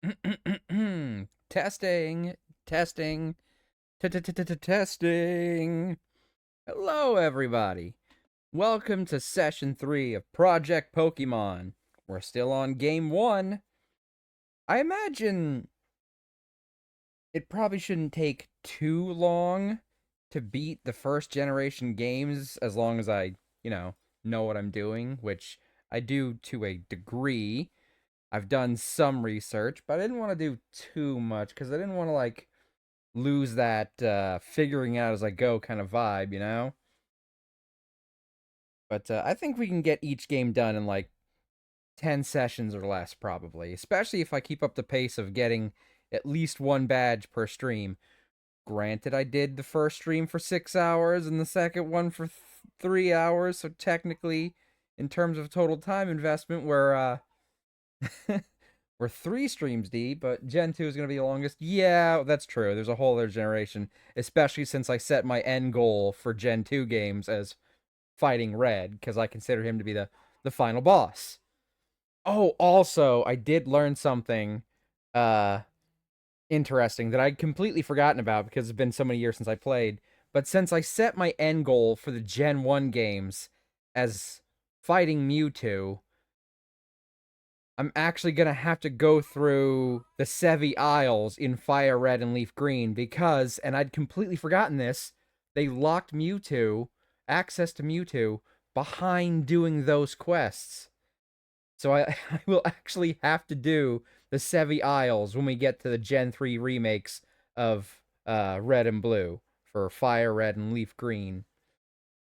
Testing, testing, testing. Hello, everybody. Welcome to session 3 of Project Pokémon. We're still on game 1. I imagine it probably shouldn't take too long to beat the first generation games as long as I, know what I'm doing, which I do to a degree. I've done some research, but I didn't want to do too much because I didn't want to lose that figuring out as I go kind of vibe, you know? But I think we can get each game done in 10 sessions or less, probably, especially if I keep up the pace of getting at least one badge per stream. Granted, I did the first stream for 6 hours and the second one for 3 hours, so technically, in terms of total time investment, we're 3 streams deep, but Gen 2 is going to be the longest. Yeah, that's true. There's a whole other generation, especially since I set my end goal for Gen 2 games as fighting Red, because I consider him to be the final boss. Oh, also, I did learn something uh, interesting that I'd completely forgotten about because it's been so many years since I played. But since I set my end goal for the Gen 1 games as fighting Mewtwo, I'm actually gonna have to go through the Sevi Isles in Fire Red and Leaf Green because, and I'd completely forgotten this, they locked Mewtwo, access to Mewtwo, behind doing those quests. So I will actually have to do the Sevi Isles when we get to the Gen 3 remakes of Red and Blue for Fire Red and Leaf Green.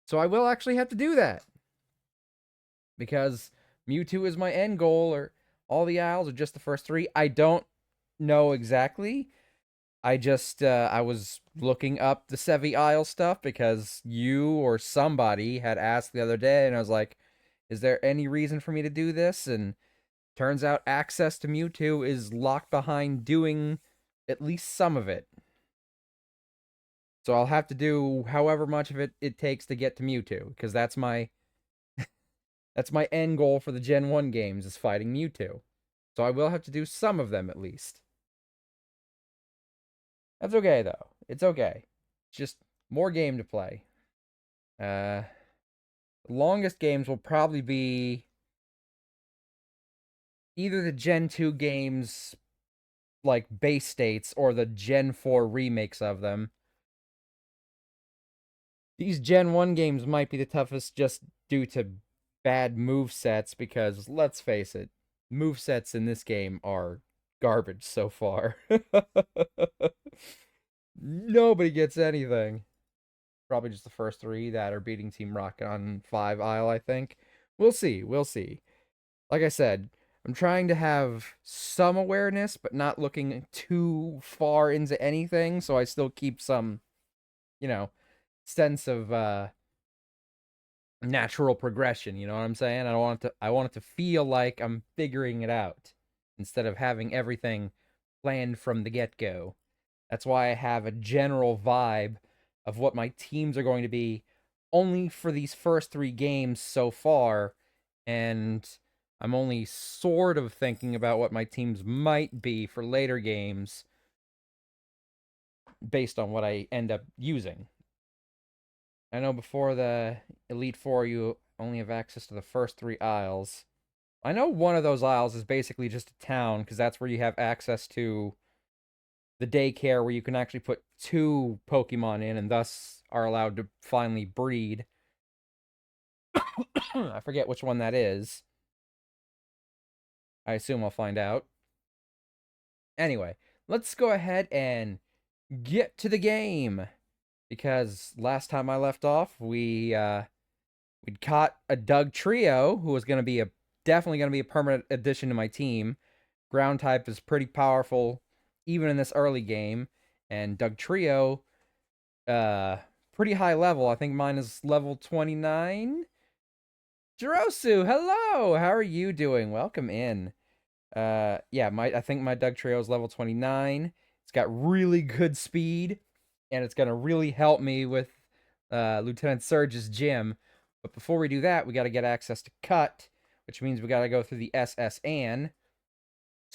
So I will actually have to do that because Mewtwo is my end goal, or all the Isles, or just the first 3. I don't know exactly. I was looking up the Sevi Isle stuff because you or somebody had asked the other day, and I was like, "Is there any reason for me to do this?" And turns out access to Mewtwo is locked behind doing at least some of it. So I'll have to do however much of it takes to get to Mewtwo because that's my end goal for the Gen 1 games is fighting Mewtwo. So I will have to do some of them at least. That's okay though. It's okay. It's just more game to play. Uh Longest games will probably be either the Gen 2 games like base states or the Gen 4 remakes of them. These Gen 1 games might be the toughest just due to bad move sets because let's face it, move sets in this game are garbage so far. Nobody gets anything. Probably just the first 3 that are beating Team Rocket on 5 Isle, I think. We'll see. We'll see. Like I said, I'm trying to have some awareness, but not looking too far into anything, so I still keep some, you know, sense of natural progression, you know what I'm saying? I want it to feel like I'm figuring it out instead of having everything planned from the get-go. That's why I have a general vibe of what my teams are going to be only for these first 3 games so far, and I'm only sort of thinking about what my teams might be for later games based on what I end up using. I know before the Elite Four, you only have access to the first 3 Isles. I know one of those Isles is basically just a town, because that's where you have access to the daycare where you can actually put 2 Pokemon in and thus are allowed to finally breed. I forget which one that is. I assume I'll find out. Anyway, let's go ahead and get to the game. Because last time I left off, we'd caught a Doug Trio, who was going to be definitely going to be a permanent addition to my team. Ground type is pretty powerful, even in this early game. And Doug Trio, uh, pretty high level. I think mine is level 29. Jirosu, hello. How are you doing? Welcome in. Yeah, I think my Doug Trio is level 29. It's got really good speed, and it's gonna really help me with Lieutenant Surge's gym. But before we do that, we got to get access to Cut, which means we got to go through the SS Anne.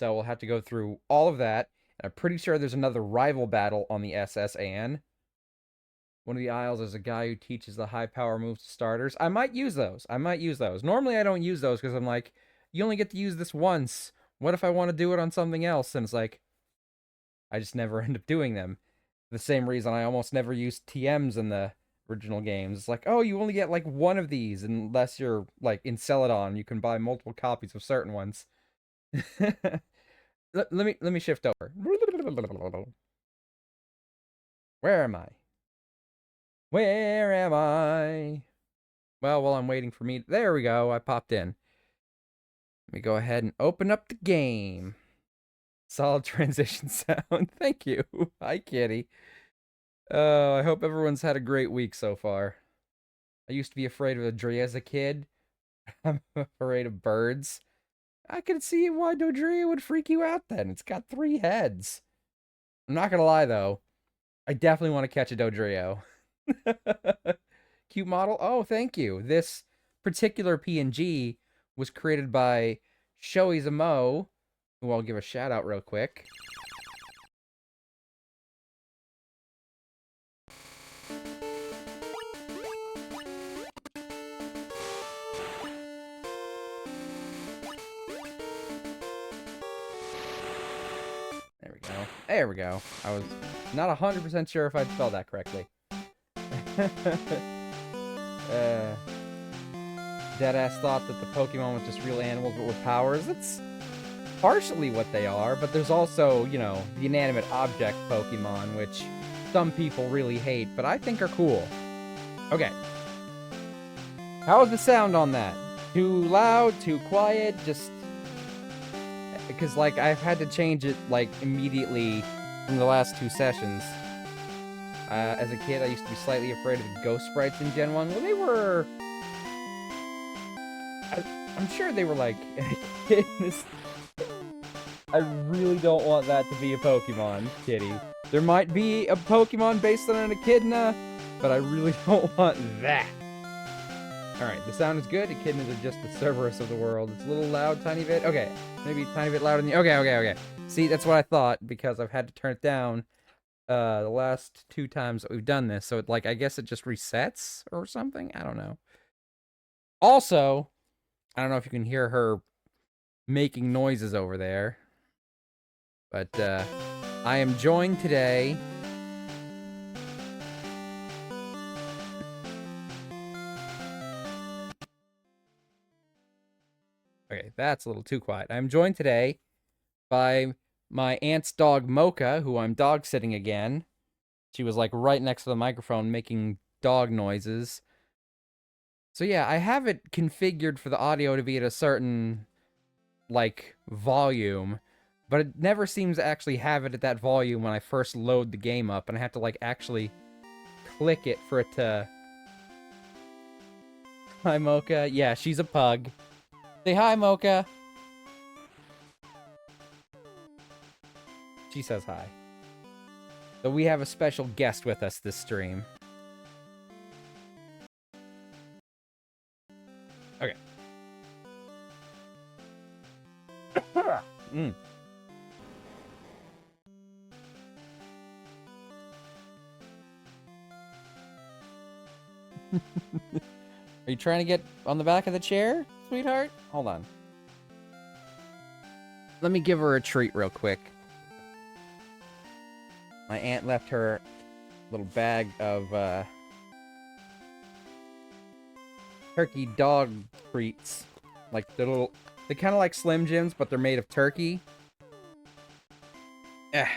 So we'll have to go through all of that. And I'm pretty sure there's another rival battle on the SS Anne. One of the aisles is a guy who teaches the high power moves to starters. I might use those. Normally I don't use those because I'm like, you only get to use this once. What if I want to do it on something else? And it's like, I just never end up doing them. The same reason I almost never used TMs in the original games. It's like, oh, you only get like one of these unless you're like in Celadon. You can buy multiple copies of certain ones. let me shift over. Where am I? Where am I? Well, while I'm waiting for me, there we go. I popped in. Let me go ahead and open up the game. Solid transition sound. Thank you. Hi, kitty. Oh, I hope everyone's had a great week so far. I used to be afraid of a Dodria as a kid. I'm afraid of birds. I could see why Dodria would freak you out then. It's got 3 heads. I'm not gonna lie, though. I definitely want to catch a Dodrio. Cute model? Oh, thank you. This particular PNG was created by Shoei Zamo, who I'll give a shout out real quick. There we go. There we go. I was not 100% sure if I'd spelled that correctly. Deadass thought that the Pokemon was just real animals but with powers. It's partially what they are, but there's also, you know, the inanimate object Pokemon, which some people really hate, but I think are cool. Okay. How is the sound on that? Too loud? Too quiet? Just... because, like, I've had to change it, like, immediately from the last 2 sessions. As a kid, I used to be slightly afraid of the ghost sprites in Gen 1. Well, they were... I'm sure they were, like... I really don't want that to be a Pokemon, kitty. There might be a Pokemon based on an echidna, but I really don't want that. Alright, the sound is good. Echidnas are just the Cerberus of the world. It's a little loud, tiny bit. Okay, maybe a tiny bit louder than the... Okay. See, that's what I thought, because I've had to turn it down the last 2 times that we've done this. So, like, I guess it just resets or something? I don't know. Also, I don't know if you can hear her making noises over there. But, I am joined today... Okay, that's a little too quiet. I'm joined today by my aunt's dog, Mocha, who I'm dog sitting again. She was, like, right next to the microphone making dog noises. So, yeah, I have it configured for the audio to be at a certain, like, volume. But it never seems to actually have it at that volume when I first load the game up. And I have to, like, actually click it for it to... Hi, Mocha. Yeah, she's a pug. Say hi, Mocha. She says hi. So we have a special guest with us this stream. Okay. Mm. Are you trying to get on the back of the chair, sweetheart? Hold on. Let me give her a treat real quick. My aunt left her little bag of turkey dog treats. Like they're kind of like Slim Jims, but they're made of turkey. Have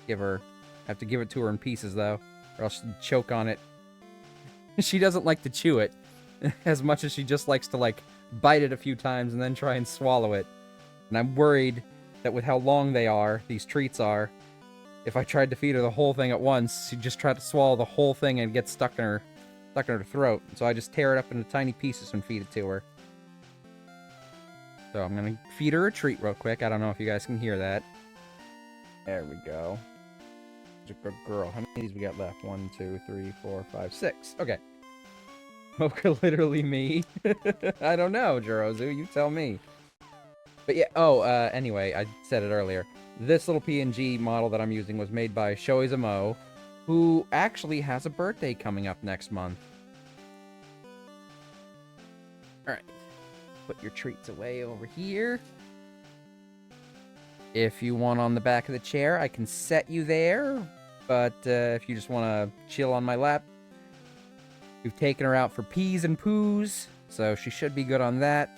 to give it to her in pieces though, or else she'd choke on it. She doesn't like to chew it as much as she just likes to like bite it a few times and then try and swallow it. And I'm worried that with how long these treats are, if I tried to feed her the whole thing at once, she'd just try to swallow the whole thing and get stuck in her throat. So I just tear it up into tiny pieces and feed it to her. So I'm gonna feed her a treat real quick. I don't know if you guys can hear that. There we go. She's a good girl. How many of these we got left? 1, 2, 3, 4, 5, 6. Okay. Mocha literally me? I don't know, Jirozu. You tell me. But yeah, anyway, I said it earlier. This little PNG model that I'm using was made by Shoizamo, who actually has a birthday coming up next month. Alright. Put your treats away over here. If you want on the back of the chair, I can set you there. But if you just want to chill on my lap, we've taken her out for peas and poos, so she should be good on that.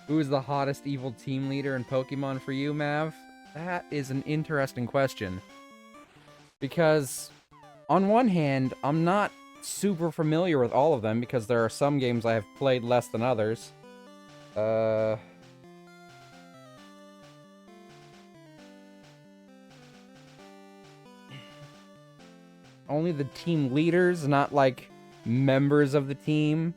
Who is the hottest evil team leader in Pokemon for you, Mav? That is an interesting question. Because, on one hand, I'm not super familiar with all of them, because there are some games I have played less than others. Only the team leaders, not, like, members of the team.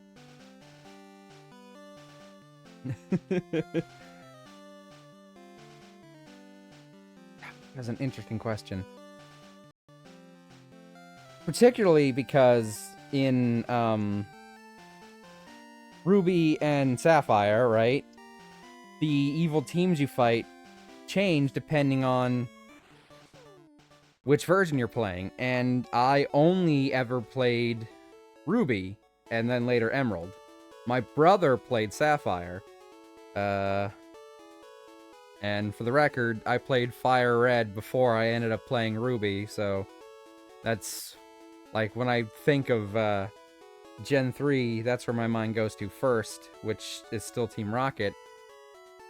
That's an interesting question. Particularly because in, Ruby and Sapphire, right? The evil teams you fight change depending on which version you're playing. And I only ever played Ruby, and then later Emerald. My brother played Sapphire. And for the record, I played Fire Red before I ended up playing Ruby, so that's, like, when I think of, Gen 3, that's where my mind goes to first, which is still Team Rocket.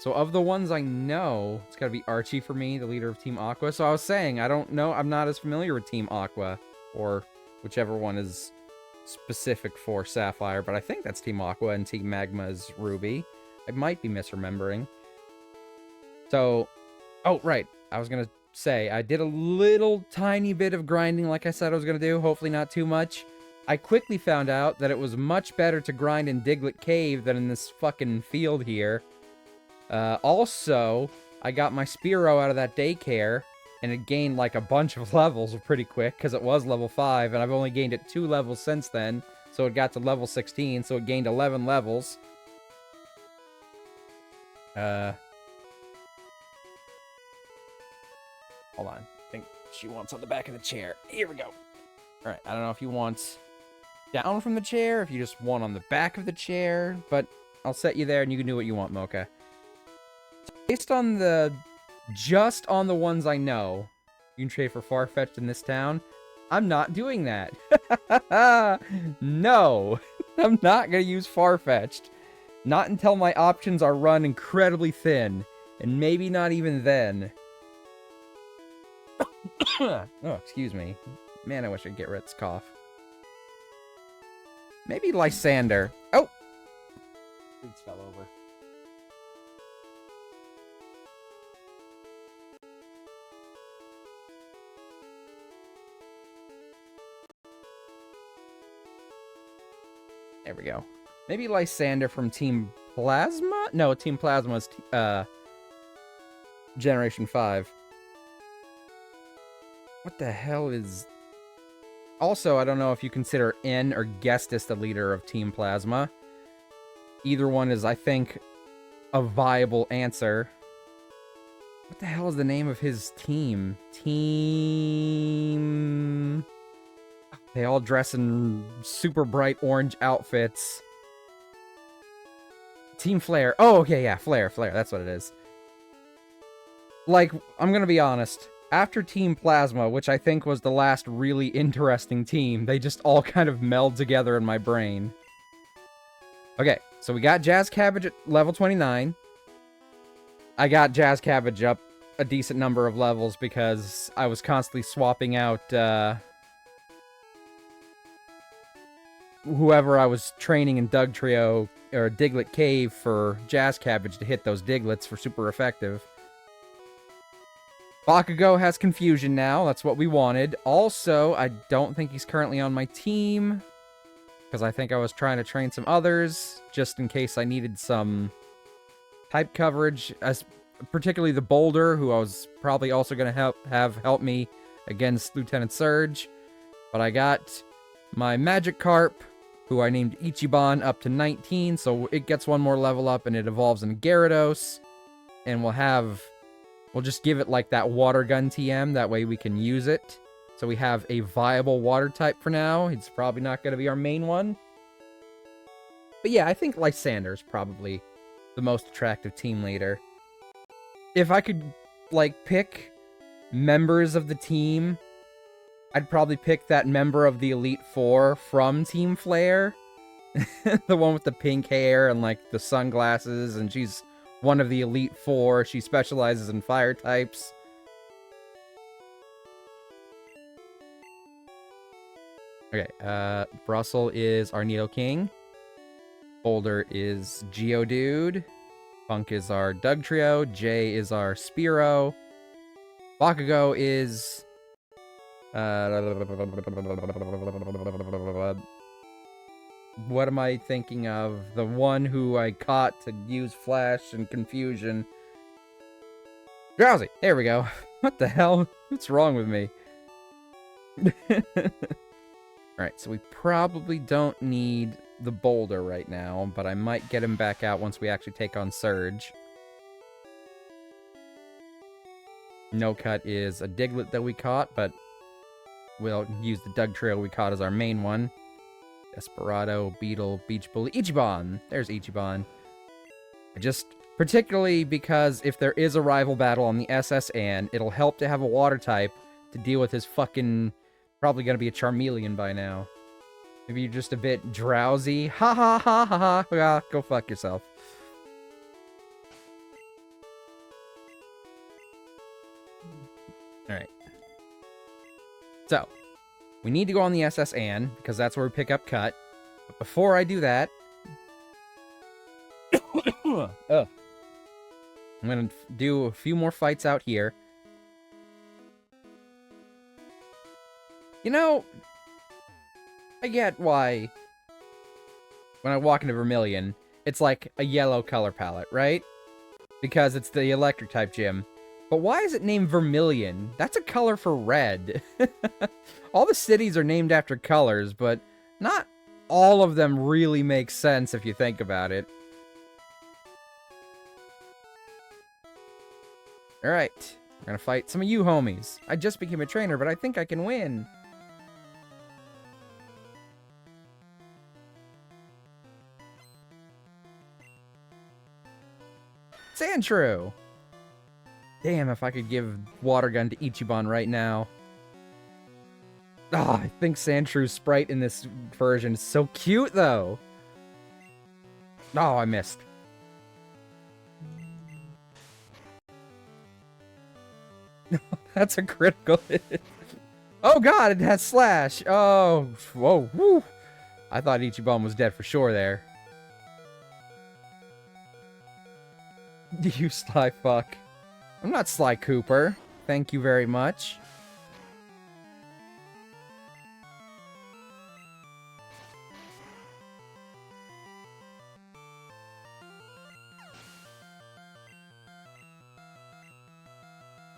So of the ones I know, it's gotta be Archie for me, the leader of Team Aqua. So I was saying, I don't know, I'm not as familiar with Team Aqua, or whichever one is specific for Sapphire, but I think that's Team Aqua and Team Magma is Ruby. I might be misremembering. So, oh, right, I was gonna say, I did a little tiny bit of grinding like I said I was gonna do, hopefully not too much. I quickly found out that it was much better to grind in Diglett Cave than in this fucking field here. Also, I got my Spearow out of that daycare, and it gained, like, a bunch of levels pretty quick, because it was level 5, and I've only gained it 2 levels since then, so it got to level 16, so it gained 11 levels. Hold on. I think she wants on the back of the chair. Here we go. Alright, I don't know if you want down from the chair, if you just want on the back of the chair, but I'll set you there and you can do what you want, Mocha. So based on just on the ones I know, you can trade for Farfetch'd in this town. I'm not doing that. No, I'm not going to use Farfetch'd. Not until my options are run incredibly thin, and maybe not even then. Oh, excuse me. Man, I wish I'd get rid of this cough. Maybe Lysander. Oh! Please fell over. There we go. Maybe Lysander from Team Plasma? No, Team Plasma is Generation 5. What the hell is... Also, I don't know if you consider N or Gestis the leader of Team Plasma. Either one is, I think, a viable answer. What the hell is the name of his team? Team... They all dress in super bright orange outfits. Team Flare. Oh, okay, yeah, Flare, that's what it is. Like, I'm gonna be honest. After Team Plasma, which I think was the last really interesting team, they just all kind of meld together in my brain. Okay, so we got Jazz Cabbage at level 29. I got Jazz Cabbage up a decent number of levels because I was constantly swapping out, whoever I was training in Dugtrio or Diglett Cave for Jazz Cabbage to hit those Diglets for super effective. Bakugo has Confusion now. That's what we wanted. Also, I don't think he's currently on my team, because I think I was trying to train some others, just in case I needed some type coverage, as particularly the Boulder, who I was probably also going to have help me against Lieutenant Surge. But I got my Magikarp, who I named Ichiban up to 19, so it gets one more level up and it evolves into Gyarados. And we'll just give it like that water gun TM, that way we can use it. So we have a viable water type for now. It's probably not going to be our main one. But yeah, I think Lysander's probably the most attractive team leader. If I could, like, pick members of the team, I'd probably pick that member of the Elite Four from Team Flare. The one with the pink hair and, like, the sunglasses, and she's one of the Elite Four. She specializes in fire types. Okay, Brussels is our Nidoking. Boulder is Geodude. Funk is our Dugtrio. Jay is our Spearow. Bakugo is... what am I thinking of? The one who I caught to use Flash and Confusion. Drowsy! There we go. What the hell? What's wrong with me? Alright, so we probably don't need the Boulder right now, but I might get him back out once we actually take on Surge. No Cut is a Diglett that we caught, but we'll use the Dugtrio we caught as our main one. Desperado, Beetle, Beach Bully, Ichiban! There's Ichiban. Particularly because if there is a rival battle on the SS Anne, it'll help to have a water type to deal with his fucking... probably gonna be a Charmeleon by now. Maybe you're just a bit drowsy. Ha ha ha ha ha. Ah, go fuck yourself. Alright. So, we need to go on the SS Anne, because that's where we pick up Cut. But before I do that... I'm gonna do a few more fights out here. You know... I get why, when I walk into Vermillion, it's like a yellow color palette, right? Because it's the electric type gym. But why is it named Vermillion? That's a color for red. All the cities are named after colors, but not all of them really make sense if you think about it. Alright, we're gonna fight some of you homies. I just became a trainer, but I think I can win. Sandshrew! Damn, if I could give Water Gun to Ichiban right now. Oh, I think Sandshrews sprite in this version is so cute, though. Oh, I missed. That's a critical hit. Oh god, it has Slash! Oh, whoa, woo! I thought Ichiban was dead for sure there. You sly fuck. I'm not Sly Cooper. Thank you very much.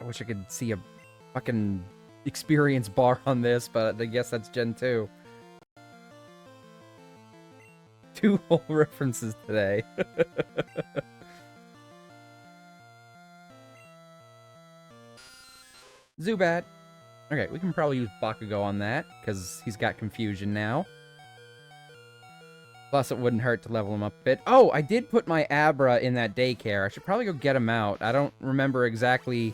I wish I could see a fucking experience bar on this, but I guess that's Gen 2. 2 whole references today. Zubat. Okay, we can probably use Bakugo on that, because he's got Confusion now. Plus, it wouldn't hurt to level him up a bit. Oh, I did put my Abra in that daycare. I should probably go get him out. I don't remember exactly...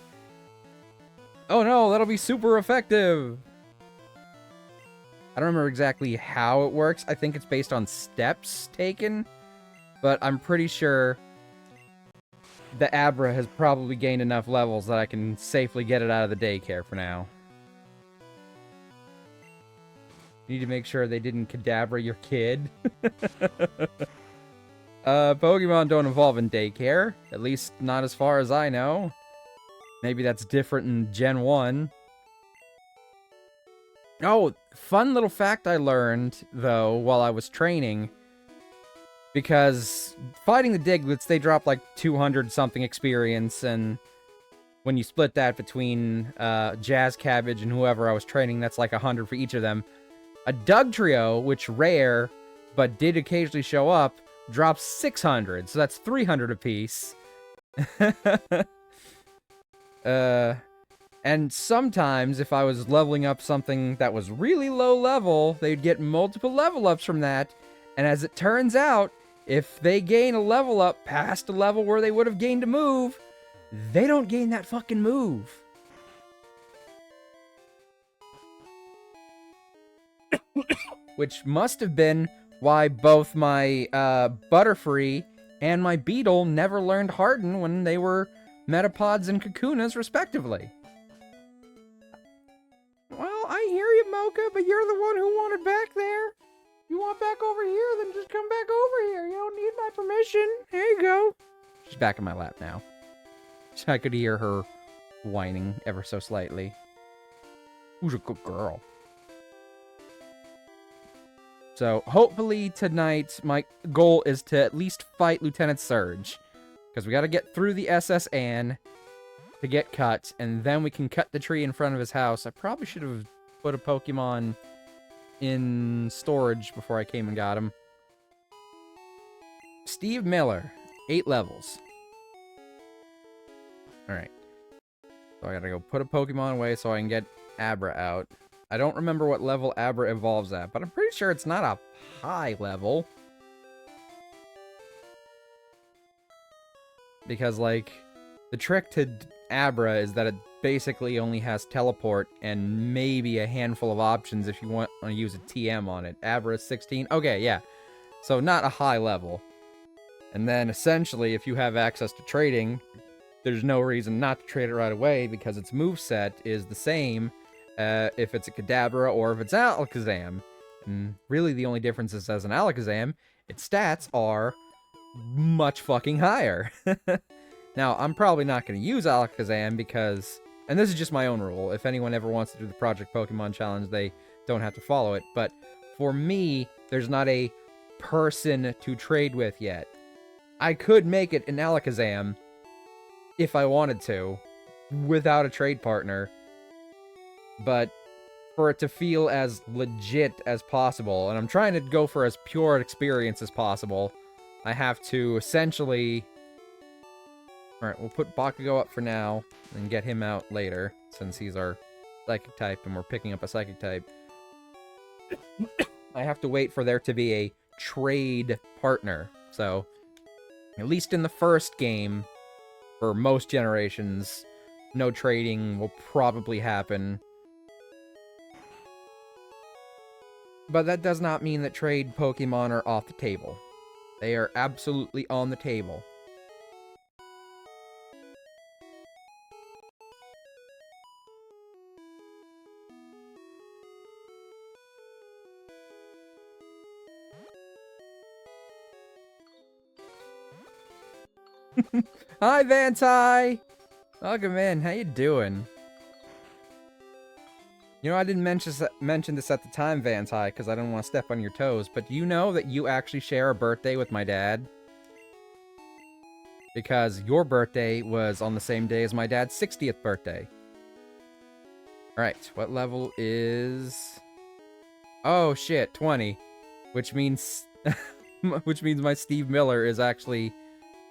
Oh no, that'll be super effective! I don't remember exactly how it works. I think it's based on steps taken. But I'm pretty sure... the Abra has probably gained enough levels that I can safely get it out of the daycare for now. Need to make sure they didn't Kadabra your kid. Pokemon don't evolve in daycare. At least not as far as I know. Maybe that's different in Gen 1. Oh, fun little fact I learned, though, while I was training... because fighting the Digletts, they drop like 200-something experience, and when you split that between Jazz Cabbage and whoever I was training, that's like 100 for each of them. A Dugtrio, which rare, but did occasionally show up, drops 600, so that's 300 apiece. And sometimes, if I was leveling up something that was really low level, they'd get multiple level ups from that. And as it turns out, if they gain a level up past a level where they would have gained a move, they don't gain that fucking move. Which must have been why both my Butterfree and my Beetle never learned Harden when they were Metapods and Kakunas, respectively. Well, I hear you, Mocha, but you're the one who wanted back there. You want back over here, then just come back over here. You don't need my permission. Here you go. She's back in my lap now. I could hear her whining ever so slightly. Who's a good girl? So, hopefully tonight, my goal is to at least fight Lieutenant Surge. Because we gotta get through the SS Anne to get cut, and then we can cut the tree in front of his house. I probably should have put a Pokemon in storage before I came and got him. Steve Miller, 8 levels. Alright. So I gotta go put a Pokemon away so I can get Abra out. I don't remember what level Abra evolves at, but I'm pretty sure it's not a high level. Because, like, the trick to Abra is that it basically only has teleport and maybe a handful of options if you want to use a TM on it. Abra is 16. Okay, yeah. So not a high level. And then, essentially, if you have access to trading, there's no reason not to trade it right away because its moveset is the same if it's a Kadabra or if it's Alakazam. And really, the only difference is as an Alakazam, its stats are much fucking higher. Now, I'm probably not going to use Alakazam because, and this is just my own rule, if anyone ever wants to do the Project Pokémon Challenge, they don't have to follow it, but for me, there's not a person to trade with yet. I could make it an Alakazam if I wanted to, without a trade partner, but for it to feel as legit as possible, and I'm trying to go for as pure an experience as possible, I have to essentially... Alright, we'll put Bakugo up for now, and get him out later, since he's our Psychic type, and we're picking up a Psychic type. I have to wait for there to be a trade partner, so... At least in the first game, for most generations, no trading will probably happen. But that does not mean that trade Pokemon are off the table. They are absolutely on the table. Hi, Vantai! Welcome in. How you doing? You know, I didn't mention this at the time, Vantai, because I don't want to step on your toes, but do you know that you actually share a birthday with my dad? Because your birthday was on the same day as my dad's 60th birthday. Alright, what level is... Oh, shit, 20. Which means... which means my Steve Miller is actually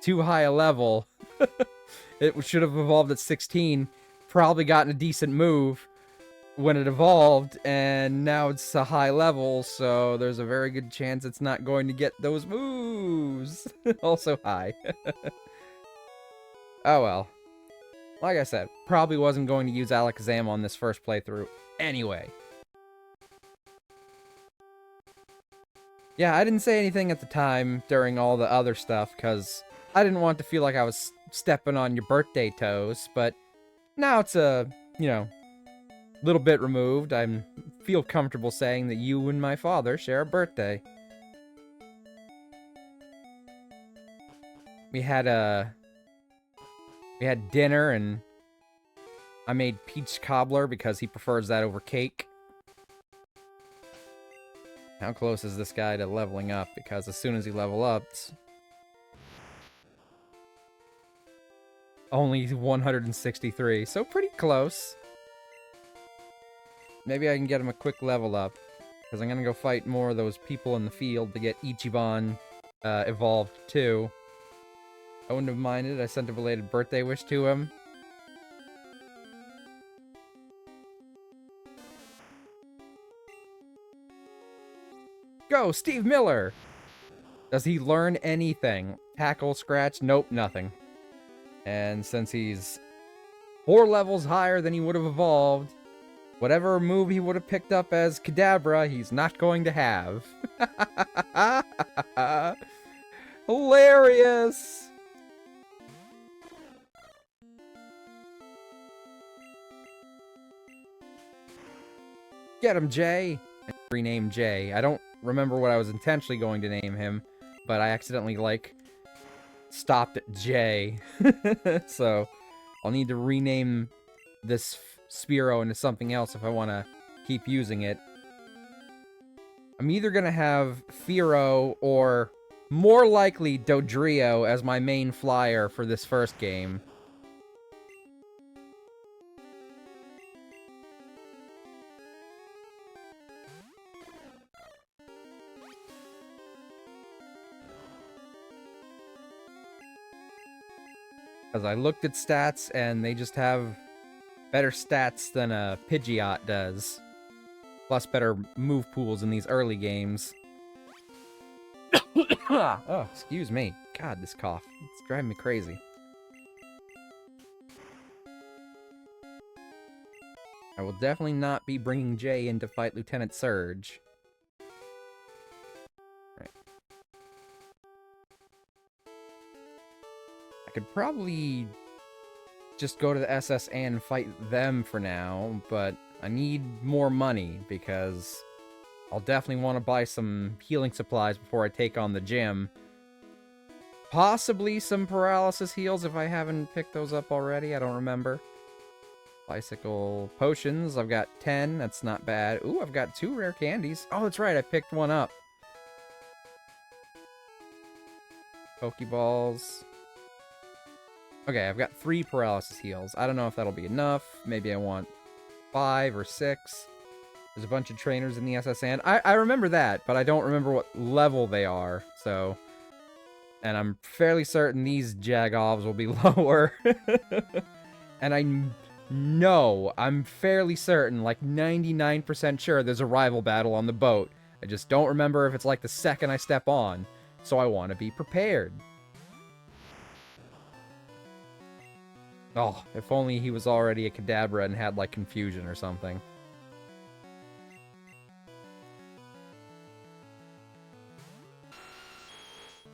too high a level. It should have evolved at 16. Probably gotten a decent move when it evolved, and now it's a high level, so there's a very good chance it's not going to get those moves. Also high. Oh well. Like I said, probably wasn't going to use Alakazam on this first playthrough anyway. Yeah, I didn't say anything at the time during all the other stuff, because I didn't want to feel like I was stepping on your birthday toes, but now it's a, you know, little bit removed. I feel comfortable saying that you and my father share a birthday. We had dinner, and I made peach cobbler because he prefers that over cake. How close is this guy to leveling up? Because as soon as he level ups, only 163, so pretty close. Maybe I can get him a quick level up. Because I'm gonna go fight more of those people in the field to get Ichiban evolved too. I wouldn't have minded. I sent a belated birthday wish to him. Go, Steve Miller! Does he learn anything? Tackle, scratch? Nope, nothing. And since he's 4 levels higher than he would have evolved, whatever move he would have picked up as Kadabra, he's not going to have. Hilarious! Get him, Jay! I renamed Jay. I don't remember what I was intentionally going to name him, but I accidentally, like, stopped at J. So, I'll need to rename this Spearow into something else if I want to keep using it. I'm either going to have Fearow or, more likely, Dodrio as my main flyer for this first game. Because I looked at stats, and they just have better stats than a Pidgeot does. Plus better move pools in these early games. Oh, excuse me. God, this cough. It's driving me crazy. I will definitely not be bringing Jay in to fight Lieutenant Surge. I could probably just go to the SS and fight them for now, but I need more money because I'll definitely want to buy some healing supplies before I take on the gym. Possibly some paralysis heals if I haven't picked those up already, I don't remember. Bicycle potions, I've got 10, that's not bad. Ooh, I've got 2 rare candies. Oh, that's right, I picked one up. Pokeballs. Okay, I've got 3 paralysis heals. I don't know if that'll be enough. Maybe I want 5 or 6. There's a bunch of trainers in the SS and I remember that, but I don't remember what level they are, so... And I'm fairly certain these Jagovs will be lower. And I'm fairly certain, like 99% sure there's a rival battle on the boat. I just don't remember if it's like the second I step on, so I want to be prepared. Oh, if only he was already a Kadabra and had, like, confusion or something.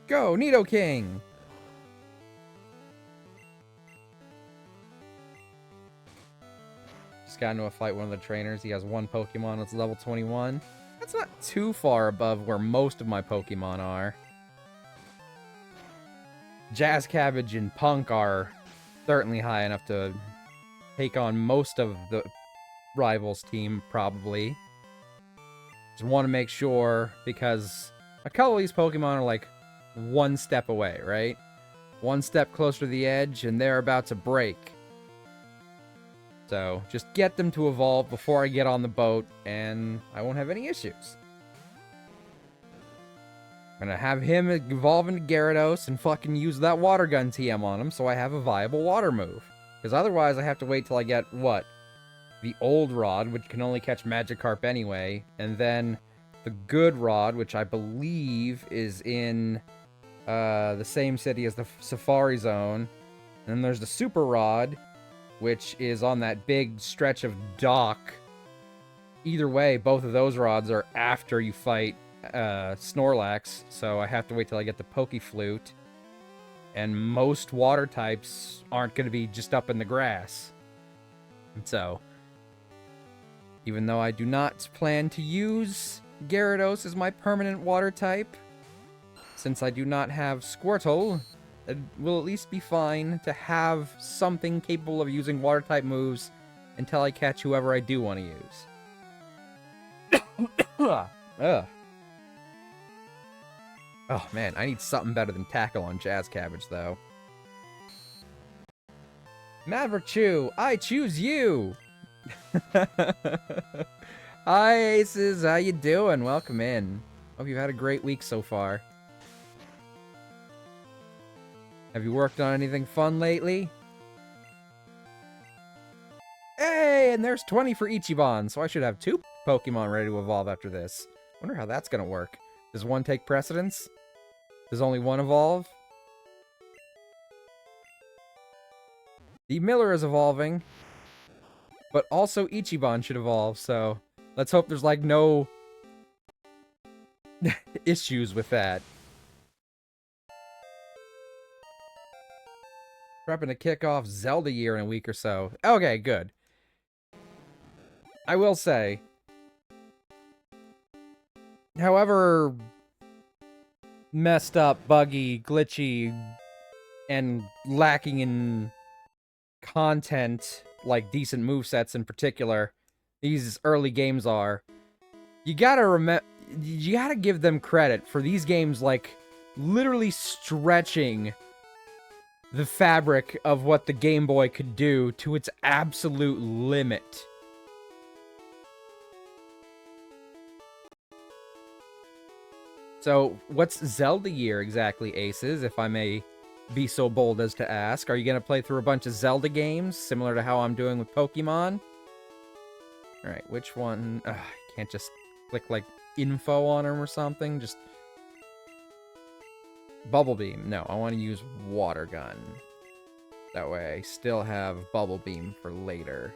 Go, Nidoking! Just got into a fight with one of the trainers. He has 1 Pokemon that's level 21. That's not too far above where most of my Pokemon are. Jazz Cabbage and Punk are certainly high enough to take on most of the rivals team, probably. Just want to make sure, because a couple of these Pokemon are like 1 step away, right? 1 step closer to the edge, and they're about to break. So, just get them to evolve before I get on the boat, and I won't have any issues. I'm gonna have him evolve into Gyarados and fucking use that water gun TM on him so I have a viable water move. Because otherwise I have to wait till I get, what? The old Rod, which can only catch Magikarp anyway, and then the good Rod, which I believe is in the same city as the Safari Zone. And then there's the Super Rod, which is on that big stretch of dock. Either way, both of those rods are after you fight Snorlax, so I have to wait till I get the Pokeflute. And most water types aren't going to be just up in the grass. And so, even though I do not plan to use Gyarados as my permanent water type, since I do not have Squirtle, it will at least be fine to have something capable of using water type moves until I catch whoever I do want to use. Ugh. Oh man, I need something better than Tackle on Jazz Cabbage, though. Maverick Chew, I choose you! Hi, Aces. How you doing? Welcome in. Hope you've had a great week so far. Have you worked on anything fun lately? Hey, and there's 20 for Ichiban, so I should have 2 Pokemon ready to evolve after this. Wonder how that's gonna work. Does one take precedence? Does only one evolve? The Miller is evolving, but also Ichiban should evolve, so let's hope there's, like, no issues with that. Prepping to kick off Zelda year in a week or so. Okay, good. I will say, however messed up, buggy, glitchy, and lacking in content, like decent movesets in particular, these early games are, you gotta give them credit for these games, like, literally stretching the fabric of what the Game Boy could do to its absolute limit. So, what's Zelda year exactly, Aces, if I may be so bold as to ask? Are you going to play through a bunch of Zelda games, similar to how I'm doing with Pokemon? Alright, which one? I can't just click, like, info on them or something. Just Bubble Beam. No, I want to use Water Gun. That way I still have Bubble Beam for later.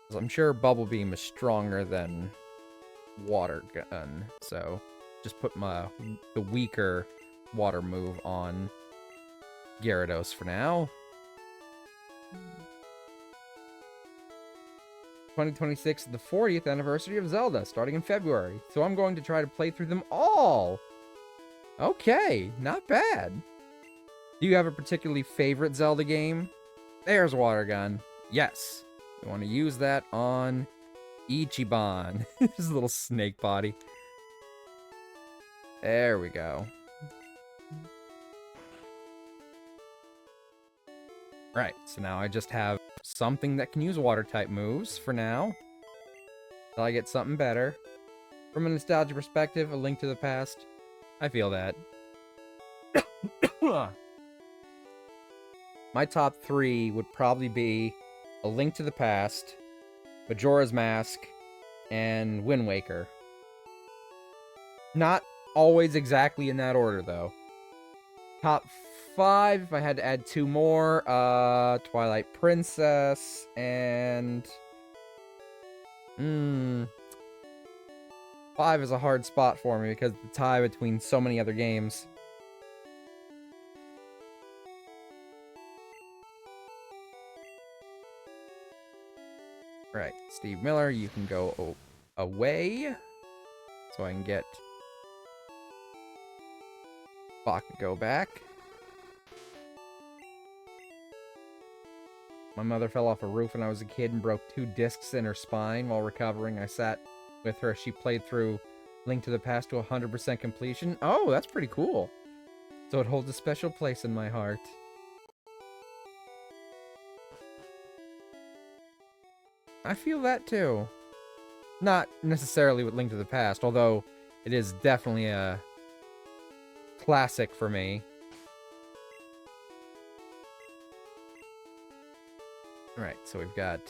Because I'm sure Bubble Beam is stronger than Water Gun, so just put the weaker water move on Gyarados for now. 2026 is the 40th anniversary of Zelda, starting in February, so I'm going to try to play through them all! Okay, not bad. Do you have a particularly favorite Zelda game? There's Water Gun. Yes. We want to use that on Ichiban. His little snake body. There we go. Right, so now I just have something that can use water-type moves for now. Till I get something better. From a nostalgia perspective, A Link to the Past, I feel that. My top 3 would probably be A Link to the Past, Majora's Mask, and Wind Waker. Not always exactly in that order, though. Top 5, if I had to add 2 more, Twilight Princess, and... 5 is a hard spot for me because of the tie between so many other games. Right, Steve Miller, you can go away, so I can get Bakugo back. My mother fell off a roof when I was a kid and broke 2 discs in her spine while recovering. I sat with her as she played through Link to the Past to 100% completion. Oh, that's pretty cool. So it holds a special place in my heart. I feel that too. Not necessarily with Link to the Past, although it is definitely a classic for me. Alright, so we've got...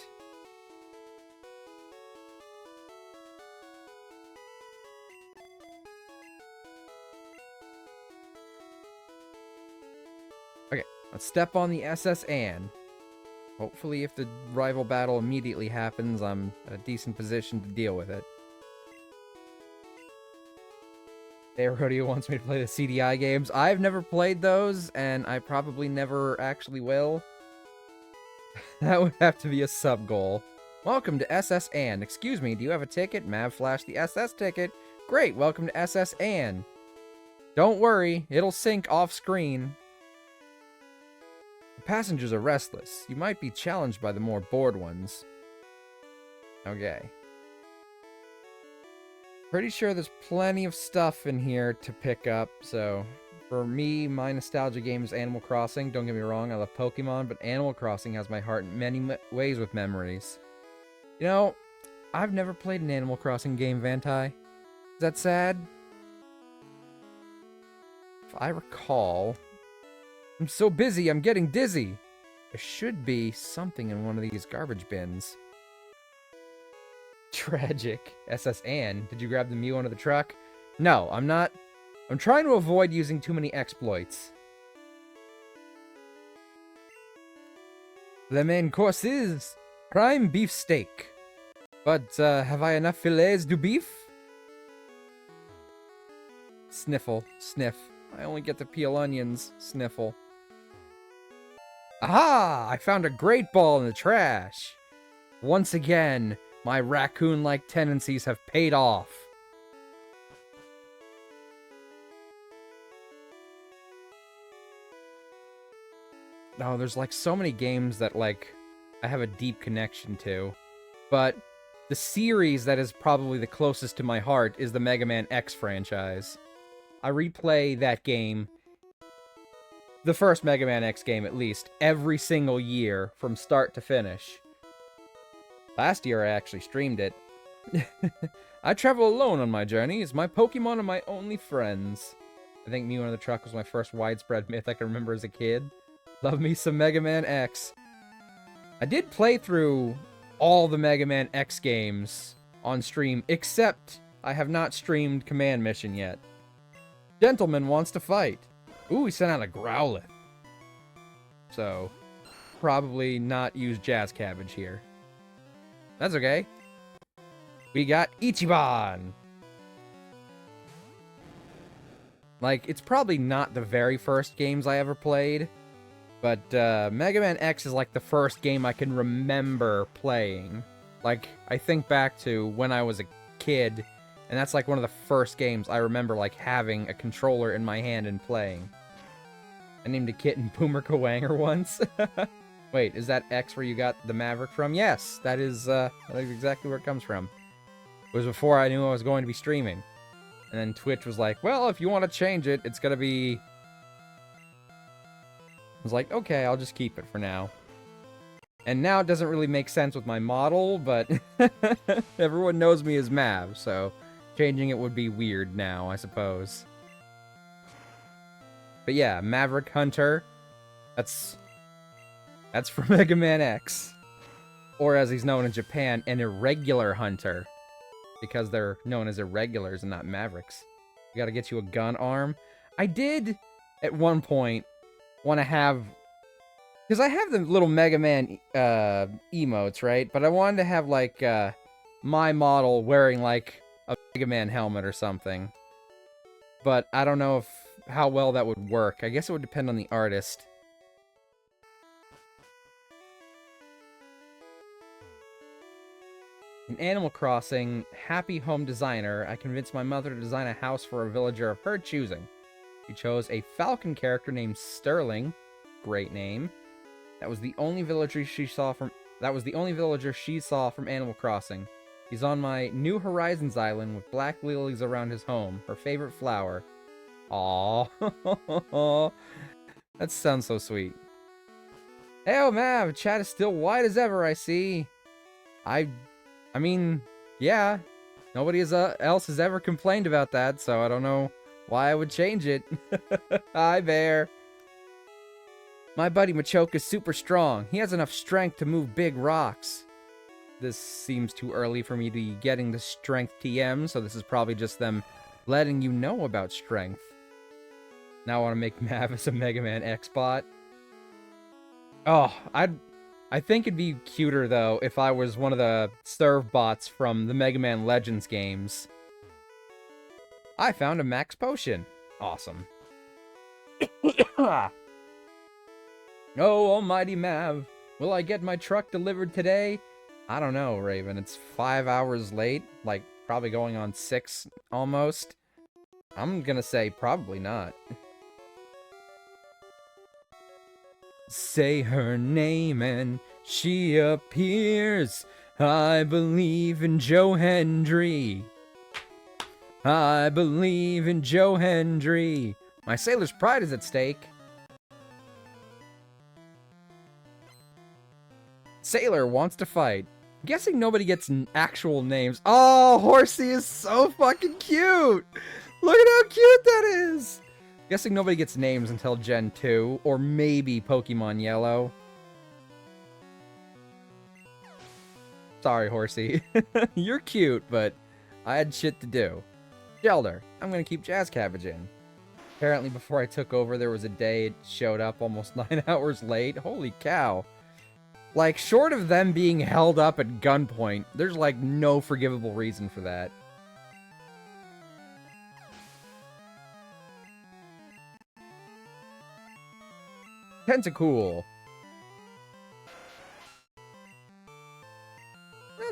Okay, let's step on the SS Anne. Hopefully if the rival battle immediately happens, I'm in a decent position to deal with it. Hey, Rodeo wants me to play the CDI games. I've never played those, and I probably never actually will. That would have to be a sub-goal. Welcome to SS Anne. Excuse me, do you have a ticket? Mav flashed the SS ticket. Great, welcome to SS Anne. Don't worry, it'll sync off-screen. The passengers are restless. You might be challenged by the more bored ones. Okay. Pretty sure there's plenty of stuff in here to pick up, so... For me, my nostalgia game is Animal Crossing. Don't get me wrong, I love Pokemon, but Animal Crossing has my heart in many ways with memories. You know, I've never played an Animal Crossing game, Vantai. Is that sad? If I recall... I'm so busy, I'm getting dizzy. There should be something in one of these garbage bins. Tragic. SS Ann, did you grab the Mew under the truck? No, I'm not. I'm trying to avoid using too many exploits. The main course is prime beef steak. But have I enough filets du beef? Sniffle. Sniff. I only get to peel onions. Sniffle. Aha! I found a great ball in the trash. Once again, my raccoon-like tendencies have paid off. Oh, there's like so many games that like I have a deep connection to. But the series that is probably the closest to my heart is the Mega Man X franchise. I replay that game, the first Mega Man X game at least, every single year from start to finish. Last year I actually streamed it. I travel alone on my journeys. My Pokemon are my only friends. I think Mew under the Truck was my first widespread myth I can remember as a kid. Love me some Mega Man X. I did play through all the Mega Man X games on stream, except I have not streamed Command Mission yet. Gentleman wants to fight. Ooh, he sent out a Growlithe. So, probably not use Jazz Cabbage here. That's okay. We got Ichiban. Like, it's probably not the very first games I ever played, but Mega Man X is like the first game I can remember playing. Like, I think back to when I was a kid, and that's like one of the first games I remember like having a controller in my hand and playing. I named a kitten Boomer Kawanger once. Wait, is that X where you got the Maverick from? Yes, that is exactly where it comes from. It was before I knew I was going to be streaming. And then Twitch was like, well, if you want to change it, it's gonna be... I was like, okay, I'll just keep it for now. And now it doesn't really make sense with my model, but everyone knows me as Mav, so changing it would be weird now, I suppose. But yeah, Maverick Hunter, that's from Mega Man X. Or as he's known in Japan, an irregular hunter. Because they're known as irregulars and not Mavericks. You gotta get you a gun arm. I did, at one point, want to have... Because I have the little Mega Man emotes, right? But I wanted to have, like, my model wearing, like, a Mega Man helmet or something. But I don't know how well that would work. I guess it would depend on the artist. In Animal Crossing, Happy Home Designer, I convinced my mother to design a house for a villager of her choosing. She chose a falcon character named Sterling. Great name. That was the only villager she saw from Animal Crossing. He's on my New Horizons island with black lilies around his home, her favorite flower. Aww. That sounds so sweet. Hey, Mav, chat is still wide as ever, I see. I mean, yeah, nobody else has ever complained about that, so I don't know why I would change it. Hi, Bear. My buddy Machoke is super strong. He has enough strength to move big rocks. This seems too early for me to be getting the strength TM, so this is probably just them letting you know about strength. Now I want to make Mav as a Mega Man X-Bot. Oh, I think it'd be cuter, though, if I was one of the serve bots from the Mega Man Legends games. I found a max potion. Awesome. Oh, almighty Mav. Will I get my truck delivered today? I don't know, Raven. It's 5 hours late. Like, probably going on 6, almost. I'm gonna say probably not. Say her name and she appears. I believe in Joe Hendry. I believe in Joe Hendry. My sailor's pride is at stake. Sailor wants to fight. Guessing nobody gets actual names. Oh, Horsey is so fucking cute! Look at how cute that is! Guessing nobody gets names until Gen 2, or maybe Pokemon Yellow. Sorry, Horsey. You're cute, but I had shit to do. Shelter, I'm gonna keep Jazz Cabbage in. Apparently, before I took over, there was a day it showed up almost 9 hours late. Holy cow. Like, short of them being held up at gunpoint, there's, like, no forgivable reason for that. Tentacool.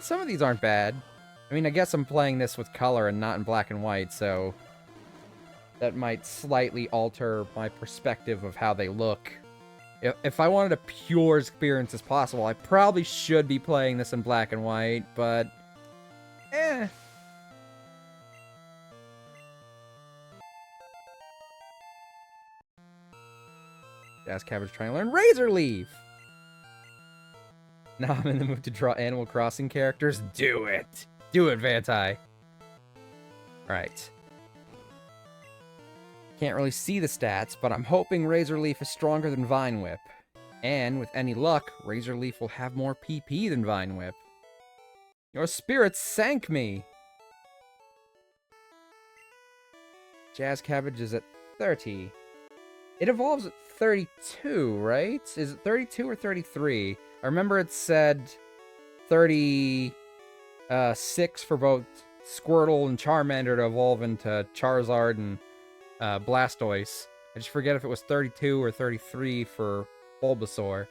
Some of these aren't bad. I mean, I guess I'm playing this with color and not in black and white, so that might slightly alter my perspective of how they look. If I wanted a pure experience as possible, I probably should be playing this in black and white, but eh. Jazz Cabbage trying to learn Razor Leaf. Now I'm in the mood to draw Animal Crossing characters. Do it! Do it, Vantai. Alright. Can't really see the stats, but I'm hoping Razor Leaf is stronger than Vine Whip. And, with any luck, Razor Leaf will have more PP than Vine Whip. Your spirits sank me! Jazz Cabbage is at 30. It evolves at 32, right? Is it 32 or 33? I remember it said 36 for both Squirtle and Charmander to evolve into Charizard and Blastoise. I just forget if it was 32 or 33 for Bulbasaur.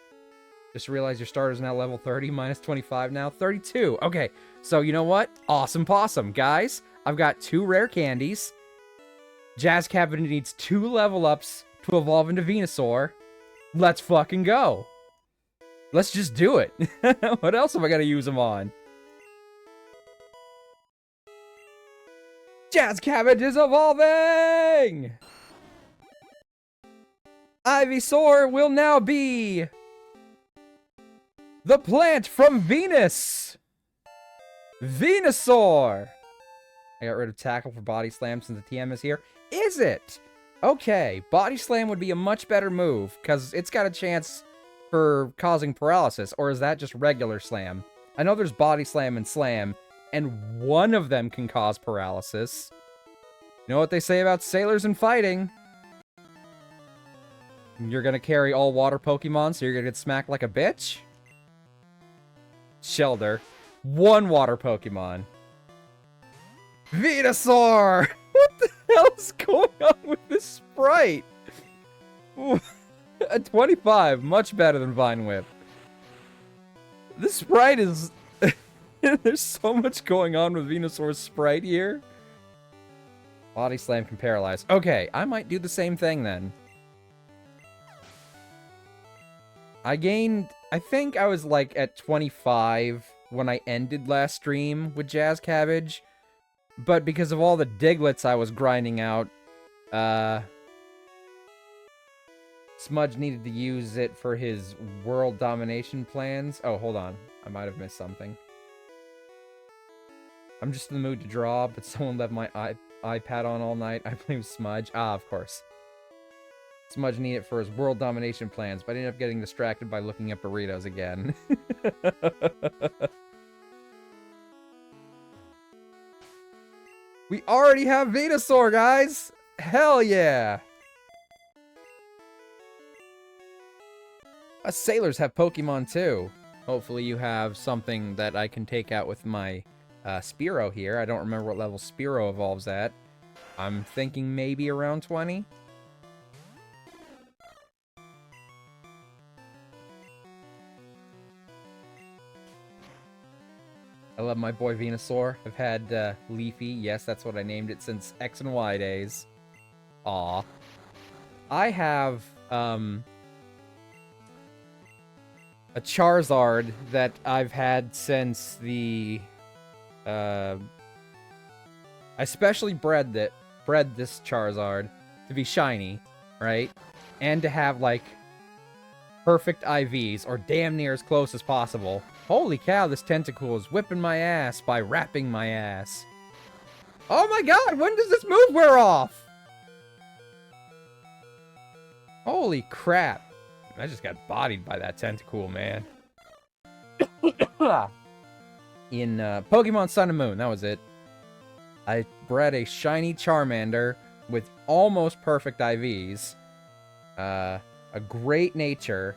Just realized your starter's now level 30, minus 25 now. 32. Okay, so you know what? Awesome possum. Guys, I've got 2 rare candies. Jazz Cabbage needs 2 level ups to evolve into Venusaur. Let's fucking go. Let's just do it. What else am I gonna use them on? Jazz Cabbage is evolving! Ivysaur will now be the plant from Venus! Venusaur! I got rid of Tackle for Body Slam since the TM is here. Is it? Okay, Body Slam would be a much better move, because it's got a chance for causing paralysis, or is that just regular Slam? I know there's Body Slam and Slam, and one of them can cause paralysis. You know what they say about sailors and fighting? You're gonna carry all water Pokemon, so you're gonna get smacked like a bitch? Shelter. 1 water Pokemon. Venusaur! What the hell is going on with this sprite? A 25, much better than Vine Whip. This sprite is... There's so much going on with Venusaur's sprite here. Body Slam can paralyze. Okay, I might do the same thing then. I think I was like at 25 when I ended last stream with Jazz Cabbage. But because of all the Digletts I was grinding out, Smudge needed to use it for his world domination plans. Oh, hold on. I might have missed something. I'm just in the mood to draw, but someone left my iPad on all night. I blame Smudge. Ah, of course. Smudge needed it for his world domination plans, but I ended up getting distracted by looking at burritos again. We already have Venusaur, guys! Hell yeah! Us sailors have Pokemon too. Hopefully you have something that I can take out with my Spearow here. I don't remember what level Spearow evolves at. I'm thinking maybe around 20. I love my boy Venusaur. I've had Leafy. Yes, that's what I named it since X and Y days. Aw. I have a Charizard that I've had since the I specially bred this Charizard to be shiny, right? And to have like perfect IVs, or damn near as close as possible. Holy cow, this tentacle is whipping my ass by wrapping my ass. Oh my god, when does this move wear off? Holy crap. I just got bodied by that tentacle, man. In Pokemon Sun and Moon, that was it. I bred a shiny Charmander with almost perfect IVs. A great nature.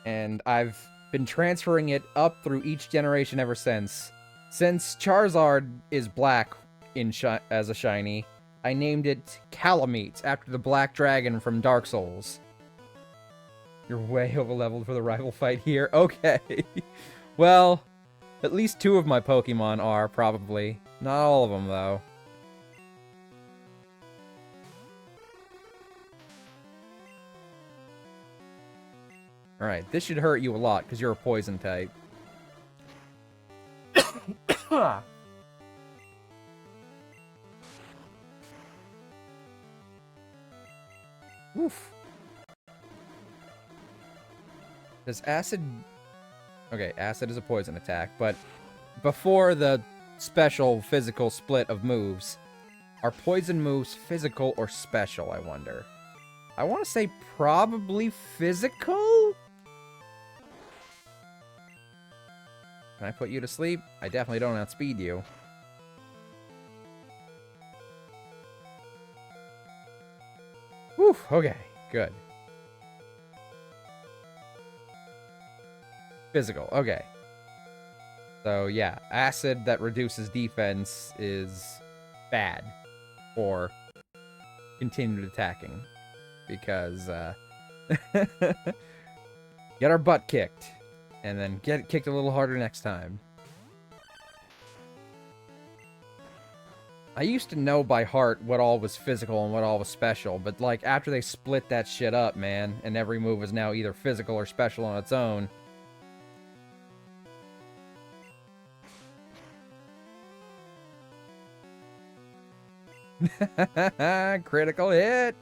And I've been transferring it up through each generation ever since. Since Charizard is black as a shiny, I named it Calamite after the black dragon from Dark Souls. You're way over-leveled for the rival fight here. Okay. Well, at least 2 of my Pokemon are, probably. Not all of them, though. Alright, this should hurt you a lot, because you're a poison type. Oof. Does acid... Okay, acid is a poison attack, but before the special physical split of moves, are poison moves physical or special, I wonder? I want to say probably physical? Can I put you to sleep? I definitely don't outspeed you. Whew, okay, good. Physical, okay. So, yeah, acid that reduces defense is bad for continued attacking. Because, get our butt kicked. And then get kicked a little harder next time. I used to know by heart what all was physical and what all was special, but, like, after they split that shit up, man, and every move is now either physical or special on its own... Critical hit!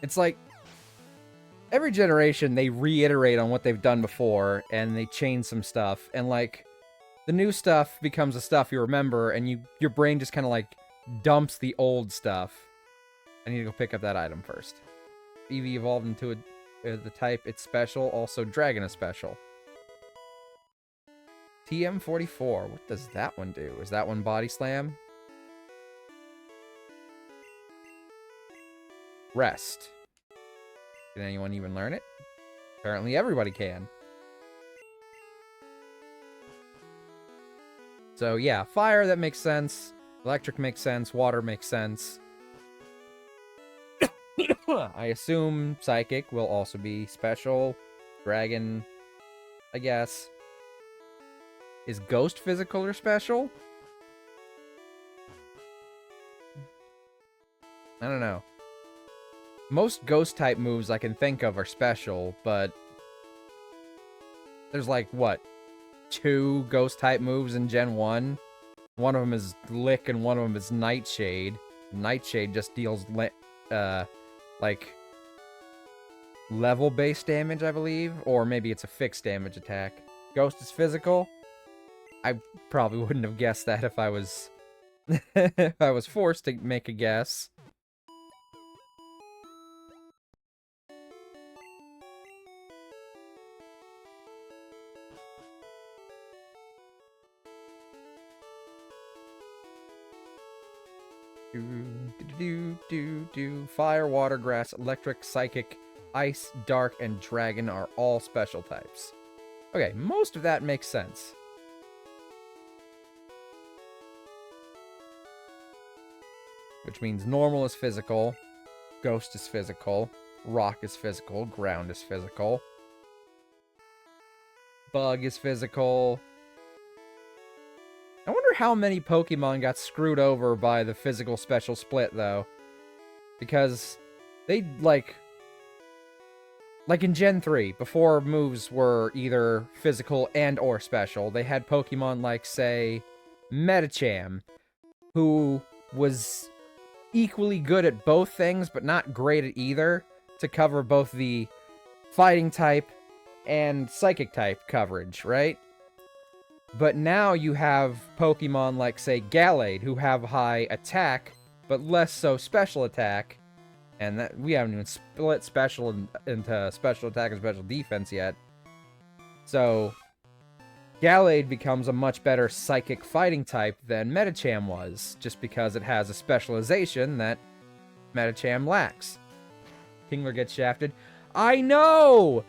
It's like, every generation, they reiterate on what they've done before, and they change some stuff, and, like, the new stuff becomes the stuff you remember, and your brain just kind of, like, dumps the old stuff. I need to go pick up that item first. Eevee evolved into the type it's special, also Dragon is special. TM44, what does that one do? Is that one Body Slam? Rest. Can anyone even learn it? Apparently everybody can. So yeah, fire, that makes sense. Electric makes sense. Water makes sense. I assume Psychic will also be special. Dragon, I guess. Is Ghost physical or special? I don't know. Most Ghost-type moves I can think of are special, but... There's like, what? 2 Ghost-type moves in Gen 1? One of them is Lick and one of them is Nightshade. Nightshade just deals, like... level-based damage, I believe? Or maybe it's a fixed damage attack. Ghost is physical? I probably wouldn't have guessed that if I was... if I was forced to make a guess. Fire, water, grass, electric, psychic, ice, dark, and dragon are all special types. Okay, most of that makes sense. Which means normal is physical, ghost is physical, rock is physical, ground is physical, bug is physical. I wonder how many Pokemon got screwed over by the physical special split, though. Because they, like in Gen 3, before moves were either physical and or special, they had Pokemon like, say, Medicham, who was... equally good at both things, but not great at either, to cover both the fighting type and psychic type coverage, right? But now you have Pokemon like, say, Gallade, who have high attack, but less so special attack, and that we haven't even split special into special attack and special defense yet. So Gallade becomes a much better psychic fighting type than Medicham was, just because it has a specialization that Medicham lacks. Kingler gets shafted. I know!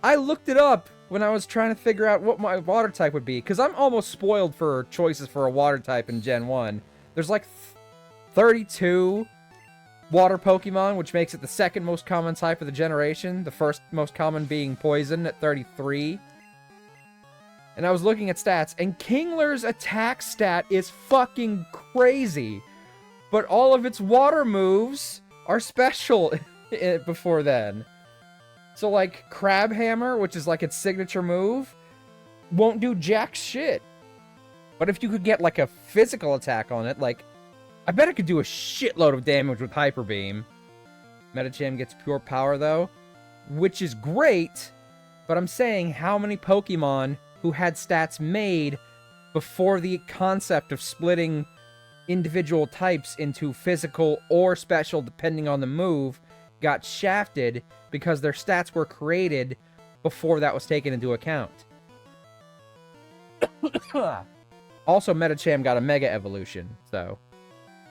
I looked it up when I was trying to figure out what my water type would be, because I'm almost spoiled for choices for a water type in Gen 1. There's like 32 water Pokemon, which makes it the second most common type of the generation, the first most common being Poison at 33. And I was looking at stats, and Kingler's attack stat is fucking crazy. But all of its water moves are special before then. So, like, Crab Hammer, which is like its signature move, won't do jack shit. But if you could get, like, a physical attack on it, like, I bet it could do a shitload of damage with Hyper Beam. Medicham gets pure power, though, which is great, but I'm saying how many Pokemon who had stats made before the concept of splitting individual types into physical or special depending on the move got shafted because their stats were created before that was taken into account. Also, Medicham got a Mega Evolution, so,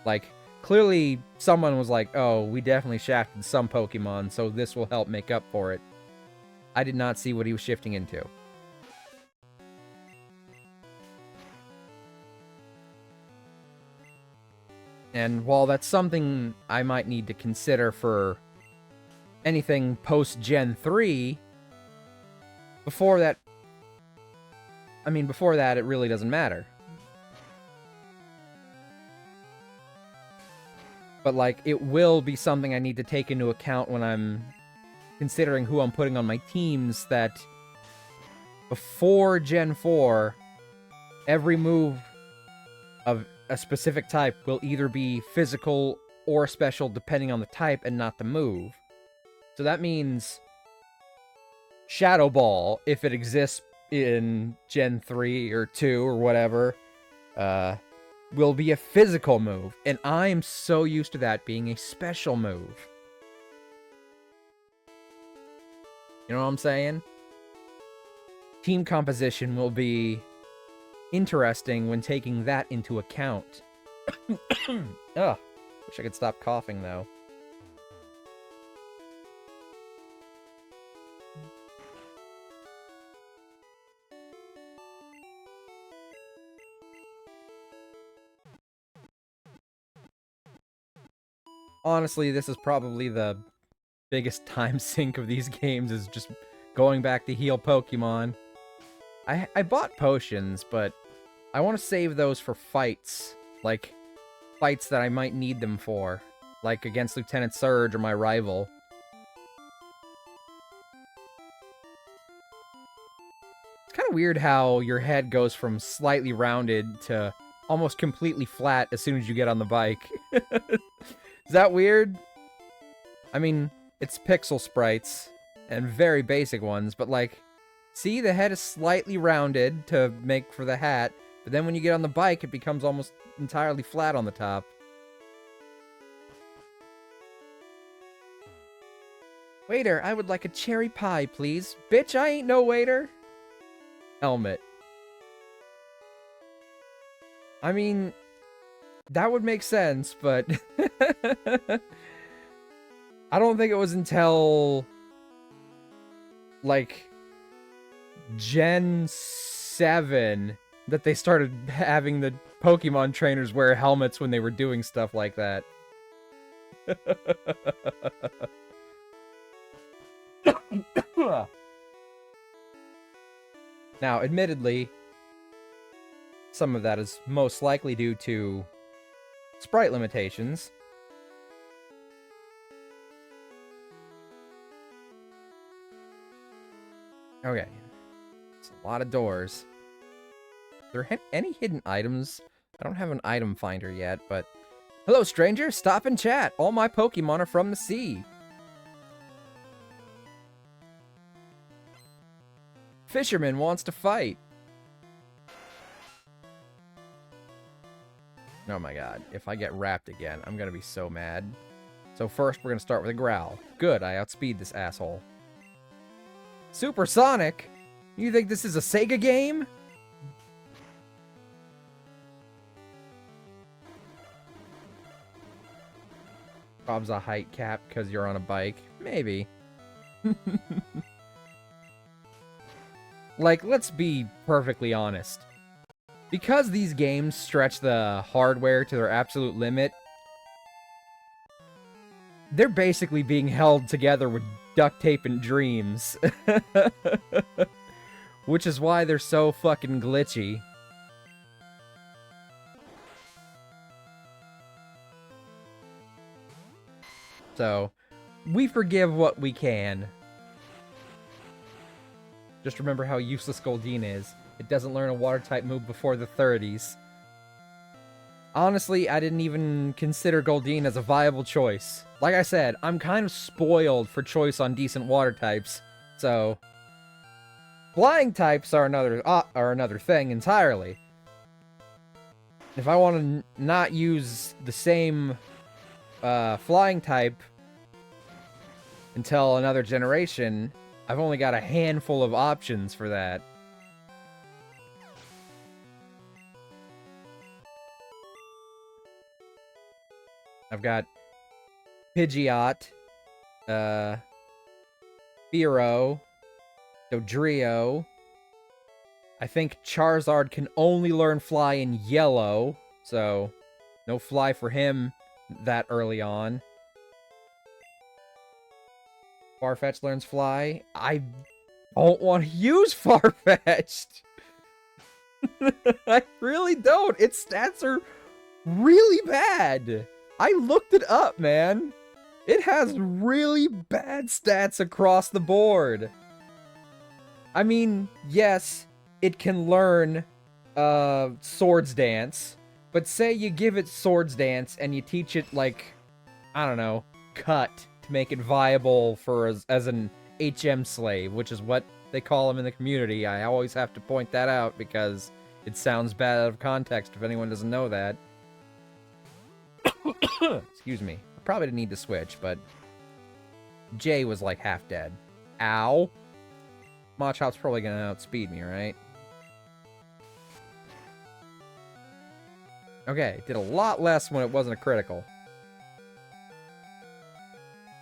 like, clearly someone was like, oh, we definitely shafted some Pokemon, so this will help make up for it. I did not see what he was shifting into. And while that's something I might need to consider for anything post-Gen 3, before that, it really doesn't matter. But, like, it will be something I need to take into account when I'm considering who I'm putting on my teams, that before Gen 4, every move of a specific type will either be physical or special depending on the type and not the move. So that means Shadow Ball, if it exists in Gen 3 or 2 or whatever, will be a physical move. And I'm so used to that being a special move. You know what I'm saying? Team composition will be interesting when taking that into account. Ugh. Wish I could stop coughing, though. Honestly, this is probably the biggest time sink of these games, is just going back to heal Pokemon. I bought potions, but I want to save those for fights. Like, fights that I might need them for. Like against Lieutenant Surge or my rival. It's kind of weird how your head goes from slightly rounded to almost completely flat as soon as you get on the bike. Is that weird? I mean, it's pixel sprites, and very basic ones, but like, see, the head is slightly rounded to make for the hat, but then when you get on the bike, it becomes almost entirely flat on the top. Waiter, I would like a cherry pie, please. Bitch, I ain't no waiter. Helmet. I mean, that would make sense, but I don't think it was until, like, Gen 7 that they started having the Pokemon trainers wear helmets when they were doing stuff like that. Now, admittedly, some of that is most likely due to sprite limitations. Okay. It's a lot of doors. Are there any hidden items? I don't have an item finder yet, but Hello, stranger. Stop and chat. All my Pokemon are from the sea. Fisherman wants to fight. Oh my god. If I get wrapped again, I'm gonna be so mad. So first, we're gonna start with a growl. Good, I outspeed this asshole. Supersonic? You think this is a Sega game? Bob's a height cap because you're on a bike. Maybe. Like, let's be perfectly honest. Because these games stretch the hardware to their absolute limit, they're basically being held together with duct tape and dreams. Which is why they're so fucking glitchy. So, we forgive what we can. Just remember how useless Goldeen is. It doesn't learn a water-type move before the 30s. Honestly, I didn't even consider Goldeen as a viable choice. Like I said, I'm kind of spoiled for choice on decent water types, so... Flying types are another thing entirely. If I want to not use the same flying type until another generation, I've only got a handful of options for that. I've got Pidgeot, Fearow, Dodrio. I think Charizard can only learn Fly in Yellow, so no Fly for him that early on. Farfetch'd learns Fly. I don't want to use Farfetch'd. I really don't. Its stats are really bad. I looked it up, man. It has really bad stats across the board. I mean, yes, it can learn Swords Dance, but say you give it Swords Dance and you teach it, like, I don't know, Cut to make it viable for as an HM slave, which is what they call them in the community. I always have to point that out because it sounds bad out of context if anyone doesn't know that. Excuse me. I probably didn't need to switch, but Jay was like half dead. Ow. Machop's probably gonna outspeed me, right? Okay, did a lot less when it wasn't a critical.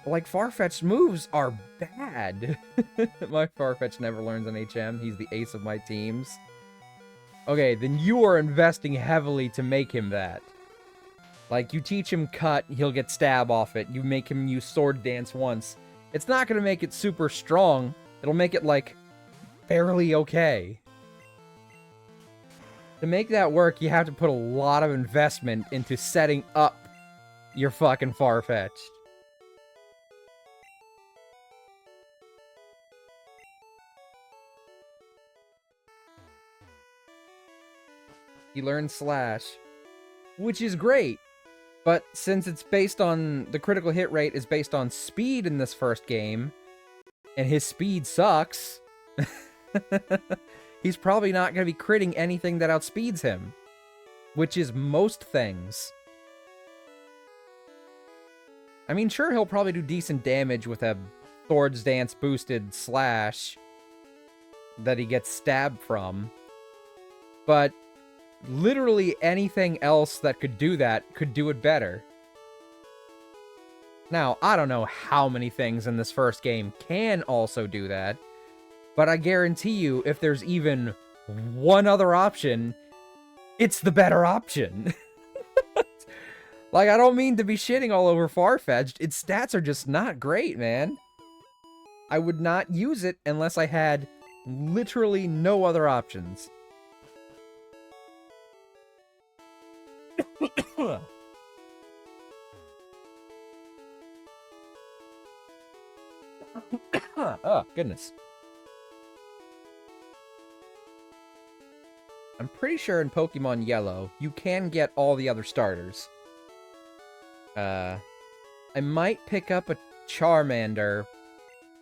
Like, Farfetch'd moves are bad. My Farfetch'd never learns an HM. He's the ace of my teams. Okay, then you are investing heavily to make him that. Like, you teach him Cut, he'll get Stab off it. You make him use Sword Dance once. It's not gonna make it super strong. It'll make it, like, fairly okay. To make that work, you have to put a lot of investment into setting up your fucking Farfetch'd. He learns Slash, which is great. But since it's based on, the critical hit rate is based on speed in this first game, and his speed sucks, he's probably not going to be critting anything that outspeeds him, which is most things. I mean, sure, he'll probably do decent damage with a Swords Dance boosted Slash that he gets stabbed from, but literally anything else that could do that could do it better. Now, I don't know how many things in this first game can also do that, but I guarantee you, if there's even one other option, it's the better option. Like, I don't mean to be shitting all over Farfetch'd, its stats are just not great, man. I would not use it unless I had literally no other options. Oh, goodness. I'm pretty sure in Pokemon Yellow, you can get all the other starters. I might pick up a Charmander.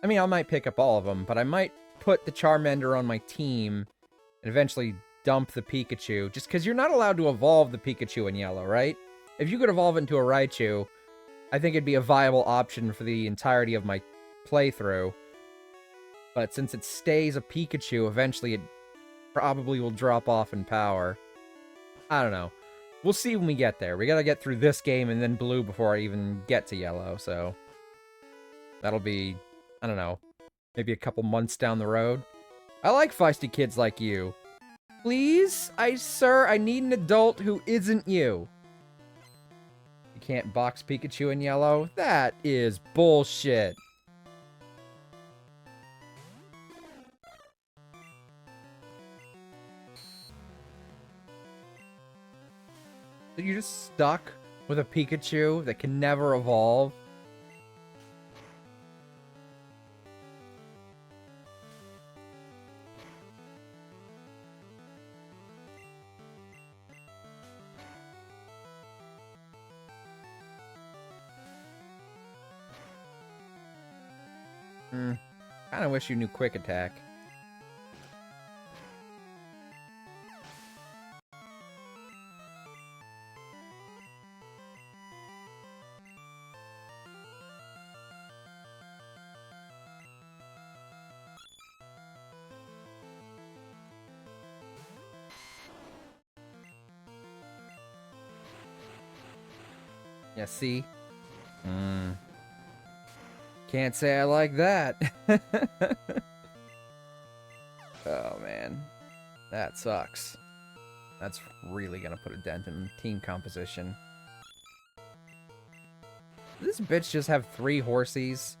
I mean, I might pick up all of them, but I might put the Charmander on my team and eventually dump the Pikachu, just because you're not allowed to evolve the Pikachu in yellow, right? If you could evolve it into a Raichu, I think it'd be a viable option for the entirety of my playthrough. But since it stays a Pikachu, eventually it probably will drop off in power. I don't know. We'll see when we get there. We gotta get through this game and then blue before I even get to yellow, so... That'll be, I don't know, maybe a couple months down the road. I like feisty kids like you. Please? Sir, I need an adult who isn't you. You can't box Pikachu in yellow? That is bullshit. So you're just stuck with a Pikachu that can never evolve? Kinda wish you knew Quick Attack. Yeah, see? Can't say I like that. Oh, man. That sucks. That's really gonna put a dent in team composition. Does this bitch just have 3 horsies?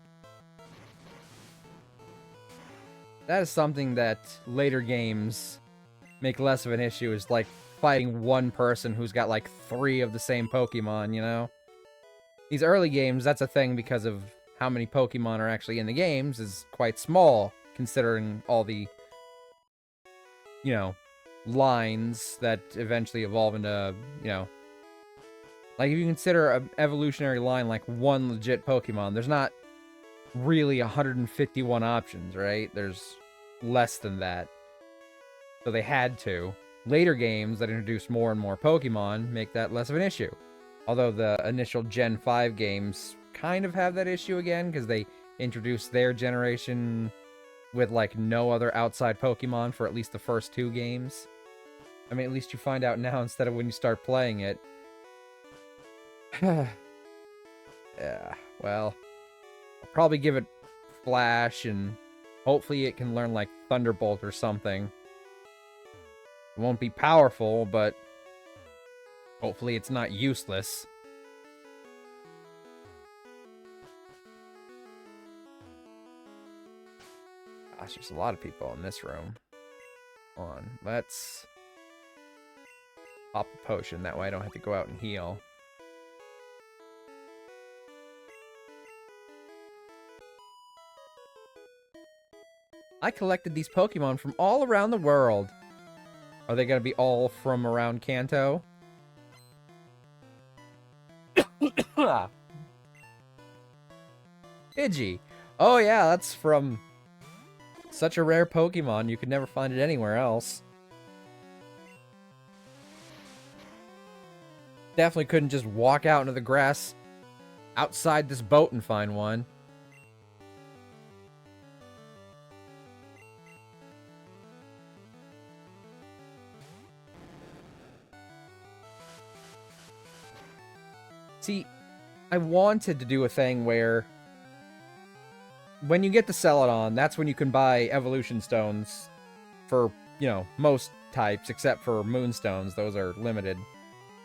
That is something that later games make less of an issue, is like fighting one person who's got like 3 of the same Pokemon, you know? These early games, that's a thing because of how many Pokemon are actually in the games is quite small, considering all the, you know, lines that eventually evolve into, you know... Like, if you consider an evolutionary line like one legit Pokemon, there's not really 151 options, right? There's less than that. So they had to. Later games that introduce more and more Pokemon make that less of an issue. Although the initial Gen 5 games kind of have that issue again, because they introduced their generation with, like, no other outside Pokemon for at least the first 2 games. I mean, at least you find out now instead of when you start playing it. Yeah, well, I'll probably give it Flash, and hopefully it can learn, like, Thunderbolt or something. It won't be powerful, but hopefully it's not useless. Gosh, there's a lot of people in this room. Hold on, let's pop a potion, that way I don't have to go out and heal. I collected these Pokemon from all around the world. Are they gonna be all from around Kanto? Pidgey. Oh yeah, that's from such a rare Pokemon, you could never find it anywhere else. Definitely couldn't just walk out into the grass outside this boat and find one. See, I wanted to do a thing where when you get the Celadon, that's when you can buy evolution stones for, you know, most types, except for Moonstones. Those are limited.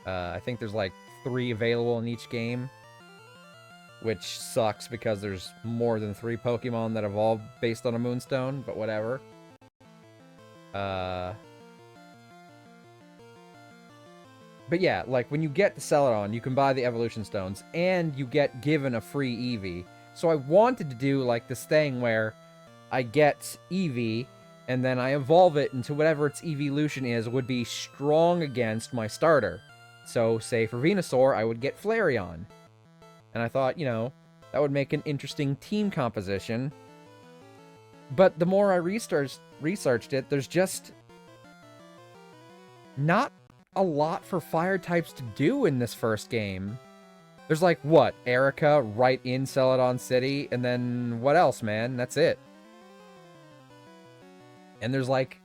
I think there's like 3 available in each game, which sucks because there's more than 3 Pokemon that evolve based on a Moonstone, but whatever. But yeah, like, when you get the Celadon, you can buy the evolution stones, and you get given a free Eevee. So I wanted to do, like, this thing where I get Eevee, and then I evolve it into whatever its evolution is would be strong against my starter. So, say for Venusaur, I would get Flareon. And I thought, that would make an interesting team composition. But the more I researched it, there's just not a lot for fire types to do in this first game. There's like, what, Erica right in Celadon City, and then what else, man? That's it. And there's like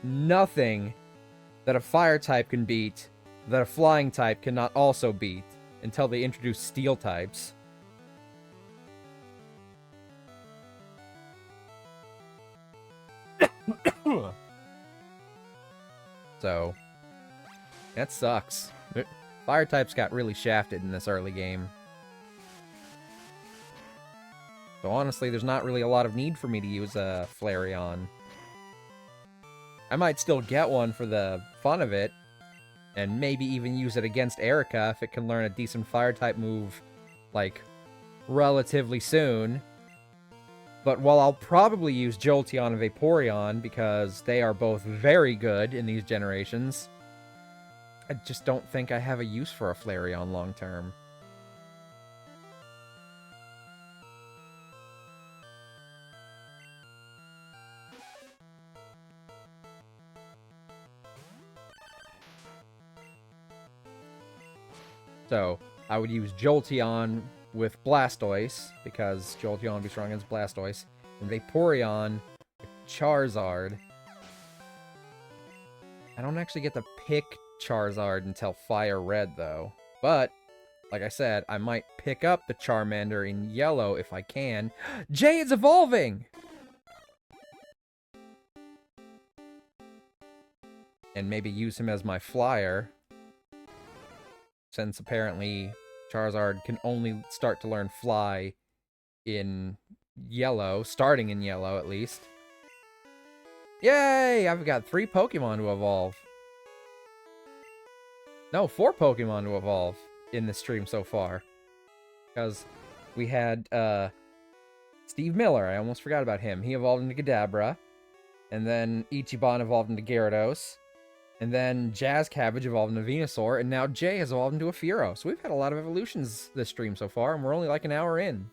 nothing that a fire type can beat that a flying type cannot also beat until they introduce steel types. So, that sucks. Fire types got really shafted in this early game. So honestly, there's not really a lot of need for me to use a Flareon. I might still get one for the fun of it, and maybe even use it against Erica if it can learn a decent fire-type move, like, relatively soon. But while I'll probably use Jolteon and Vaporeon, because they are both very good in these generations, I just don't think I have a use for a Flareon long-term. So, I would use Jolteon with Blastoise, because Jolteon would be strong against Blastoise, and Vaporeon with Charizard. I don't actually get to pick Charizard until Fire Red, though. But, like I said, I might pick up the Charmander in Yellow if I can. Jay is evolving! And maybe use him as my flyer, since apparently Charizard can only start to learn Fly in Yellow, starting in Yellow at least. Yay! I've got 3 Pokemon to evolve. No, 4 Pokemon to evolve in this stream so far. Because we had Steve Miller, I almost forgot about him. He evolved into Kadabra. And then Ichiban evolved into Gyarados. And then Jazz Cabbage evolved into Venusaur, and now Jay has evolved into a Fearow. So we've had a lot of evolutions this stream so far, and we're only like an hour in.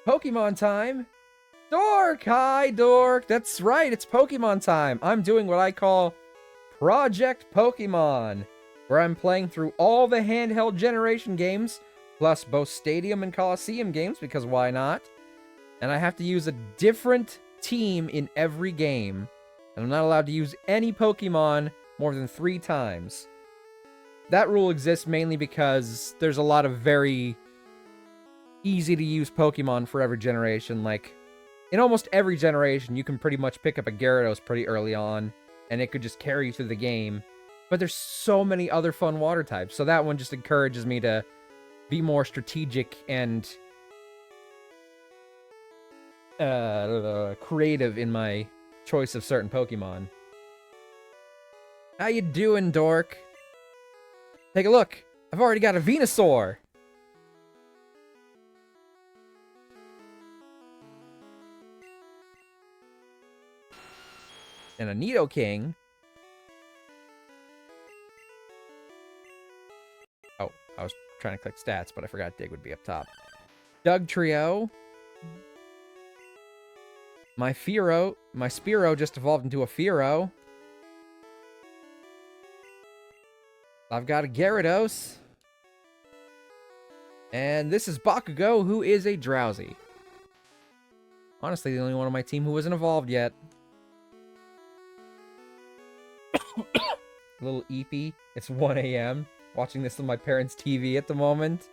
Pokemon time! Dork! Hi, Dork! That's right, it's Pokemon time! I'm doing what I call Project Pokémon, where I'm playing through all the handheld generation games, plus both Stadium and Coliseum games, because why not? And I have to use a different team in every game, and I'm not allowed to use any Pokemon more than 3 times. That rule exists mainly because there's a lot of very easy to use Pokemon for every generation. Like, in almost every generation, you can pretty much pick up a Gyarados pretty early on, and it could just carry you through the game. But there's so many other fun water types, so that one just encourages me to be more strategic and creative in my choice of certain Pokemon. How you doing, Dork? Take a look. I've already got a Venusaur. And a Nidoking. Oh, I was trying to click stats, but I forgot Dig would be up top. Dugtrio. My Spearow just evolved into a Fearow. I've got a Gyarados. And this is Bakugo, who is a Drowsy. Honestly, the only one on my team who isn't evolved yet. A little eepy. It's 1 a.m. Watching this on my parents' TV at the moment.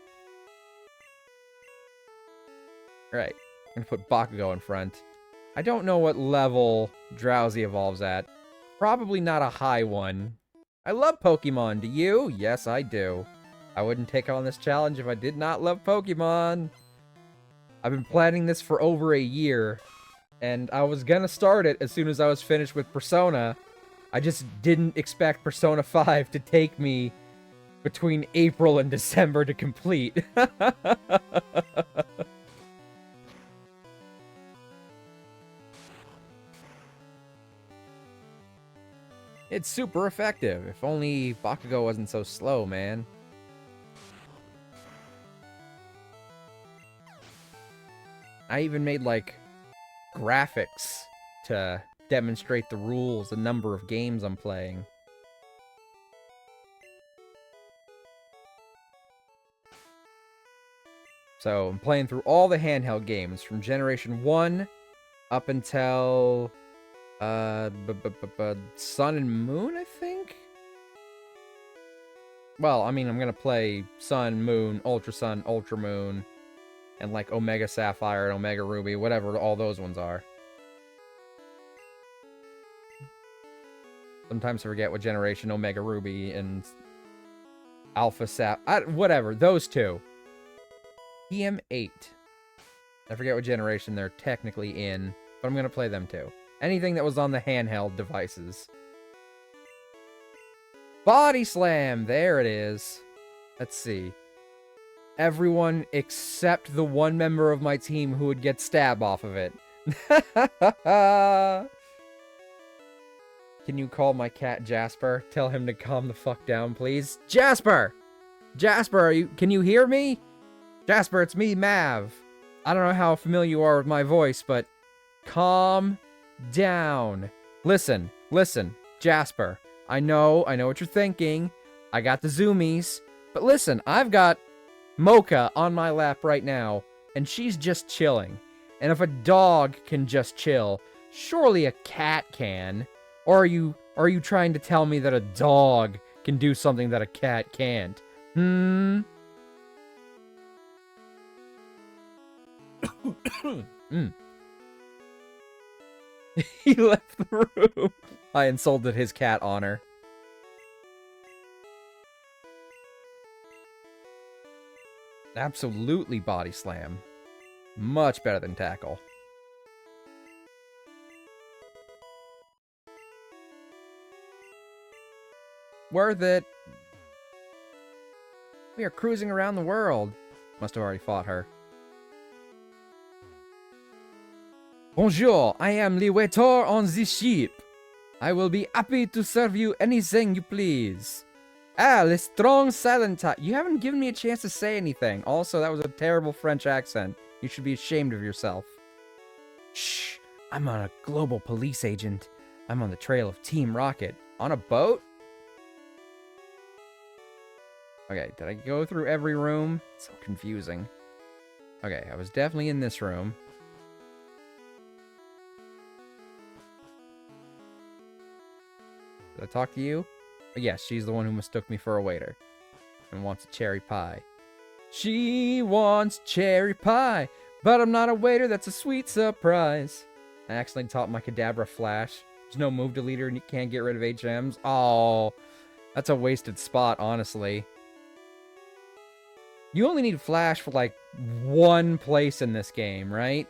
Alright, I'm gonna put Bakugo in front. I don't know what level Drowsy evolves at. Probably not a high one. I love Pokemon, do you? Yes, I do. I wouldn't take on this challenge if I did not love Pokemon. I've been planning this for over a year, and I was gonna start it as soon as I was finished with Persona. I just didn't expect Persona 5 to take me between April and December to complete. It's super effective. If only Bakugo wasn't so slow, man. I even made, like, graphics to demonstrate the rules, the number of games I'm playing. So, I'm playing through all the handheld games from Generation 1 up until Sun and Moon, I think? Well, I mean, I'm gonna play Sun, Moon, Ultra Sun, Ultra Moon, and like Omega Sapphire and Omega Ruby, whatever all those ones are. Sometimes I forget what generation Omega Ruby and Alpha Sap... whatever, those two. PM8. I forget what generation they're technically in, but I'm gonna play them too. Anything that was on the handheld devices. Body Slam! There it is. Let's see. Everyone except the one member of my team who would get stab off of it. Can you call my cat Jasper? Tell him to calm the fuck down, please. Jasper! Jasper, can you hear me? Jasper, it's me, Mav. I don't know how familiar you are with my voice, but calm down. Listen, Jasper. I know what you're thinking. I got the zoomies. But listen, I've got Mocha on my lap right now, and she's just chilling. And if a dog can just chill, surely a cat can. Or are you trying to tell me that a dog can do something that a cat can't? He left the room. I insulted his cat honor. Absolutely Body Slam. Much better than Tackle. Worth it. We are cruising around the world. Must have already fought her. Bonjour, I am the waiter on the ship. I will be happy to serve you anything you please. Ah, the strong silent type. You haven't given me a chance to say anything. Also, that was a terrible French accent. You should be ashamed of yourself. Shh, I'm on a global police agent. I'm on the trail of Team Rocket. On a boat? Okay, did I go through every room? It's so confusing. Okay, I was definitely in this room. Did I talk to you? Oh, yes, she's the one who mistook me for a waiter. And wants a cherry pie. She wants cherry pie! But I'm not a waiter, that's a sweet surprise. I accidentally taught my Kadabra Flash. There's no move deleter and you can't get rid of HMs. Oh, that's a wasted spot, honestly. You only need Flash for, like, one place in this game, right?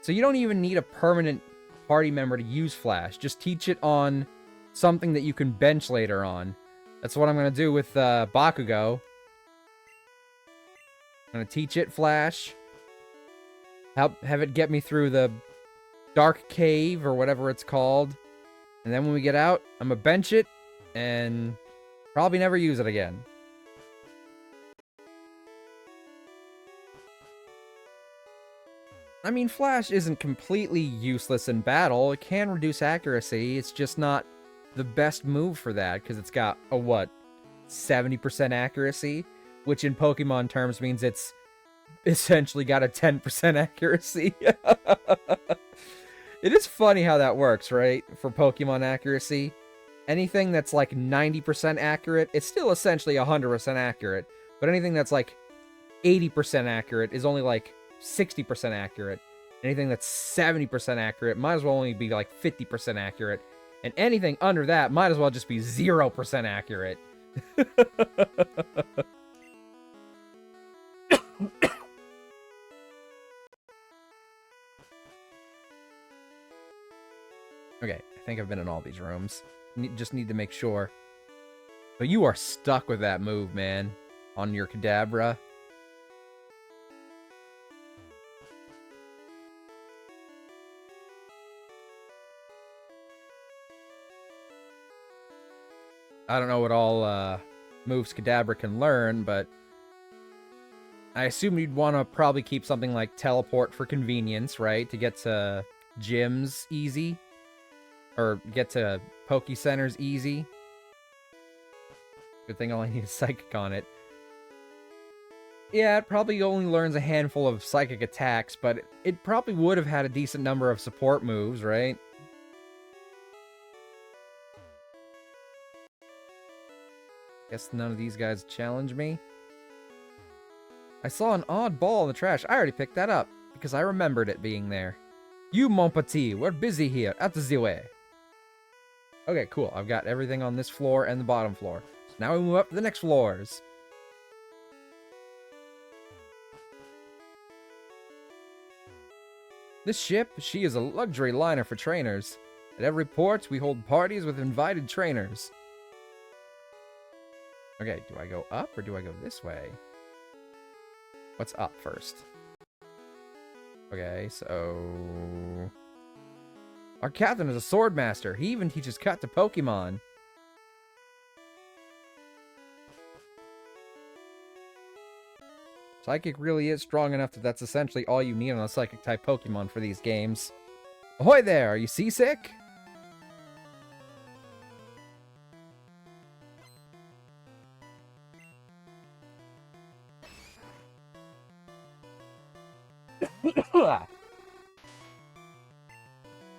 So you don't even need a permanent party member to use Flash. Just teach it on something that you can bench later on. That's what I'm going to do with Bakugo. I'm going to teach it Flash. Have it get me through the Dark Cave or whatever it's called. And then when we get out, I'm going to bench it and probably never use it again. I mean, Flash isn't completely useless in battle. It can reduce accuracy. It's just not the best move for that, because it's got a, what, 70% accuracy? Which in Pokemon terms means it's essentially got a 10% accuracy. It is funny how that works, right? For Pokemon accuracy. Anything that's like 90% accurate, it's still essentially 100% accurate. But anything that's like 80% accurate is only like 60% accurate. Anything that's 70% accurate might as well only be like 50% accurate. And anything under that might as well just be 0% accurate. Okay, I think I've been in all these rooms. Just need to make sure. But you are stuck with that move, man. On your Kadabra. I don't know what all moves Kadabra can learn, but I assume you'd want to probably keep something like teleport for convenience, right? To get to gyms easy. Or get to Poke Centers easy. Good thing all I need is Psychic on it. Yeah, it probably only learns a handful of Psychic attacks, but it probably would have had a decent number of support moves, right? Guess none of these guys challenge me. I saw an odd ball in the trash. I already picked that up, because I remembered it being there. You, mon petit, we're busy here, at the way. Okay, cool. I've got everything on this floor and the bottom floor. So now we move up to the next floors. This ship, she is a luxury liner for trainers. At every port, we hold parties with invited trainers. Okay, do I go up or do I go this way? What's up first? Okay, so... Our captain is a sword master. He even teaches cut to Pokemon. Psychic really is strong enough that that's essentially all you need on a Psychic-type Pokemon for these games. Ahoy there! Are you seasick?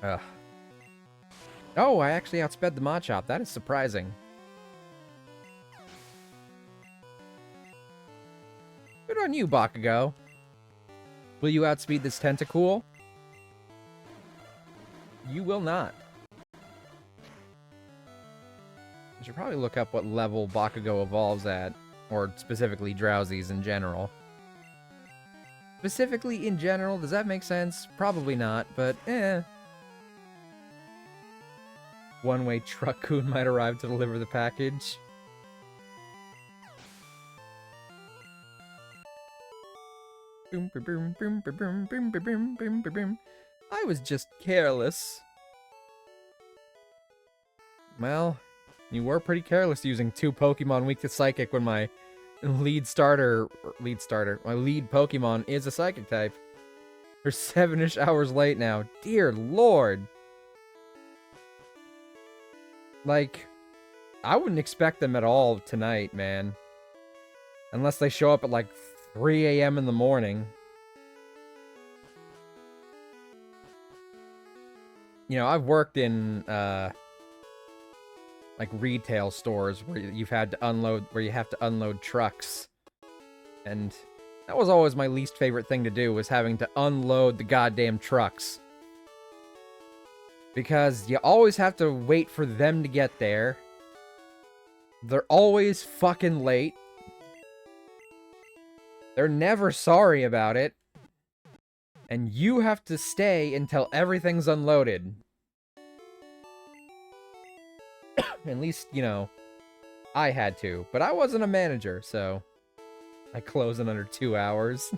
Ugh. Oh, I actually outsped the Machop. That is surprising. Good on you, Bakugo. Will you outspeed this Tentacool? You will not. I should probably look up what level Bakugo evolves at, or specifically Drowsies in general. Specifically in general, does that make sense? Probably not, but eh. One-way Truck-kun might arrive to deliver the package. I was just careless. Well, you were pretty careless using 2 Pokemon weak to Psychic when my lead Pokemon is a Psychic type. We're 7-ish hours late now. Dear Lord. Like, I wouldn't expect them at all tonight, man. Unless they show up at like 3 a.m. in the morning. You know, I've worked in, like retail stores where you have to unload trucks. And that was always my least favorite thing to do, was having to unload the goddamn trucks. Because you always have to wait for them to get there. They're always fucking late. They're never sorry about it. And you have to stay until everything's unloaded. At least, you know, I had to. But I wasn't a manager, so I close in under 2 hours.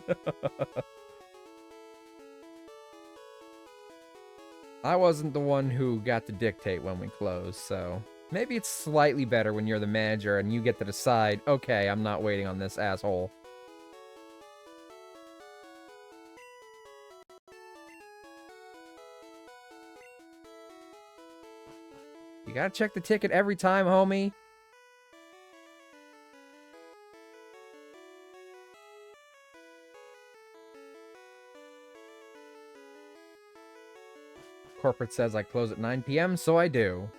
I wasn't the one who got to dictate when we close, so maybe it's slightly better when you're the manager and you get to decide, okay, I'm not waiting on this asshole. You gotta check the ticket every time, homie. Corporate says I close at 9 p.m., so I do.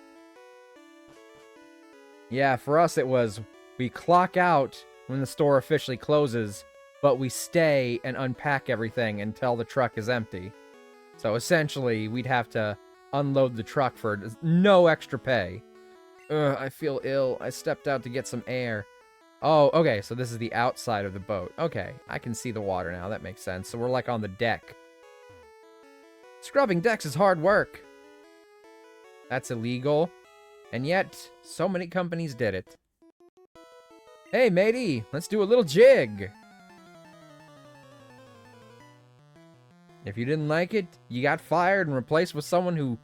Yeah, for us it was, we clock out when the store officially closes, but we stay and unpack everything until the truck is empty. So essentially, we'd have to unload the truck for no extra pay. Ugh, I feel ill. I stepped out to get some air. Oh, okay, so this is the outside of the boat. Okay, I can see the water now. That makes sense. So we're like on the deck. Scrubbing decks is hard work. That's illegal. And yet, so many companies did it. Hey, matey, let's do a little jig. If you didn't like it, you got fired and replaced with someone who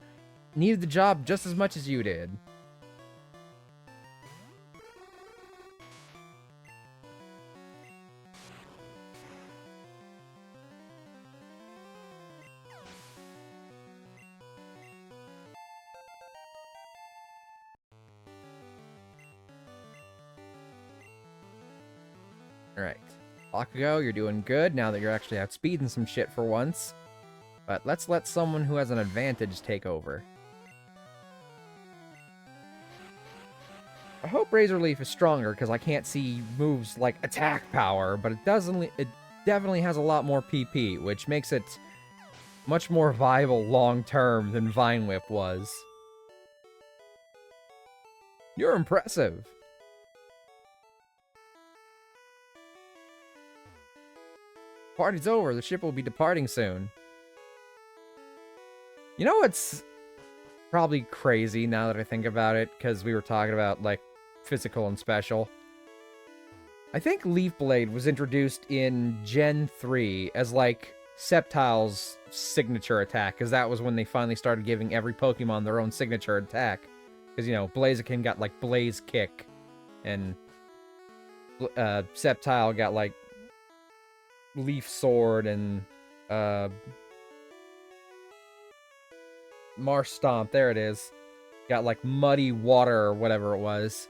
needed the job just as much as you did. Alright. Bakugo, you're doing good now that you're actually outspeeding some shit for once. But let's let someone who has an advantage take over. I hope Razor Leaf is stronger, because I can't see moves like attack power, but it definitely has a lot more PP, which makes it much more viable long-term than Vine Whip was. You're impressive. Party's over. The ship will be departing soon. You know what's probably crazy now that I think about it, because we were talking about, like, physical and special. I think Leaf Blade was introduced in Gen 3 as, like, Sceptile's signature attack, because that was when they finally started giving every Pokemon their own signature attack. Because, you know, Blaziken got, like, Blaze Kick, and Sceptile got, like, Leaf Sword, and Marsh Stomp, there it is. Got, like, Muddy Water or whatever it was.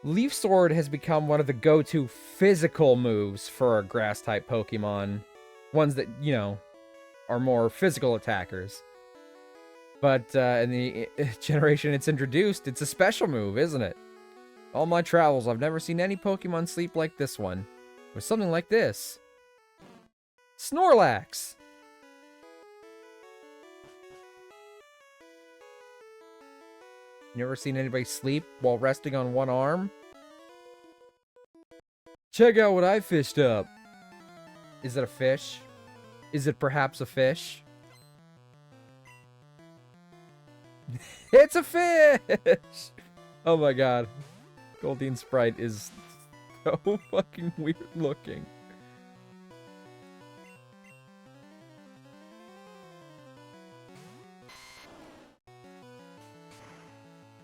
Leaf Sword has become one of the go-to physical moves for a Grass-type Pokemon. Ones that, you know, are more physical attackers. But in the generation it's introduced, it's a special move, isn't it? All my travels, I've never seen any Pokemon sleep like this one. With something like this. Snorlax! You ever seen anybody sleep while resting on one arm? Check out what I fished up. Is it a fish? Is it perhaps a fish? It's a fish! Oh my god. Goldeen Sprite is so fucking weird looking.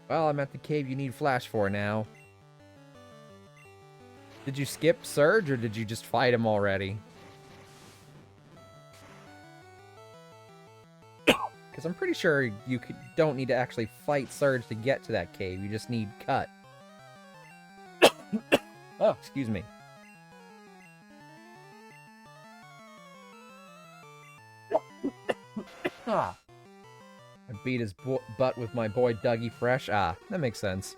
Well, I'm at the cave you need Flash for now. Did you skip Surge, or did you just fight him already? Because I'm pretty sure you don't need to actually fight Surge to get to that cave. You just need Cut. Oh, excuse me. I beat his butt with my boy Dougie Fresh. Ah, that makes sense.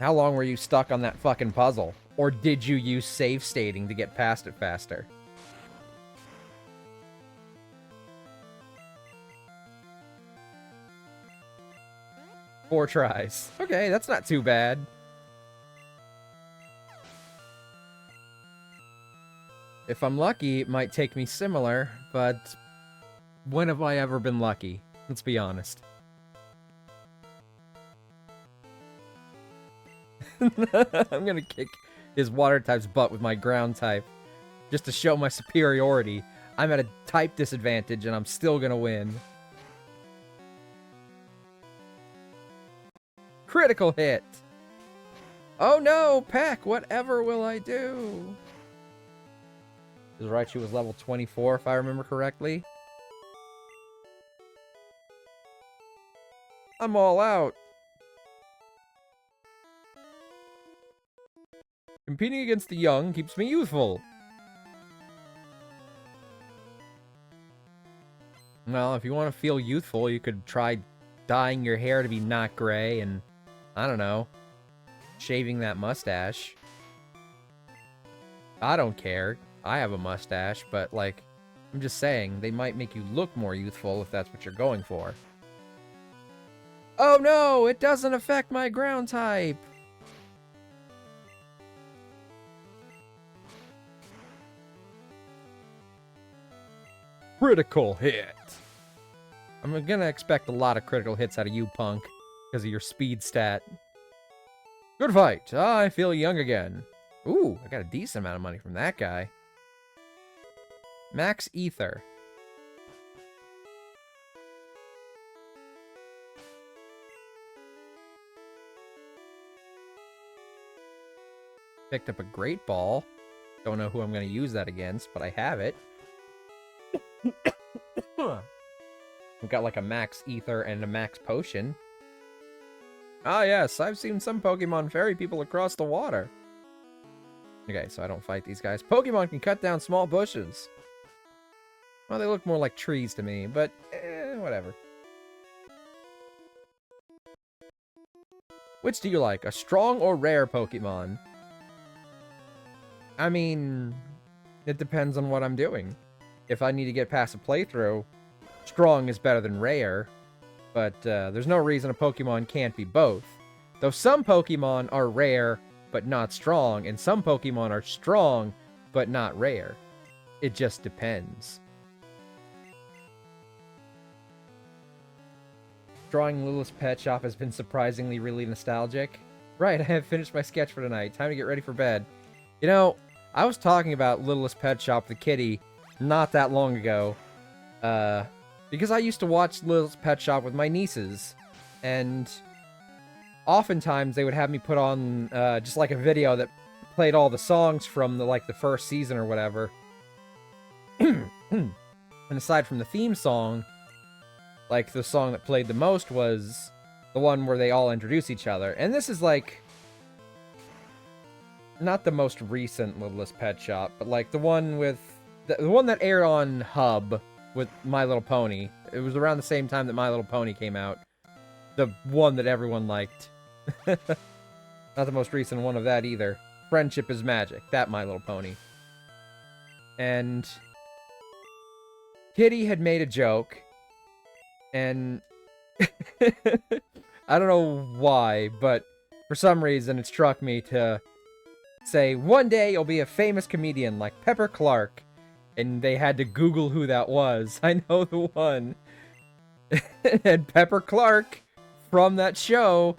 How long were you stuck on that fucking puzzle? Or did you use save stating to get past it faster? Four tries. Okay, that's not too bad. If I'm lucky, it might take me similar, but when have I ever been lucky? Let's be honest. I'm gonna kick his water type's butt with my ground type. Just to show my superiority. I'm at a type disadvantage and I'm still gonna win. Critical hit! Oh no, Peck, whatever will I do? Because Raichu was level 24 if I remember correctly. I'm all out. Competing against the young keeps me youthful. Well, if you want to feel youthful, you could try dyeing your hair to be not gray and, I don't know, shaving that mustache. I don't care. I have a mustache, but, like, I'm just saying, they might make you look more youthful if that's what you're going for. Oh no, it doesn't affect my ground type! Critical hit! I'm gonna expect a lot of critical hits out of you, punk, because of your speed stat. Good fight! I feel young again. Ooh, I got a decent amount of money from that guy. Max Ether. Picked up a Great Ball. Don't know who I'm going to use that against, but I have it. I've got like a Max Ether and a Max Potion. Ah, yes, I've seen some Pokemon ferry people across the water. Okay, so I don't fight these guys. Pokemon can cut down small bushes. Well, they look more like trees to me, but whatever. Which do you like, a strong or rare Pokemon? I mean, it depends on what I'm doing. If I need to get past a playthrough, strong is better than rare. But there's no reason a Pokemon can't be both. Though some Pokemon are rare, but not strong, and some Pokemon are strong, but not rare. It just depends. Drawing Littlest Pet Shop has been surprisingly really nostalgic. Right, I have finished my sketch for tonight. Time to get ready for bed. You know, I was talking about Littlest Pet Shop, the kitty, not that long ago. Because I used to watch Littlest Pet Shop with my nieces. And oftentimes they would have me put on just like a video that played all the songs from the first season or whatever. And aside from the theme song, like, the song that played the most was the one where they all introduce each other. And this is, like, not the most recent Littlest Pet Shop, but, like, the one with... The one that aired on Hub with My Little Pony. It was around the same time that My Little Pony came out. The one that everyone liked. Not the most recent one of that, either. Friendship is Magic. That My Little Pony. And... Kitty had made a joke... And I don't know why, but for some reason it struck me to say, one day you'll be a famous comedian like Pepper Clark. And they had to Google who that was. I know the one. And Pepper Clark from that show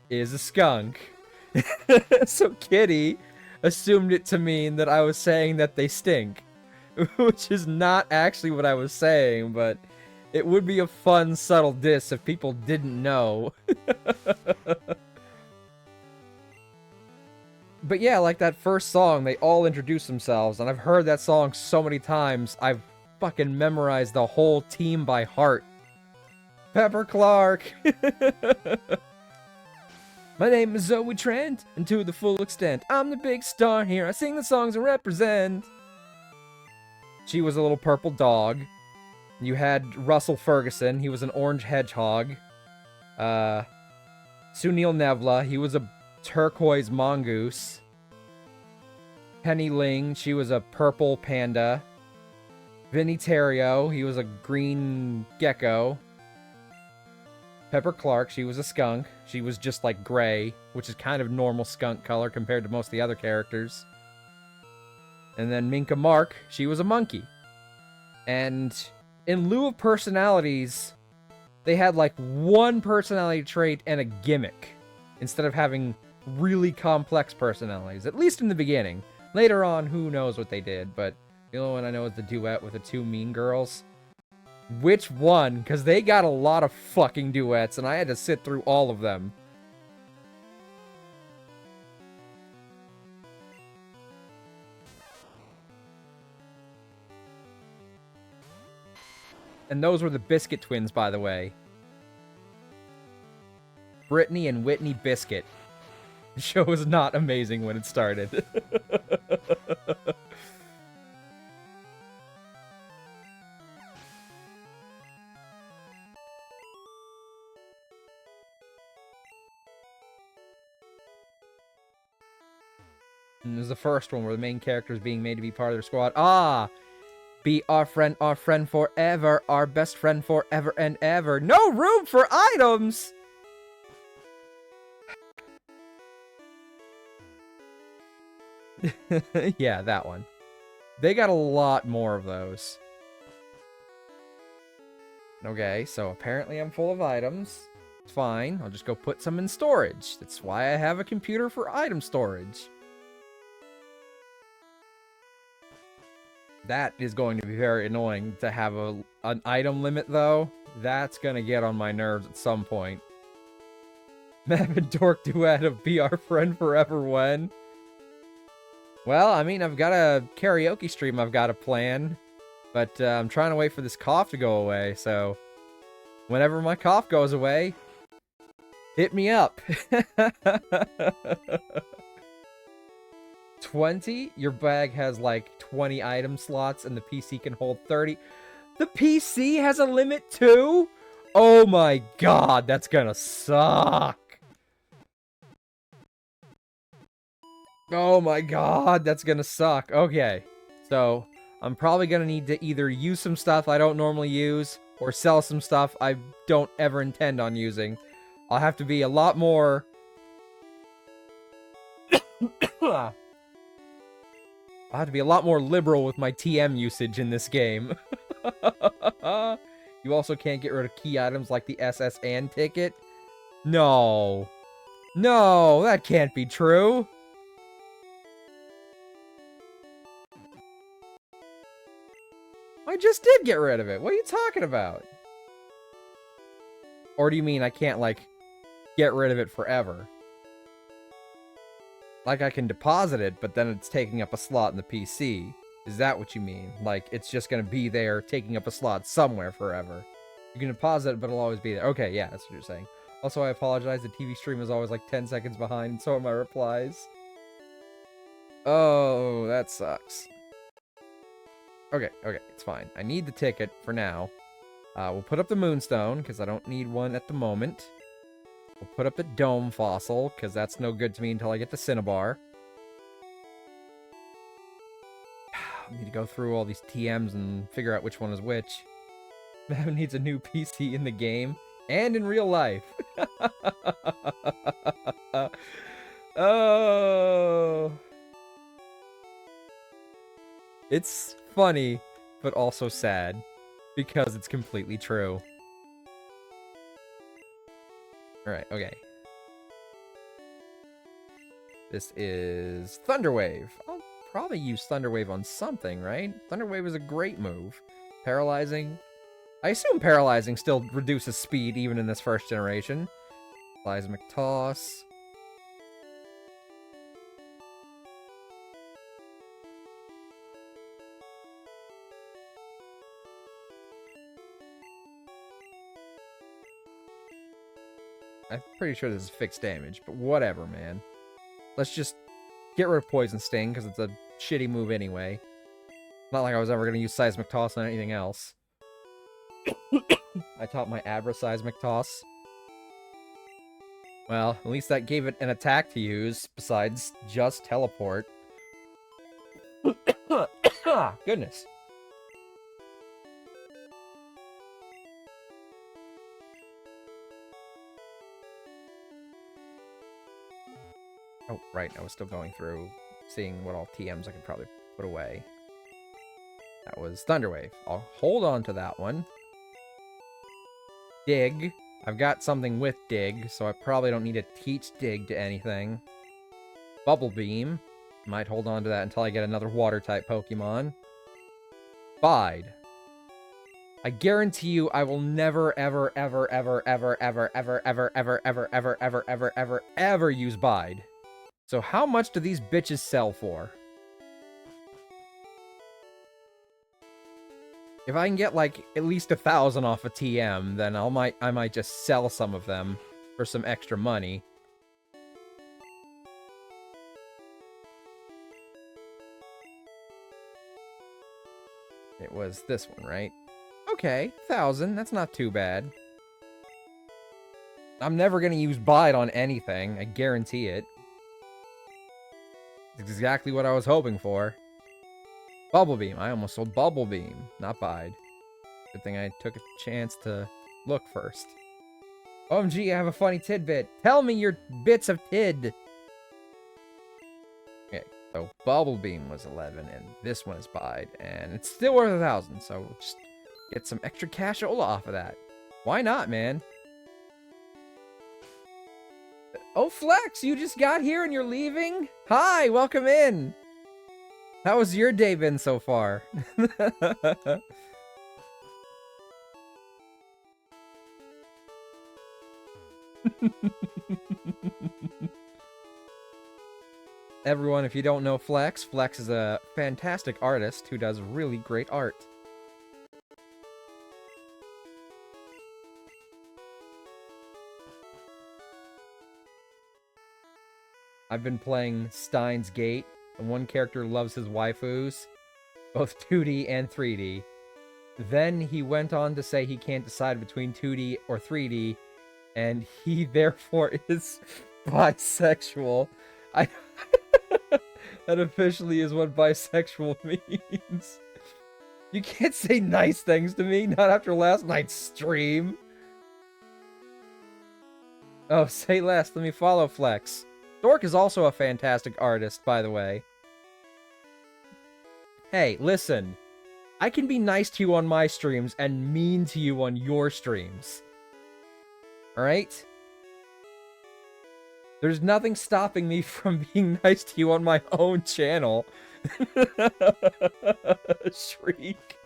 is a skunk. So Kitty assumed it to mean that I was saying that they stink. Which is not actually what I was saying, but... It would be a fun, subtle diss if people didn't know. But yeah, like that first song, they all introduce themselves, and I've heard that song so many times, I've fucking memorized the whole team by heart. Pepper Clark! My name is Zoe Trent, and to the full extent, I'm the big star here, I sing the songs and represent. She was a little purple dog. You had Russell Ferguson, he was an orange hedgehog. Sunil Nevla, he was a turquoise mongoose. Penny Ling, she was a purple panda. Vinny Terrio, he was a green gecko. Pepper Clark, she was a skunk. She was just like gray, which is kind of normal skunk color compared to most of the other characters. And then Minka Mark, she was a monkey. And... in lieu of personalities, they had like one personality trait and a gimmick, instead of having really complex personalities, at least in the beginning. Later on, who knows what they did, but the only one I know is the duet with the two mean girls. Which one? Because they got a lot of fucking duets, and I had to sit through all of them. And those were the Biscuit twins, by the way. Brittany and Whitney Biscuit. The show was not amazing when it started. And there's the first one where the main character is being made to be part of their squad. Ah! Be our friend forever, our best friend forever and ever. No room for items! Yeah, that one. They got a lot more of those. Okay, so apparently I'm full of items. It's fine, I'll just go put some in storage. That's why I have a computer for item storage. That is going to be very annoying to have an item limit, though. That's gonna get on my nerves at some point. Mav and Dork duet of Be Our Friend Forever When. Well, I mean, I've got a karaoke stream I've got to plan. But I'm trying to wait for this cough to go away, so... whenever my cough goes away, Hit me up. 20? Your bag has like 20 item slots and the PC can hold 30. The PC has a limit too? Oh my god, that's gonna suck. Oh my god, that's gonna suck. Okay, so I'm probably gonna need to either use some stuff I don't normally use or sell some stuff I don't ever intend on using. I'll have to be a lot more... I'll have to be a lot more liberal with my TM usage in this game. You also can't get rid of key items like the SS and ticket? No. No, that can't be true. I just did get rid of it. What are you talking about? Or do you mean I can't, like, get rid of it forever? Like, I can deposit it, but then it's taking up a slot in the PC. Is that what you mean? Like, it's just gonna be there, taking up a slot somewhere forever. You can deposit it, but it'll always be there. Okay, yeah, that's what you're saying. Also, I apologize. The TV stream is always, like, 10 seconds behind, and so are my replies. Oh, that sucks. Okay, it's fine. I need the ticket for now. We'll put up the moonstone, because I don't need one at the moment. We'll put up the dome fossil, because that's no good to me until I get the cinnabar. I need to go through all these TMs and figure out which one is which. Mav needs a new PC in the game, and in real life. Oh... It's funny, but also sad, because it's completely true. Alright, okay. This is Thunderwave. I'll probably use Thunderwave on something, right? Thunderwave is a great move. Paralyzing. I assume Paralyzing still reduces speed even in this first generation. Seismic Toss. I'm pretty sure this is fixed damage, but whatever, man. Let's just get rid of Poison Sting, because it's a shitty move anyway. Not like I was ever going to use Seismic Toss on anything else. I taught my Abra Seismic Toss. Well, at least that gave it an attack to use, besides just Teleport. Goodness. Oh, right, I was still going through, seeing what all TMs I could probably put away. That was Thunderwave. I'll hold on to that one. Dig. I've got something with Dig, so I probably don't need to teach Dig to anything. Bubble Beam. Might hold on to that until I get another Water-type Pokemon. Bide. I guarantee you I will never, ever, ever, ever, ever, ever, ever, ever, ever, ever, ever, ever, ever, ever, ever use Bide. So how much do these bitches sell for? If I can get, like, at least 1,000 off a TM, then I might just sell some of them for some extra money. It was this one, right? Okay, 1,000. That's not too bad. I'm never gonna use Bide on anything. I guarantee it. It's exactly what I was hoping for. Bubble Beam. I almost sold Bubble Beam, not Bide. Good thing I took a chance to look first. OMG, I have a funny tidbit. Tell me your bits of tid. Okay, so Bubble Beam was 11, and this one is Bide, and it's still worth 1,000, so we'll just get some extra cashola off of that. Why not, man? Oh, Flex, you just got here and you're leaving? Hi, welcome in. How has your day been so far? Everyone, if you don't know Flex, Flex is a fantastic artist who does really great art. I've been playing Steins Gate, and one character loves his waifus, both 2D and 3D. Then he went on to say he can't decide between 2D or 3D, and he therefore is bisexual. I that officially is what bisexual means. You can't say nice things to me, not after last night's stream. Oh, say less, let me follow Flex. Dork is also a fantastic artist, by the way. Hey, listen. I can be nice to you on my streams and mean to you on your streams. Alright? There's nothing stopping me from being nice to you on my own channel. Shriek.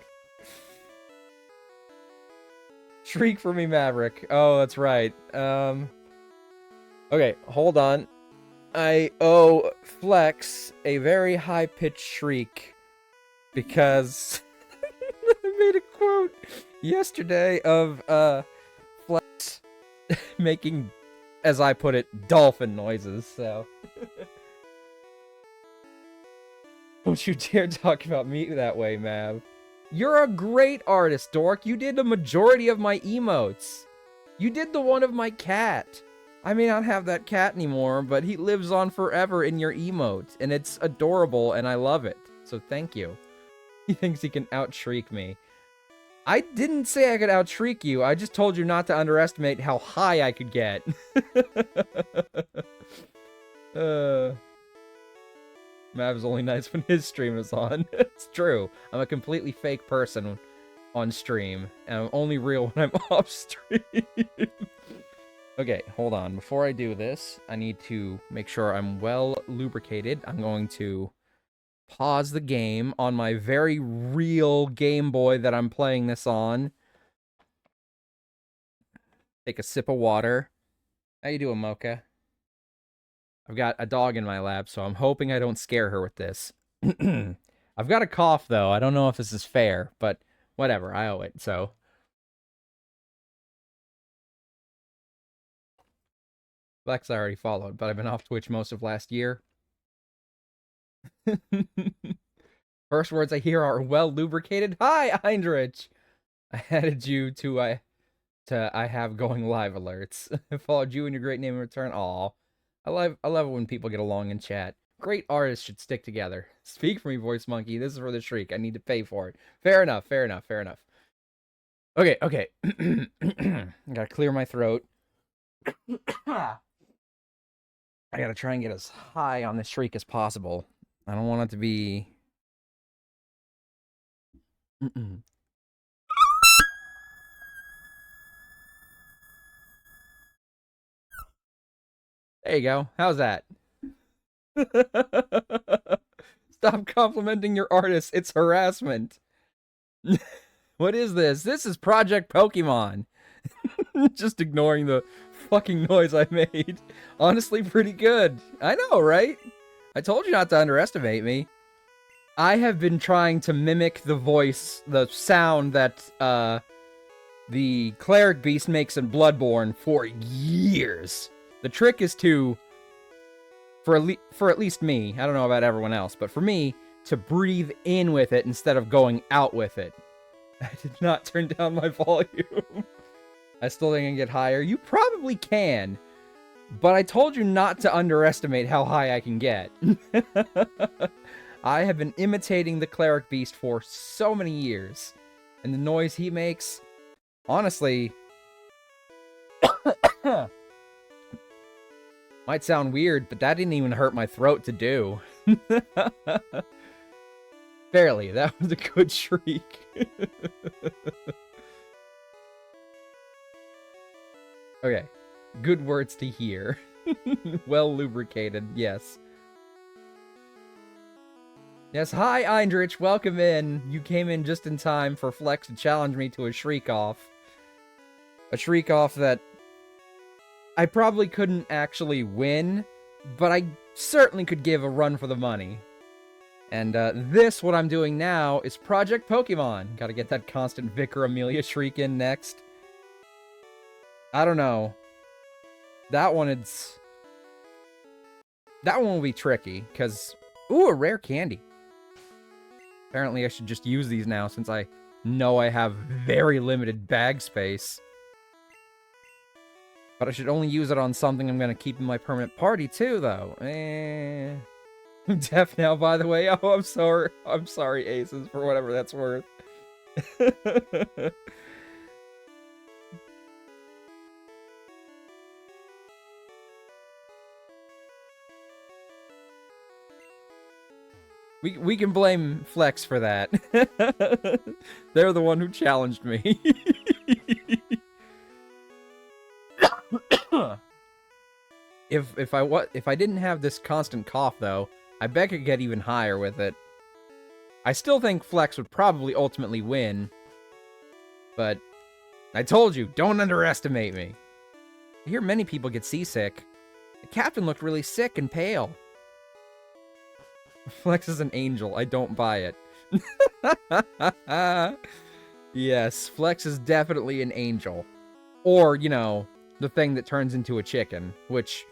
Shriek for me, Maverick. Oh, that's right. Okay, hold on. I owe Flex a very high-pitched shriek because I made a quote yesterday of Flex making, as I put it, dolphin noises, so don't you dare talk about me that way, Mav. You're a great artist, Dork. You did the majority of my emotes. You did the one of my cat. I may not have that cat anymore, but he lives on forever in your emote, and it's adorable, and I love it. So thank you. He thinks he can out-shriek me. I didn't say I could out-shriek you, I just told you not to underestimate how high I could get. Mav's only nice when his stream is on. It's true. I'm a completely fake person on stream, and I'm only real when I'm off stream. Okay, hold on. Before I do this, I need to make sure I'm well lubricated. I'm going to pause the game on my very real Game Boy that I'm playing this on. Take a sip of water. How you doing, Mocha? I've got a dog in my lap, so I'm hoping I don't scare her with this. I've got a cough, though. I don't know if this is fair, but whatever. I owe it, so... Flex I already followed, but I've been off Twitch most of last year. First words I hear are well lubricated. Hi, Eindrich! I added you to I have going live alerts. I followed you and your great name in return. Aw. I love it when people get along in chat. Great artists should stick together. Speak for me, Voice Monkey. This is for the shriek. I need to pay for it. Fair enough, fair enough, fair enough. Okay. I gotta clear my throat. I gotta try and get as high on this shriek as possible. I don't want it to be... There you go. How's that? Stop complimenting your artist. It's harassment. What is this? This is Project Pokémon. Just ignoring the fucking noise I made. Honestly, pretty good. I know, right? I told you not to underestimate me. I have been trying to mimic the voice, the sound that the Cleric Beast makes in Bloodborne for years. The trick is to, for at least me, I don't know about everyone else, but for me, to breathe in with it instead of going out with it. I did not turn down my volume. I still think I can get higher. You probably can, but I told you not to underestimate how high I can get. I have been imitating the Cleric Beast for so many years, and the noise he makes, honestly, might sound weird, but that didn't even hurt my throat to do. Barely, that was a good shriek. Okay, good words to hear. Well lubricated, yes. Yes, hi Eindrich, welcome in. You came in just in time for Flex to challenge me to a shriek-off. A shriek-off that I probably couldn't actually win, but I certainly could give a run for the money. And this, what I'm doing now, is Project Pokémon. Gotta get that constant Vicar Amelia shriek in next. I don't know. That one, it's... That one will be tricky, because... Ooh, a rare candy. Apparently I should just use these now, since I know I have very limited bag space. But I should only use it on something I'm going to keep in my permanent party, too, though. I'm deaf now, by the way. Oh, I'm sorry. I'm sorry, Aces, for whatever that's worth. We can blame Flex for that. They're the one who challenged me. If I didn't have this constant cough though, I bet I could get even higher with it. I still think Flex would probably ultimately win, but I told you, don't underestimate me. I hear many people get seasick. The captain looked really sick and pale. Flex is an angel. I don't buy it. Yes, Flex is definitely an angel. Or, you know, the thing that turns into a chicken, which,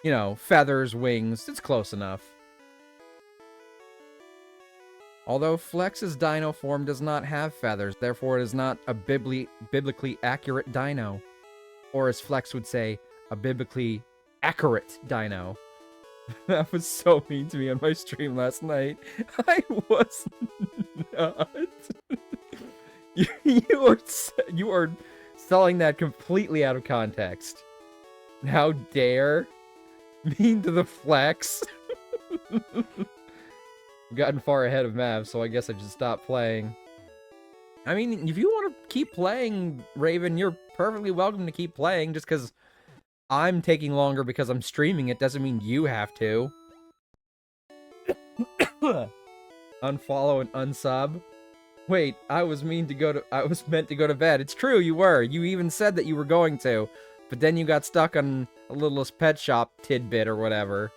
you know, feathers, wings, it's close enough. Although Flex's dino form does not have feathers, therefore it is not a biblically accurate dino. Or as Flex would say, a biblically accurate dino. That was so mean to me on my stream last night. I was not. You are selling that completely out of context. How dare? Mean to the Flex. I've gotten far ahead of Mav, so I guess I just stopped playing. I mean, if you want to keep playing, Raven, you're perfectly welcome to keep playing, just because I'm taking longer because I'm streaming it doesn't mean you have to. Unfollow and unsub. Wait, I was meant to go to bed. It's true, you were. You even said that you were going to. But then you got stuck on a Littlest Pet Shop tidbit or whatever.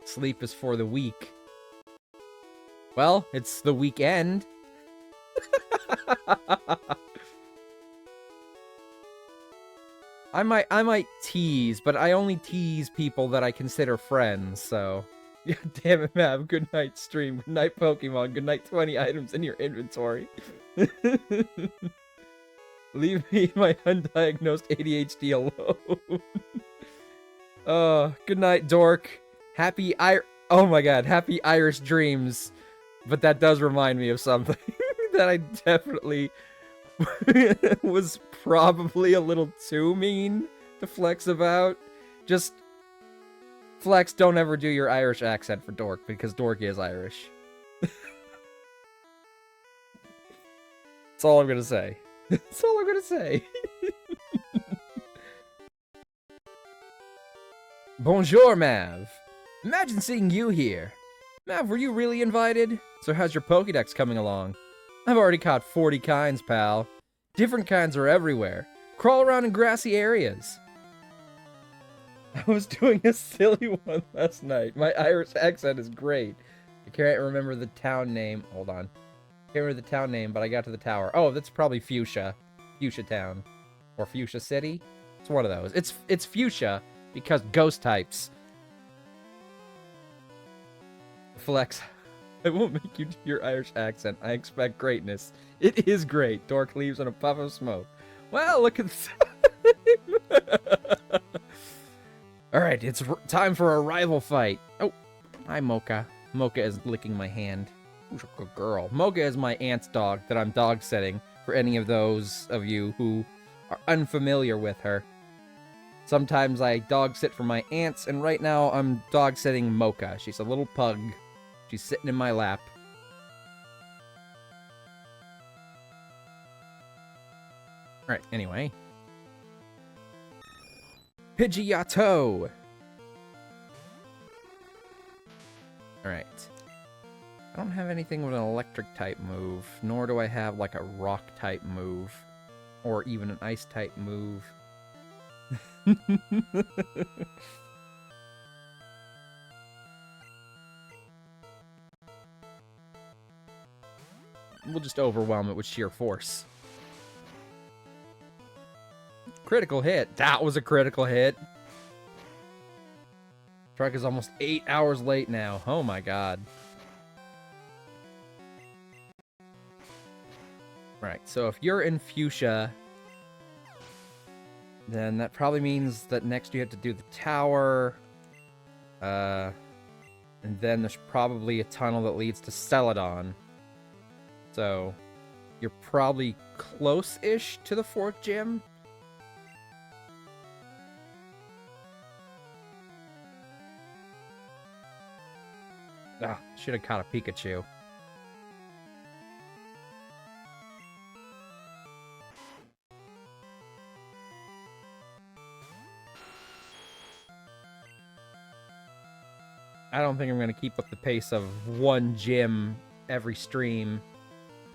Sleep is for the weak. Well, it's the weekend. I might tease, but I only tease people that I consider friends, so... God damn it, Mav. Good night, stream. Good night, Pokemon. Good night, 20 items in your inventory. Leave me my undiagnosed ADHD alone. Good night, dork. Oh my god, happy Irish dreams. But that does remind me of something that I definitely was probably a little too mean to Flex about. Just, Flex, don't ever do your Irish accent for Dork, because Dork is Irish. That's all I'm gonna say. That's all I'm gonna say. Bonjour, Mav. Imagine seeing you here. Mav, were you really invited? So how's your Pokédex coming along? I've already caught 40 kinds, pal. Different kinds are everywhere. Crawl around in grassy areas. I was doing a silly one last night. My Irish accent is great. I can't remember the town name. Hold on. Can't remember the town name, but I got to the tower. Oh, that's probably Fuchsia. Fuchsia Town. Or Fuchsia City? It's one of those. It's Fuchsia because ghost types. Flex. I won't make you do your Irish accent. I expect greatness. It is great. Dork leaves in a puff of smoke. Well, look at this. Alright, it's time for a rival fight. Oh, hi, Mocha. Mocha is licking my hand. Who's a good girl? Mocha is my aunt's dog that I'm dog sitting for any of those of you who are unfamiliar with her. Sometimes I dog sit for my aunts, and right now I'm dog sitting Mocha. She's a little pug. She's sitting in my lap. Alright, anyway. Pidgeotto! Alright. I don't have anything with an electric type move, nor do I have like a rock type move, or even an ice type move. We'll just overwhelm it with sheer force. Critical hit. That was a critical hit. Truck is almost 8 hours late now. Oh my god. Right, so if you're in Fuchsia, then that probably means that next you have to do the tower. And then there's probably a tunnel that leads to Celadon. So you're probably close-ish to the 4th gym. Ah, should have caught a Pikachu. I don't think I'm going to keep up the pace of one gym every stream,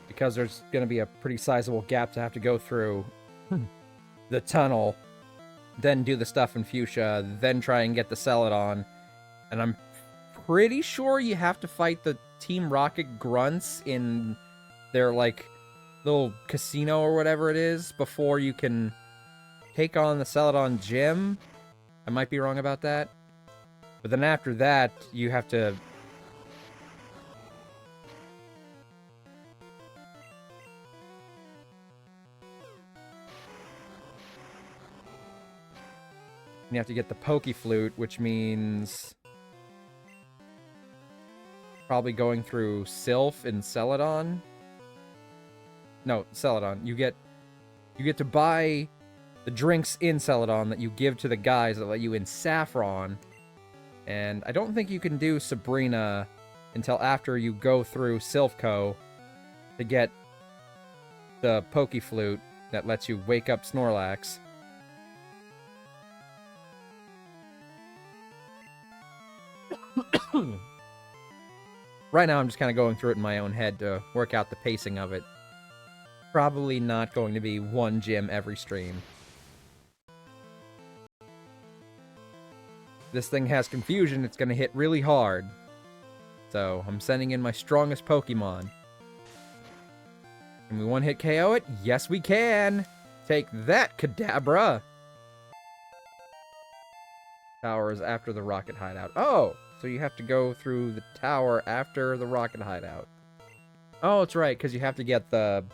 because there's going to be a pretty sizable gap to have to go through the tunnel, then do the stuff in Fuchsia, then try and get the Celadon. And I'm pretty sure you have to fight the Team Rocket grunts in their, like, little casino or whatever it is before you can take on the Celadon gym. I might be wrong about that. But then after that, you have to... You have to get the Poke Flute, which means... probably going through Sylph and Celadon. No, Celadon. You get to buy the drinks in Celadon that you give to the guys that let you in Saffron. And I don't think you can do Sabrina until after you go through Sylphco to get the Poke Flute that lets you wake up Snorlax. Right now I'm just kind of going through it in my own head to work out the pacing of it. Probably not going to be one gym every stream. This thing has confusion, it's going to hit really hard. So, I'm sending in my strongest Pokemon. Can we one-hit KO it? Yes, we can! Take that, Kadabra! Tower is after the Rocket Hideout. Oh! So you have to go through the tower after the Rocket Hideout. Oh, it's right, because you have to get that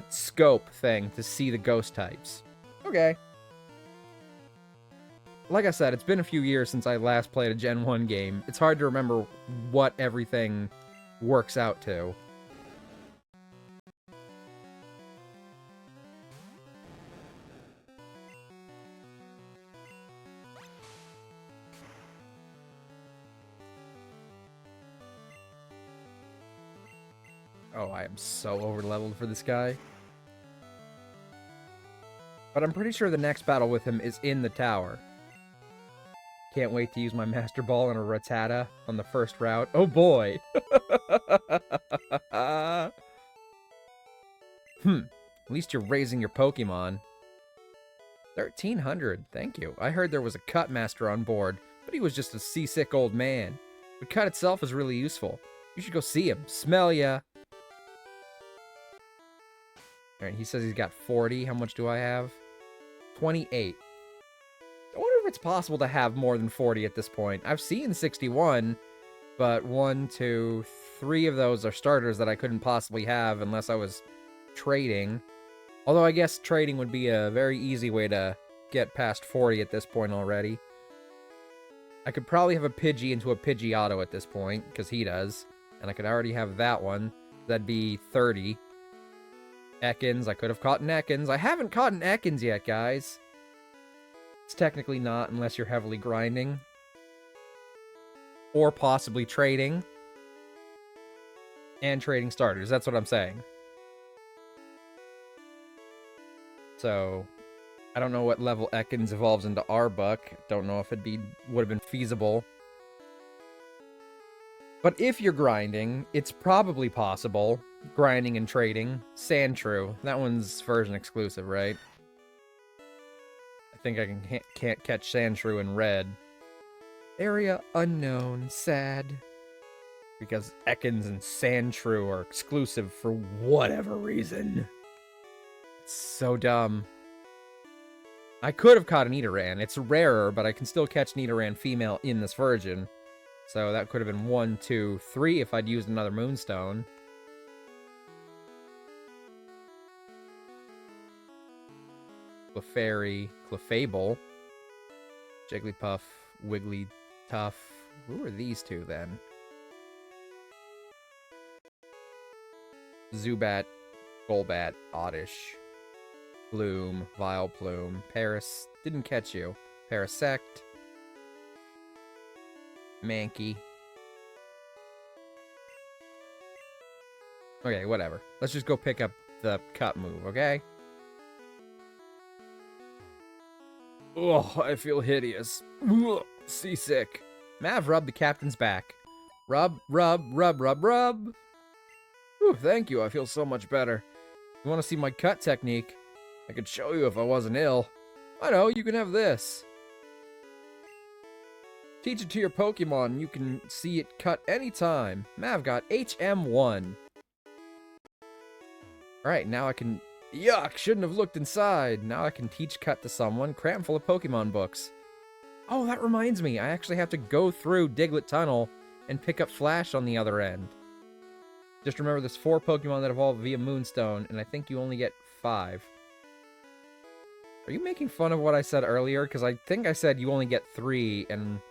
scope thing to see the ghost types. Okay. Like I said, it's been a few years since I last played a Gen 1 game. It's hard to remember what everything works out to. Oh, I am so over-leveled for this guy. But I'm pretty sure the next battle with him is in the tower. Can't wait to use my Master Ball on a Rattata on the first route. Oh boy! At least you're raising your Pokemon. 1,300, thank you. I heard there was a Cut Master on board, but he was just a seasick old man. But Cut itself is really useful. You should go see him. Smell ya! Alright, he says he's got 40. How much do I have? 28. I wonder if it's possible to have more than 40 at this point. I've seen 61, but 1, 2, 3 of those are starters that I couldn't possibly have unless I was trading. Although I guess trading would be a very easy way to get past 40 at this point already. I could probably have a Pidgey into a Pidgeotto at this point, because he does. And I could already have that one. That'd be 30. Ekans, I could have caught an Ekans. I haven't caught an Ekans yet, guys. It's technically not, unless you're heavily grinding. Or possibly trading. And trading starters, that's what I'm saying. So, I don't know what level Ekans evolves into Arbok. Don't know if would have been feasible. But if you're grinding, it's probably possible. Grinding and trading. Sandshrew. That one's version exclusive, right? I think I can't catch Sandshrew in red. Area unknown. Sad. Because Ekans and Sandshrew are exclusive for whatever reason. So dumb. I could have caught an Nidoran. It's rarer, but I can still catch Nidoran female in this version. So that could have been 1, 2, 3 if I'd used another Moonstone. Clefairy, Clefable, Jigglypuff, Wigglytuff. Who are these two then? Zubat, Golbat, Oddish, Bloom, Vileplume, Paris. Didn't catch you. Parasect, Mankey. Okay, whatever. Let's just go pick up the cut move, okay? Ugh, I feel hideous. Ugh, seasick. Mav rubbed the captain's back. Rub, rub, rub, rub, rub. Whew, thank you, I feel so much better. You want to see my cut technique? I could show you if I wasn't ill. I know, you can have this. Teach it to your Pokemon, and you can see it cut anytime. Mav got HM1. Alright, now I can... Yuck, shouldn't have looked inside. Now I can teach cut to someone, crammed full of Pokemon books. Oh, that reminds me, I actually have to go through Diglett Tunnel and pick up Flash on the other end. Just remember, there's 4 Pokemon that evolve via Moonstone, and I think you only get 5. Are you making fun of what I said earlier? Because I think I said you only get 3, and...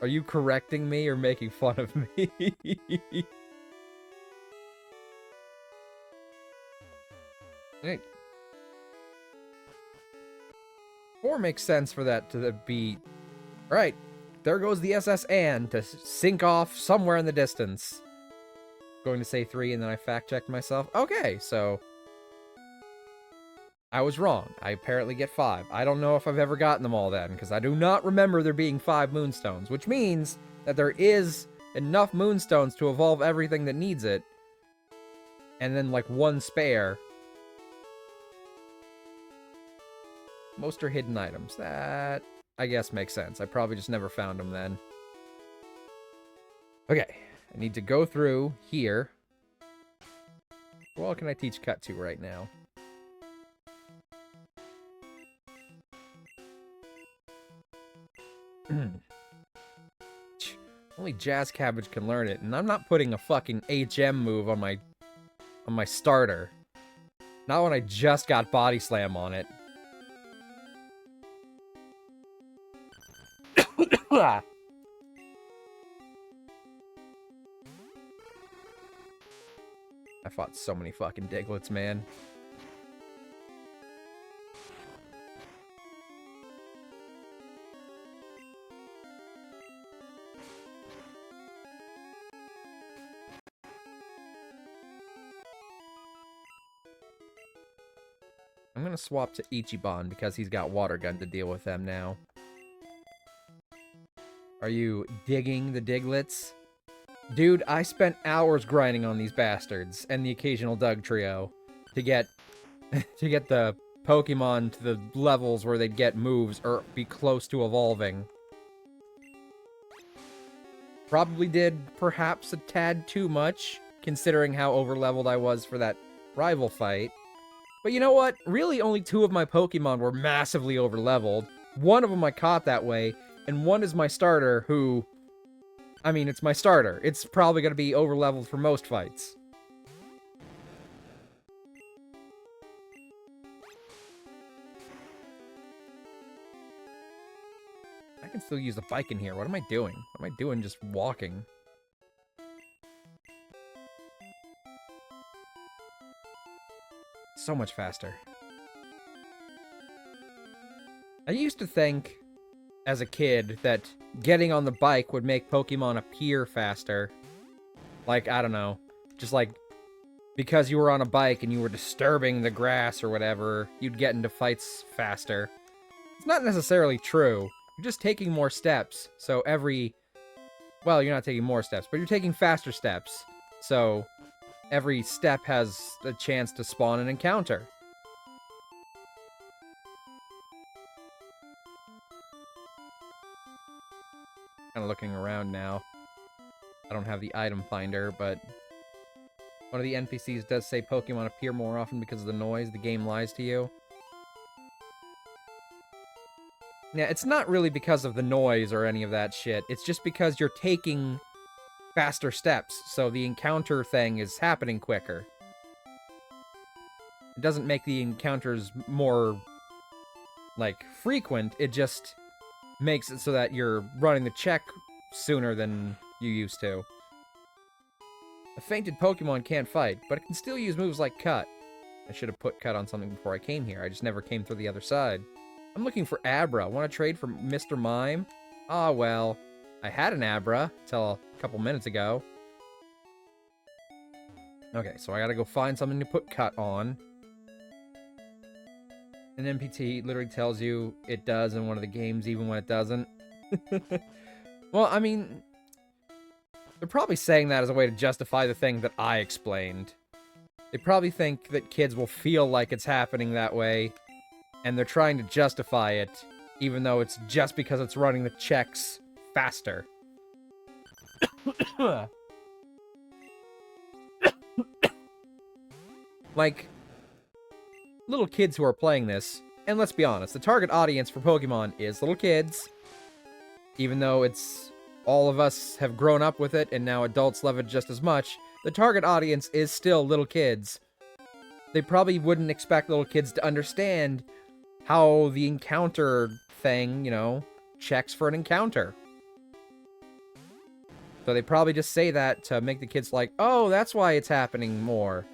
Are you correcting me or making fun of me? Hey. 4 makes sense for that to be... Alright, there goes the SS Anne to sink off somewhere in the distance. Going to say 3 and then I fact-checked myself. Okay, so... I was wrong. I apparently get 5. I don't know if I've ever gotten them all then, because I do not remember there being 5 Moonstones, which means that there is enough Moonstones to evolve everything that needs it, and then, like, 1 spare. Most are hidden items. That, I guess, makes sense. I probably just never found them then. Okay, I need to go through here. What can I teach cut to right now? Only Jazz Cabbage can learn it, and I'm not putting a fucking HM move on my starter. Not when I just got Body Slam on it. I fought so many fucking Digletts, man. I'm gonna swap to Ichiban because he's got Water Gun to deal with them now. Are you digging the Digletts? Dude, I spent hours grinding on these bastards and the occasional Doug trio to get the Pokemon to the levels where they'd get moves or be close to evolving. Probably did perhaps a tad too much, considering how overleveled I was for that rival fight. But you know what? Really, only 2 of my Pokemon were massively overleveled. 1 of them I caught that way, and 1 is my starter, who... I mean, it's my starter. It's probably going to be overleveled for most fights. I can still use the bike in here. What am I doing? What am I doing just walking? So much faster. I used to think, as a kid, that getting on the bike would make Pokemon appear faster. Like, I don't know, just like, because you were on a bike and you were disturbing the grass or whatever, you'd get into fights faster. It's not necessarily true. You're just taking more steps, so every... Well, you're not taking more steps, but you're taking faster steps. So... every step has a chance to spawn an encounter. Kind of looking around now. I don't have the item finder, but one of the NPCs does say Pokemon appear more often because of the noise. The game lies to you. Yeah, it's not really because of the noise or any of that shit. It's just because you're taking faster steps, so the encounter thing is happening quicker. It doesn't make the encounters more, like, frequent. It just makes it so that you're running the check sooner than you used to. A fainted Pokemon can't fight, but it can still use moves like Cut. I should have put Cut on something before I came here. I just never came through the other side. I'm looking for Abra. Want to trade for Mr. Mime? Ah, well. I had an Abra till a couple minutes ago. Okay, so I gotta go find something to put Cut on. An NPT literally tells you it does in one of the games, even when it doesn't. Well, I mean, they're probably saying that as a way to justify the thing that I explained. They probably think that kids will feel like it's happening that way, and they're trying to justify it, even though it's just because it's running the checks faster. Like, little kids who are playing this, and let's be honest, the target audience for Pokemon is little kids, even though it's all of us have grown up with it, and now adults love it just as much. The target audience is still little kids. They probably wouldn't expect little kids to understand how the encounter thing, you know, checks for an encounter. So they probably just say that to make the kids like, oh, that's why it's happening more.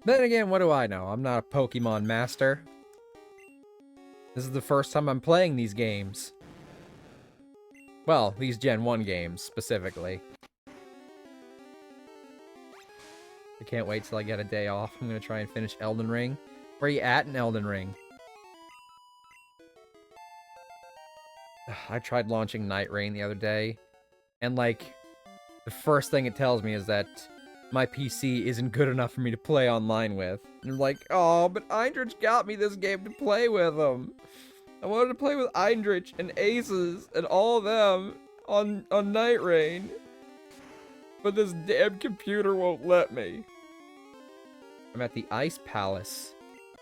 Then again, what do I know? I'm not a Pokemon master. This is the first time I'm playing these games. Well, these Gen 1 games, specifically. I can't wait till I get a day off. I'm gonna try and finish Elden Ring. Where are you at in Elden Ring? I tried launching Night Rain the other day, and, like, the first thing it tells me is that my PC isn't good enough for me to play online with. And I'm like, oh, but Eindritch got me this game to play with him. I wanted to play with Eindritch and Aces and all of them on Night Rain. But this damn computer won't let me. I'm at the Ice Palace.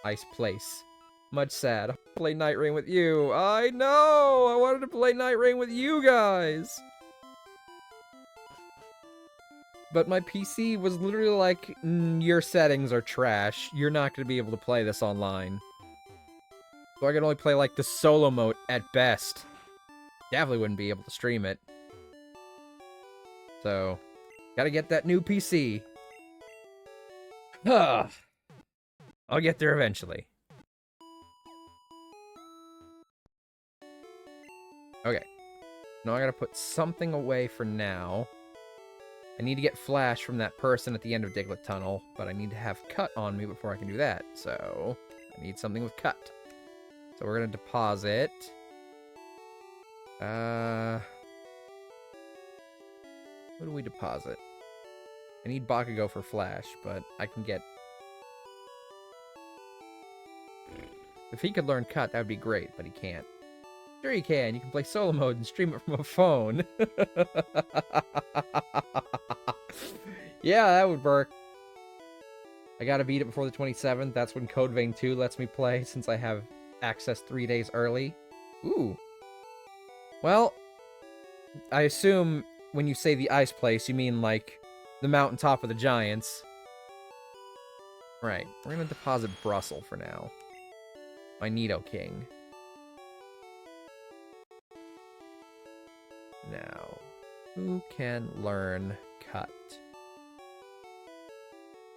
Ice Place. Much sad. I'll play Night Rain with you. I know! I wanted to play Night Rain with you guys! But my PC was literally like, your settings are trash. You're not going to be able to play this online. So I could only play, like, the solo mode at best. Definitely wouldn't be able to stream it. So, gotta get that new PC. I'll get there eventually. Okay. Now I gotta put something away for now. I need to get Flash from that person at the end of Diglett Tunnel, but I need to have Cut on me before I can do that. So, I need something with Cut. So we're gonna deposit. What do we deposit? I need Bakugo for Flash, but I can get... If he could learn Cut, that would be great, but he can't. Sure you can. You can play solo mode and stream it from a phone. Yeah, that would work. I gotta beat it before the 27th. That's when Code Vein 2 lets me play, since I have access 3 days early. Ooh. Well, I assume when you say the ice place, you mean, like, the mountaintop of the giants. Right. We're gonna deposit Brussel for now. My Nidoking. Now, who can learn Cut?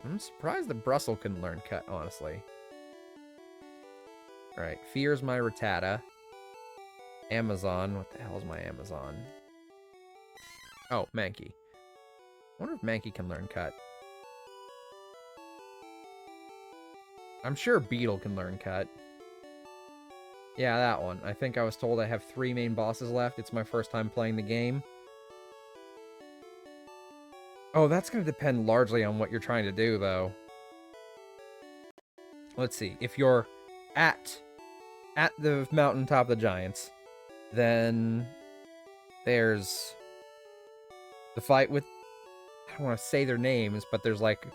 I'm surprised that Brussel can learn Cut, honestly. Alright, Fear's my Rattata. Amazon. What the hell is my Amazon? Oh, Mankey. I wonder if Mankey can learn Cut. I'm sure Beetle can learn Cut. Yeah, that one. I think I was told I have 3 main bosses left. It's my first time playing the game. Oh, that's going to depend largely on what you're trying to do, though. Let's see. If you're at the mountaintop of the giants, then there's the fight with... I don't want to say their names, but there's, like,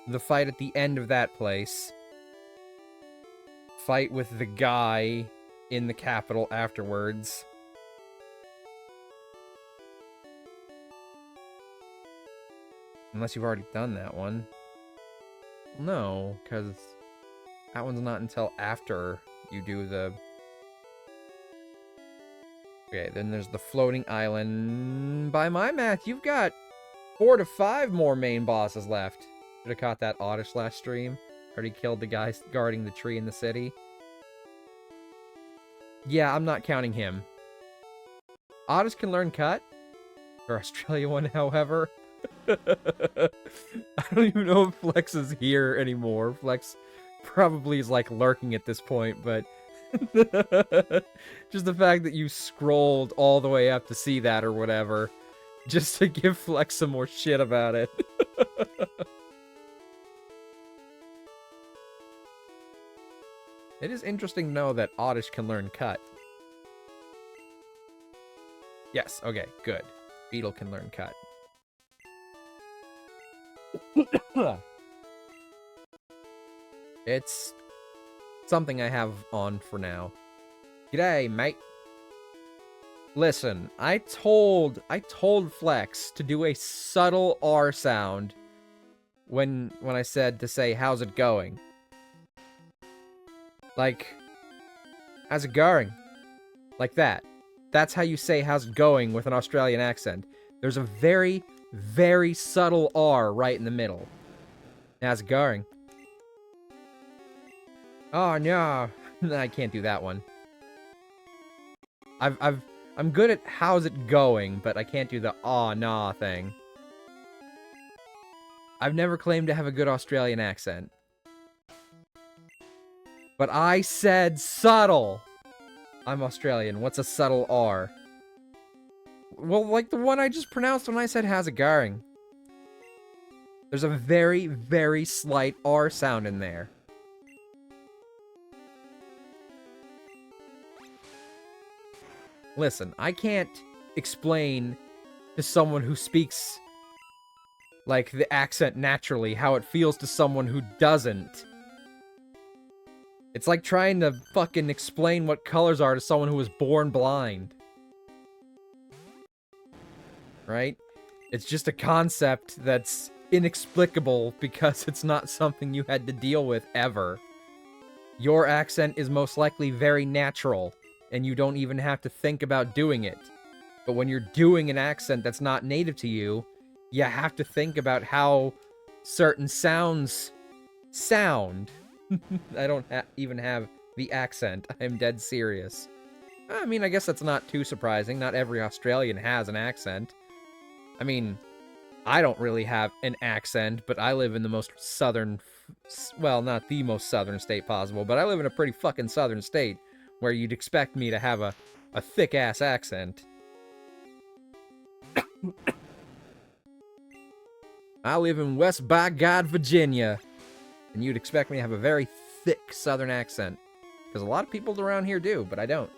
the fight at the end of that place. Fight with the guy in the capital afterwards. Unless you've already done that one. No, because that one's not until after you do the... Okay, then there's the floating island. By my math, you've got 4 to 5 more main bosses left. Should have caught that Oddish last stream. Already killed the guy guarding the tree in the city. Yeah, I'm not counting him. Oddish can learn cut. Or Australia one, however. I don't even know if Flex is here anymore. Flex probably is, like, lurking at this point, but... just the fact that you scrolled all the way up to see that or whatever. Just to give Flex some more shit about it. It is interesting to know that Oddish can learn cut. Yes, okay, good. Beetle can learn cut. It's something I have on for now. G'day, mate. Listen, I told Flex to do a subtle R sound when I said to say, how's it going? Like, how's it going? Like that. That's how you say how's it going with an Australian accent. There's a very, very subtle R right in the middle. How's it going? Oh, no. I can't do that one. I'm good at how's it going, but I can't do the aw, nah thing. I've never claimed to have a good Australian accent. But I said subtle! I'm Australian. What's a subtle R? Well, like the one I just pronounced when I said how's it going. There's a very, very slight R sound in there. Listen, I can't explain to someone who speaks, like, the accent naturally how it feels to someone who doesn't. It's like trying to fucking explain what colors are to someone who was born blind. Right? It's just a concept that's inexplicable because it's not something you had to deal with ever. Your accent is most likely very natural, and you don't even have to think about doing it. But when you're doing an accent that's not native to you, you have to think about how certain sounds sound. I don't even have the accent. I'm dead serious. I mean, I guess that's not too surprising. Not every Australian has an accent. I mean, I don't really have an accent, but I live in the most southern... Well, not the most southern state possible, but I live in a pretty fucking southern state where you'd expect me to have a thick-ass accent. I live in West by God, Virginia. And you'd expect me to have a very thick southern accent. Because a lot of people around here do, but I don't.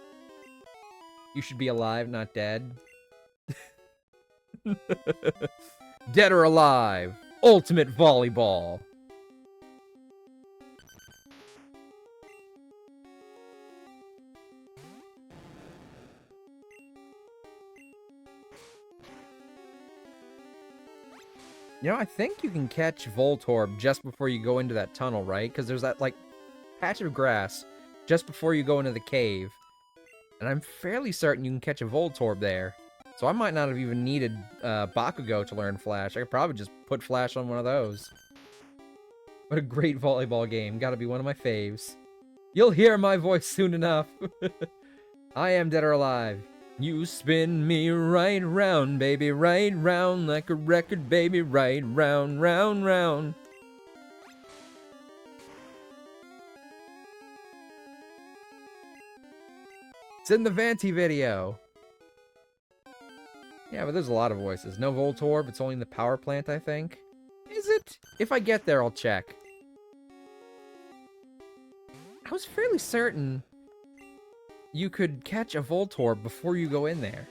You should be alive, not dead. Dead or alive. Ultimate volleyball. You know, I think you can catch Voltorb just before you go into that tunnel, right? Because there's that, like, patch of grass just before you go into the cave. And I'm fairly certain you can catch a Voltorb there. So I might not have even needed Bakugo to learn Flash. I could probably just put Flash on one of those. What a great volleyball game. Gotta be one of my faves. You'll hear my voice soon enough. I am Dead or Alive. You spin me right round, baby, right round, like a record, baby, right round, round, round. It's in the Vanty video. Yeah, but there's a lot of voices. No Voltorb, it's only in the power plant, I think. Is it? If I get there, I'll check. I was fairly certain you could catch a Voltorb before you go in there.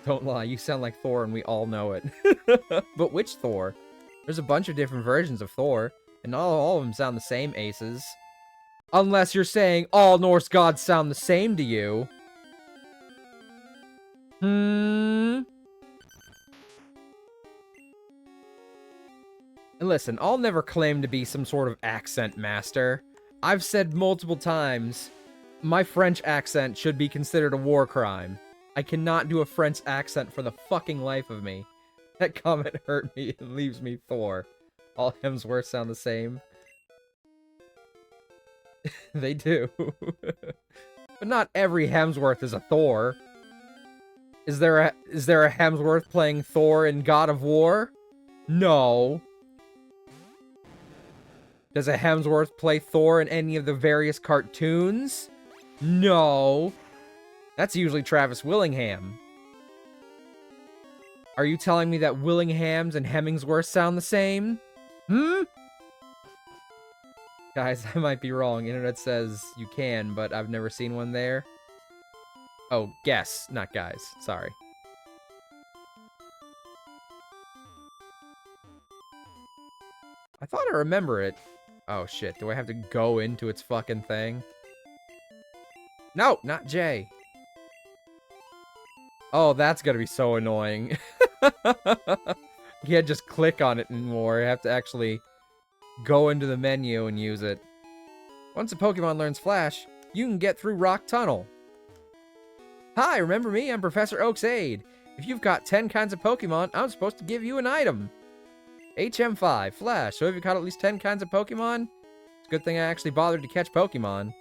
Don't lie, you sound like Thor and we all know it. But which Thor? There's a bunch of different versions of Thor, and not all of them sound the same, Aces. Unless you're saying all Norse gods sound the same to you. And listen, I'll never claim to be some sort of accent master. I've said multiple times, my French accent should be considered a war crime. I cannot do a French accent for the fucking life of me. That comment hurt me and leaves me Thor. All Hemsworths sound the same. They do. But not every Hemsworth is a Thor. Is there a Hemsworth playing Thor in God of War? No. Does a Hemsworth play Thor in any of the various cartoons? No. That's usually Travis Willingham. Are you telling me that Willinghams and Hemmingsworth sound the same? Guys, I might be wrong. Internet says you can, but I've never seen one there. Oh, guess, not guys. Sorry. I thought I remember it. Oh shit, do I have to go into its fucking thing? No, not Jay. Oh, that's gonna be so annoying. You can't just click on it anymore. You have to actually go into the menu and use it. Once a Pokemon learns Flash, you can get through Rock Tunnel. Hi, remember me? I'm Professor Oak's aide. If you've got 10 kinds of Pokemon, I'm supposed to give you an item. HM5, Flash. So have you caught at least 10 kinds of Pokemon? It's a good thing I actually bothered to catch Pokemon.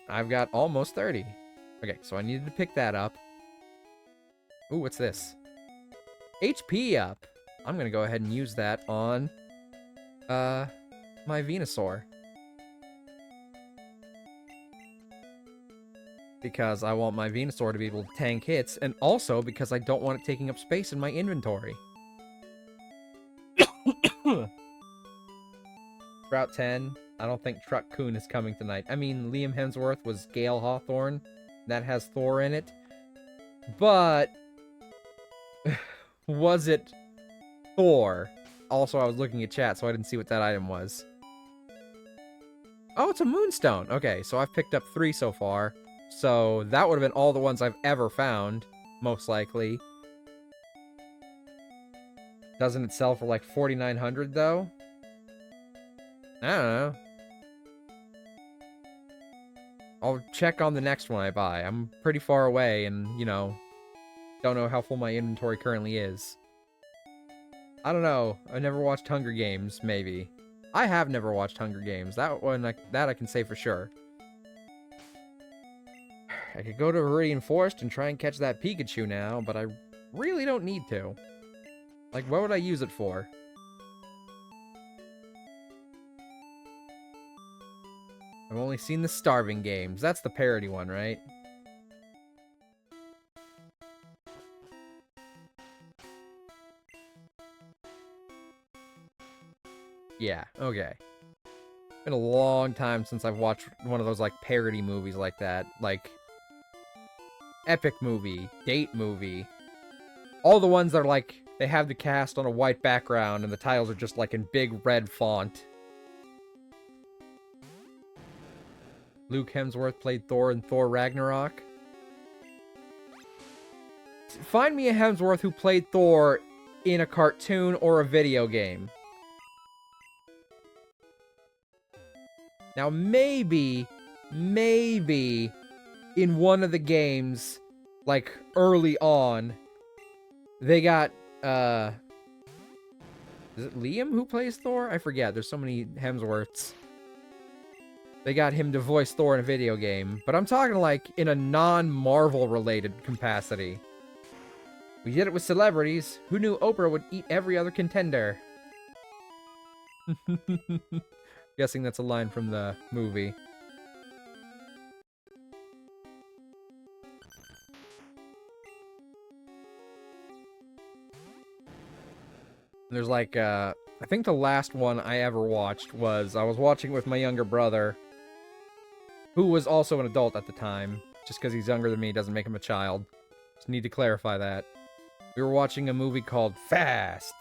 I've got almost 30. Okay, so I needed to pick that up. Ooh, what's this? HP up. I'm gonna go ahead and use that on, my Venusaur. Because I want my Venusaur to be able to tank hits, and also because I don't want it taking up space in my inventory. Route 10. I don't think Truck Coon is coming tonight. I mean, Liam Hemsworth was Gale Hawthorne. That has Thor in it. But was it Thor? Also, I was looking at chat, so I didn't see what that item was. Oh, it's a Moonstone. Okay, so I've picked up 3 so far. So that would have been all the ones I've ever found, most likely. Doesn't it sell for like 4,900 though? I don't know. I'll check on the next one I buy. I'm pretty far away and, you know, don't know how full my inventory currently is. I don't know. I never watched Hunger Games, maybe. I have never watched Hunger Games. That one, that I can say for sure. I could go to Viridian Forest and try and catch that Pikachu now, but I really don't need to. Like, what would I use it for? I've only seen the Starving Games. That's the parody one, right? Yeah, okay. Been a long time since I've watched one of those, like, parody movies like that. Like, Epic Movie, Date Movie. All the ones that are, like, they have the cast on a white background and the titles are just, like, in big red font. Luke Hemsworth played Thor in Thor Ragnarok. Find me a Hemsworth who played Thor in a cartoon or a video game. Now, maybe in one of the games, like, early on, they got, is it Liam who plays Thor? I forget. There's so many Hemsworths. They got him to voice Thor in a video game. But I'm talking, like, in a non-Marvel related capacity. We did it with celebrities. Who knew Oprah would eat every other contender? Guessing that's a line from the movie. There's like, I think the last one I ever watched was, I was watching it with my younger brother, who was also an adult at the time. Just because he's younger than me doesn't make him a child. Just need to clarify that. We were watching a movie called Fast,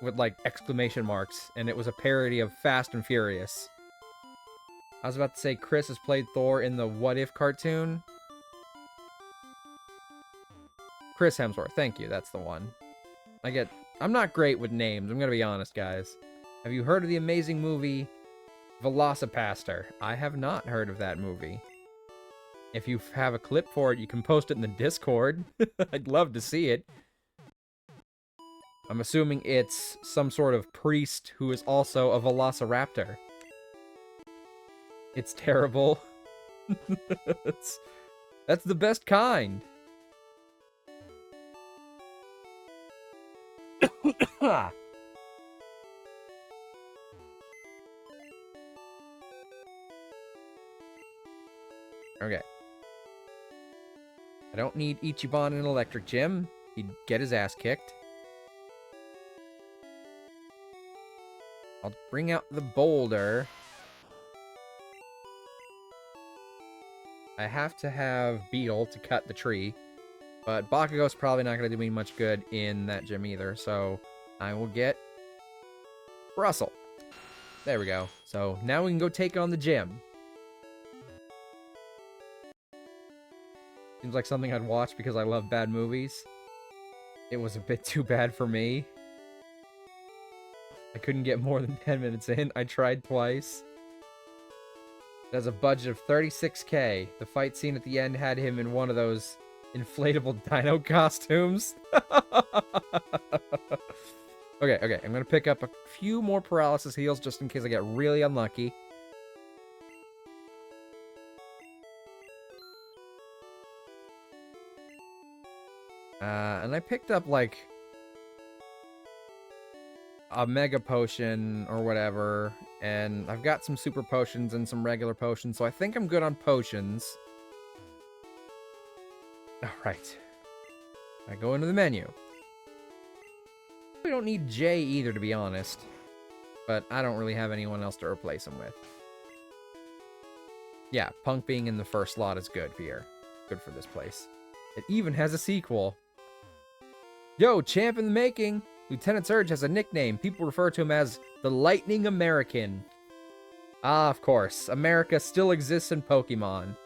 with like exclamation marks, and it was a parody of Fast and Furious. I was about to say Chris has played Thor in the What If cartoon. Chris Hemsworth, thank you, that's the one. I'm not great with names, I'm gonna be honest, guys. Have you heard of the amazing movie Velocipaster? I have not heard of that movie. If you have a clip for it, you can post it in the Discord. I'd love to see it. I'm assuming it's some sort of priest who is also a velociraptor. It's terrible. That's the best kind. Okay. I don't need Ichiban in an electric gym. He'd get his ass kicked. I'll bring out the boulder. I have to have Beetle to cut the tree. But Bakugo's probably not going to do me much good in that gym either. So I will get Russell. There we go. So now we can go take on the gym. Seems like something I'd watch because I love bad movies. It was a bit too bad for me. I couldn't get more than 10 minutes in. I tried twice. It has a budget of $36K. The fight scene at the end had him in one of those inflatable dino costumes. Okay, I'm gonna pick up a few more paralysis heals just in case I get really unlucky. And I picked up, like, a mega potion or whatever, and I've got some super potions and some regular potions, so I think I'm good on potions. Alright. I go into the menu. We don't need Jay either, to be honest. But I don't really have anyone else to replace him with. Yeah, Punk being in the first slot is good here. Good for this place. It even has a sequel. Yo, champ in the making! Lieutenant Surge has a nickname. People refer to him as the Lightning American. Ah, of course. America still exists in Pokemon.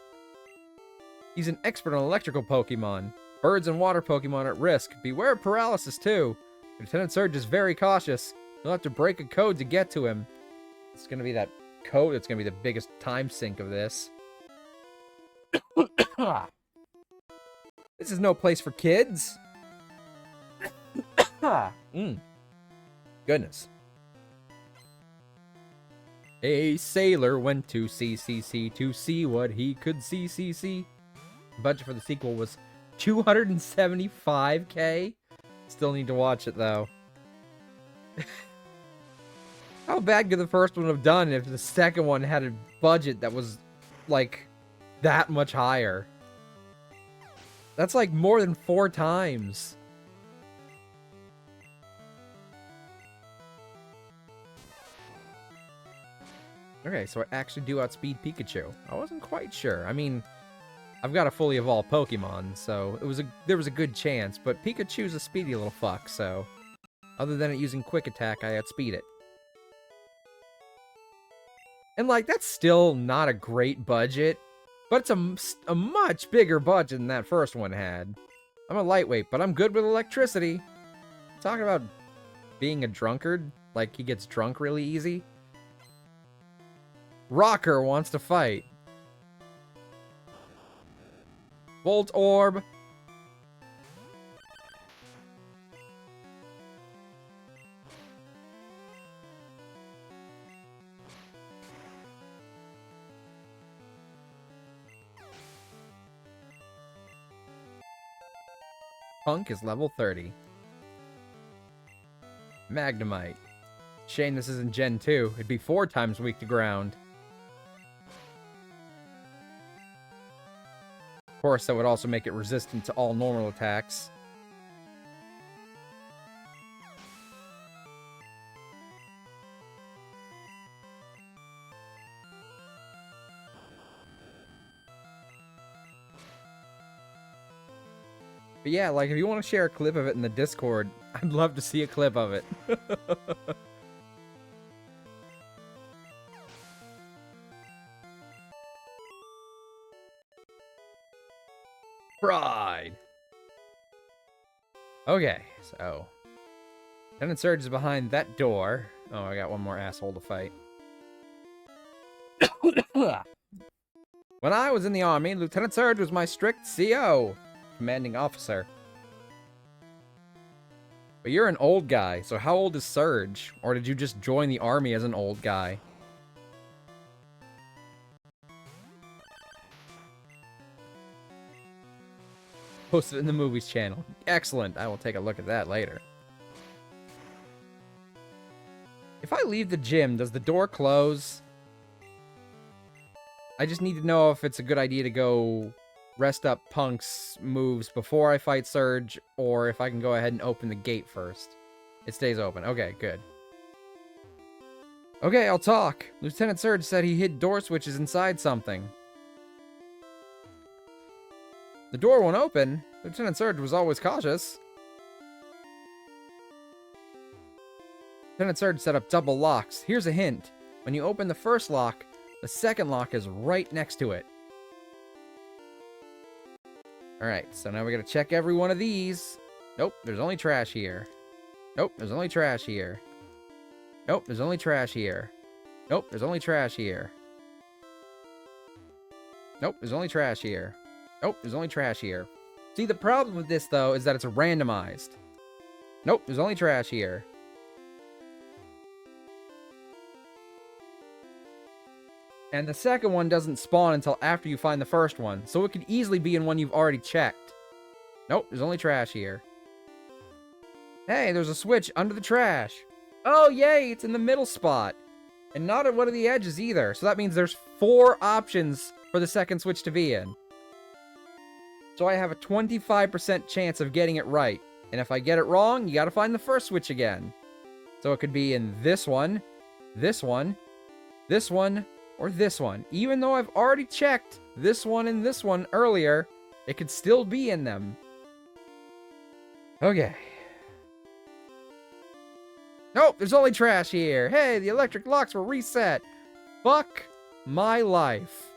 He's an expert on electrical Pokemon. Birds and water Pokemon are at risk. Beware of paralysis, too. Lieutenant Surge is very cautious. You'll have to break a code to get to him. It's gonna be that code that's gonna be the biggest time sink of this. This is no place for kids. Goodness. A sailor went to CCC to see what he could see. Budget for the sequel was $275K. Still need to watch it though. How bad could the first one have done if the second one had a budget that was like that much higher? That's like more than 4 times. Okay, so I actually do outspeed Pikachu. I wasn't quite sure. I mean, I've got a fully evolved Pokemon, so there was a good chance, but Pikachu's a speedy little fuck, so other than it using Quick Attack, I outspeed it. And like, that's still not a great budget, but it's a much bigger budget than that first one had. I'm a lightweight, but I'm good with electricity. Talking about being a drunkard, like he gets drunk really easy. Rocker wants to fight. Volt Orb. Punk is level 30. Magnemite. Shame this isn't Gen 2. It'd be 4 times weak to ground. Of course, that would also make it resistant to all normal attacks. But yeah, like, if you want to share a clip of it in the Discord, I'd love to see a clip of it. Pride! Okay, so... Lieutenant Surge is behind that door. Oh, I got one more asshole to fight. When I was in the army, Lieutenant Surge was my strict CO, commanding officer. But you're an old guy, so how old is Surge? Or did you just join the army as an old guy? Posted in the movies channel. Excellent. I will take a look at that later. If I leave the gym, does the door close? I just need to know if it's a good idea to go rest up Punk's moves before I fight Surge, or if I can go ahead and open the gate first. It stays open. Okay, good. Okay, I'll talk. Lieutenant Surge said he hid door switches inside something. The door won't open. Lieutenant Surge was always cautious. Lieutenant Surge set up double locks. Here's a hint. When you open the first lock, the second lock is right next to it. Alright, so now we gotta check every one of these. Nope, there's only trash here. Nope, there's only trash here. Nope, there's only trash here. Nope, there's only trash here. Nope, there's only trash here. Nope, there's only trash here. See, the problem with this, though, is that it's randomized. Nope, there's only trash here. And the second one doesn't spawn until after you find the first one, so it could easily be in one you've already checked. Nope, there's only trash here. Hey, there's a switch under the trash. Oh, yay, it's in the middle spot. And not at one of the edges either, so that means there's 4 options for the second switch to be in. So I have a 25% chance of getting it right. And if I get it wrong, you gotta find the first switch again. So it could be in this one, this one, this one, or this one. Even though I've already checked this one and this one earlier, it could still be in them. Okay. Nope, there's only trash here. Hey, the electric locks were reset. Fuck my life.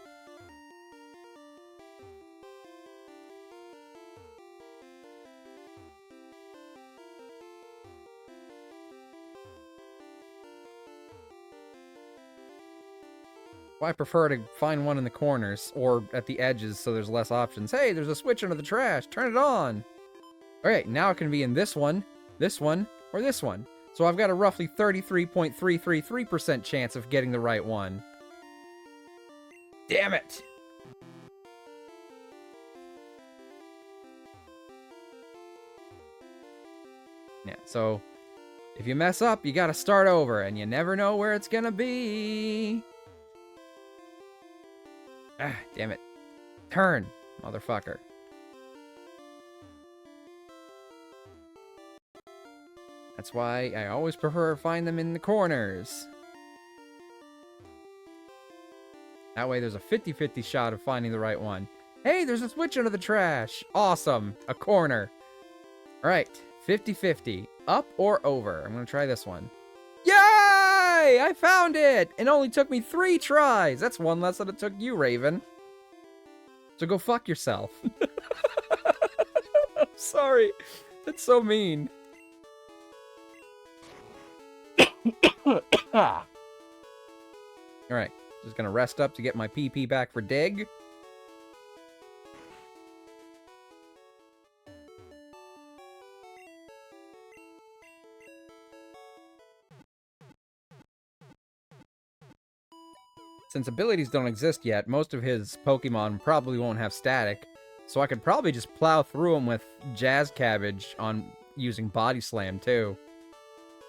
Well, I prefer to find one in the corners, or at the edges so there's less options. Hey, there's a switch under the trash. Turn it on. Alright, now it can be in this one, or this one. So I've got a roughly 33.333% chance of getting the right one. Damn it! Yeah, so if you mess up, you gotta start over, and you never know where it's gonna be. Ah, damn it. Turn, motherfucker. That's why I always prefer to find them in the corners. That way there's a 50-50 shot of finding the right one. Hey, there's a switch under the trash. Awesome. A corner. Alright, 50-50. Up or over. I'm gonna try this one. Yay! I found it! It only took me 3 tries. That's one less than it took you, Raven. So go fuck yourself. I'm sorry. That's so mean. Alright, just gonna rest up to get my PP back for dig. Since abilities don't exist yet, most of his Pokemon probably won't have static, so I could probably just plow through them with Jazz Cabbage on using Body Slam too.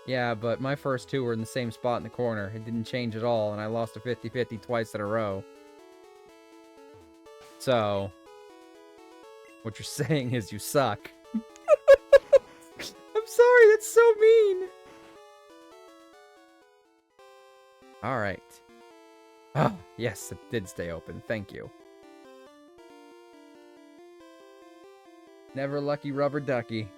Yeah, but my first 2 were in the same spot in the corner. It didn't change at all, and I lost a 50-50 twice in a row. So, what you're saying is you suck. I'm sorry, that's so mean. Alright. Oh, yes, it did stay open. Thank you. Never lucky rubber ducky.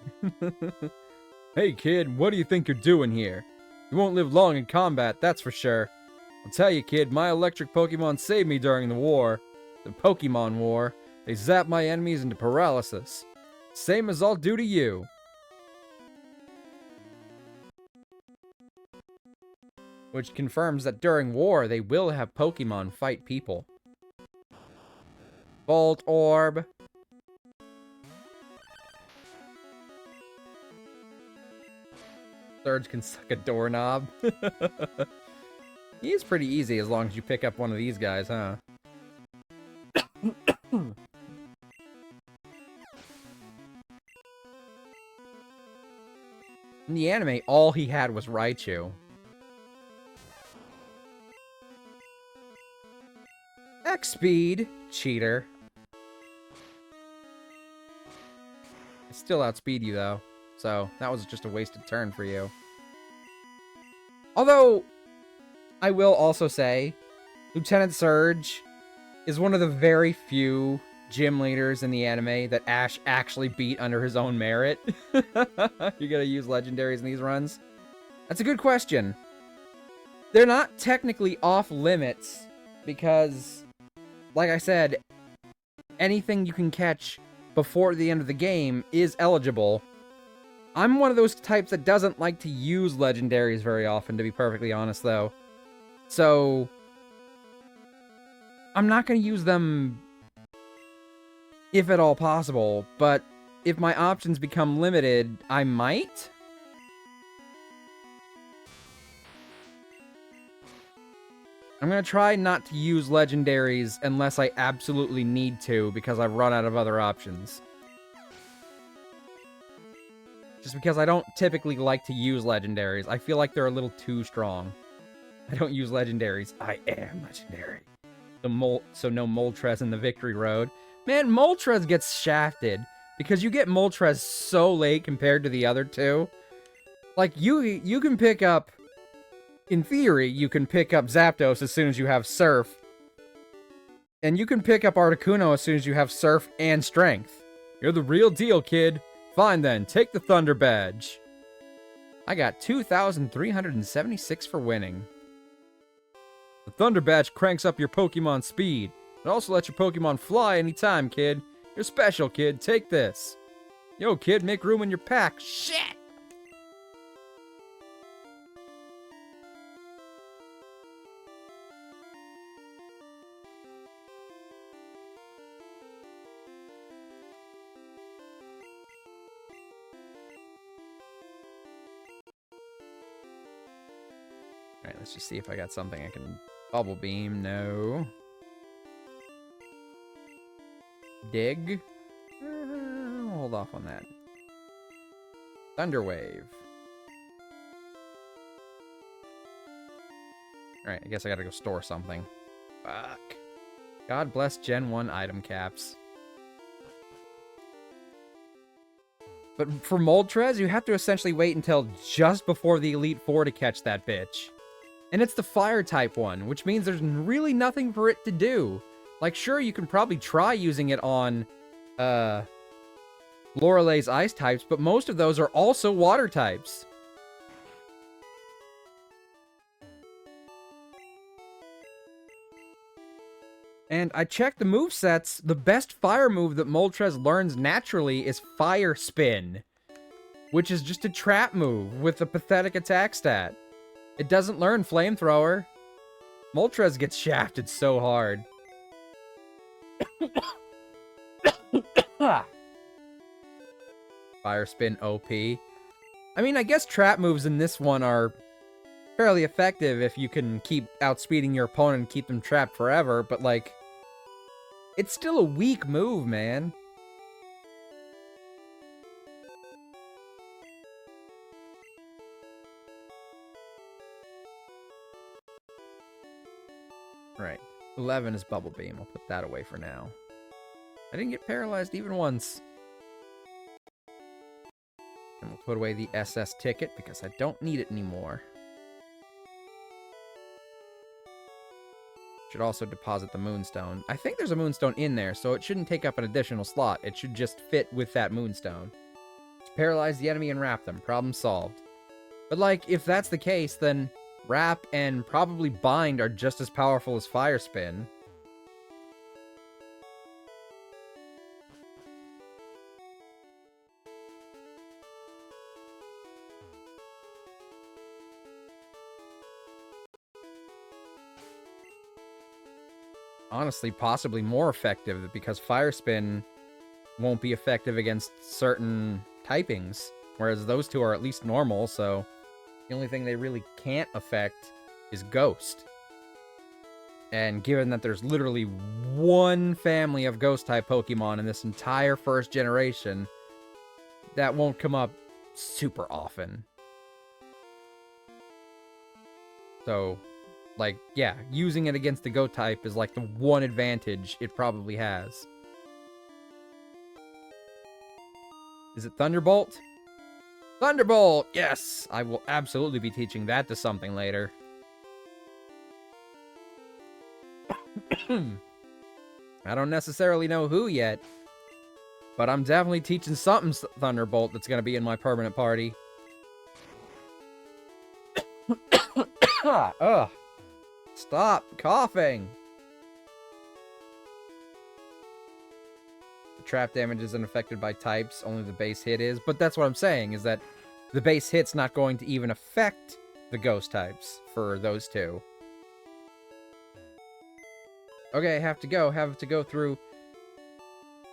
Hey kid, what do you think you're doing here? You won't live long in combat, that's for sure. I'll tell you kid, my electric Pokemon saved me during the war. The Pokemon War. They zapped my enemies into paralysis. Same as I'll do to you. Which confirms that during war, they will have Pokemon fight people. Volt Orb. Surge can suck a doorknob. He is pretty easy as long as you pick up one of these guys, huh? In the anime, all he had was Raichu. X-Speed! Cheater. I still outspeed you, though. So, that was just a wasted turn for you. Although, I will also say, Lieutenant Surge is one of the very few gym leaders in the anime that Ash actually beat under his own merit. You gotta use legendaries in these runs. That's a good question. They're not technically off limits, because, like I said, anything you can catch before the end of the game is eligible. I'm one of those types that doesn't like to use legendaries very often, to be perfectly honest, though. So, I'm not going to use them if at all possible, but if my options become limited, I might? I'm going to try not to use legendaries unless I absolutely need to, because I've run out of other options. Just because I don't typically like to use legendaries. I feel like they're a little too strong. I don't use legendaries. I am legendary. So no Moltres in the victory road. Man, Moltres gets shafted. Because you get Moltres so late compared to the other two. Like, you can pick up... In theory, you can pick up Zapdos as soon as you have Surf. And you can pick up Articuno as soon as you have Surf and Strength. You're the real deal, kid. Fine then, take the Thunder Badge. I got 2,376 for winning. The Thunder Badge cranks up your Pokemon speed. It also lets your Pokemon fly anytime, kid. You're special, kid. Take this. Yo, kid, make room in your pack. Shit! Alright, let's just see if I got something I can... Bubble Beam, no. Dig? We'll hold off on that. Thunder Wave. Alright, I guess I gotta go store something. Fuck. God bless Gen 1 item caps. But for Moltres, you have to essentially wait until just before the Elite Four to catch that bitch. And it's the Fire-type one, which means there's really nothing for it to do. Like, sure, you can probably try using it on, Lorelei's Ice types, but most of those are also Water types. And I checked the movesets. The best fire move that Moltres learns naturally is Fire Spin, which is just a trap move with a pathetic attack stat. It doesn't learn Flamethrower. Moltres gets shafted so hard. Fire Spin OP. I mean, I guess trap moves in this one are fairly effective if you can keep outspeeding your opponent and keep them trapped forever, but like, it's still a weak move, man. Right. 11 is Bubble Beam. I'll put that away for now. I didn't get paralyzed even once. And we'll put away the SS ticket because I don't need it anymore. Should also deposit the Moonstone. I think there's a Moonstone in there, so it shouldn't take up an additional slot. It should just fit with that Moonstone. Just paralyze the enemy and wrap them. Problem solved. But, like, if that's the case, then Wrap and probably Bind are just as powerful as Fire Spin. Honestly, possibly more effective, because Fire Spin won't be effective against certain typings, whereas those two are at least normal, so the only thing they really can't affect is Ghost. And given that there's literally one family of Ghost-type Pokemon in this entire first generation, that won't come up super often. So, like, yeah, using it against the Ghost type is like the one advantage it probably has. Is it Thunderbolt? Thunderbolt! Yes! I will absolutely be teaching that to something later. I don't necessarily know who yet, but I'm definitely teaching something Thunderbolt that's going to be in my permanent party. Ugh. Stop coughing! The trap damage isn't affected by types, only the base hit is. But that's what I'm saying, is that the base hit's not going to even affect the Ghost types for those two. Okay, I have to go through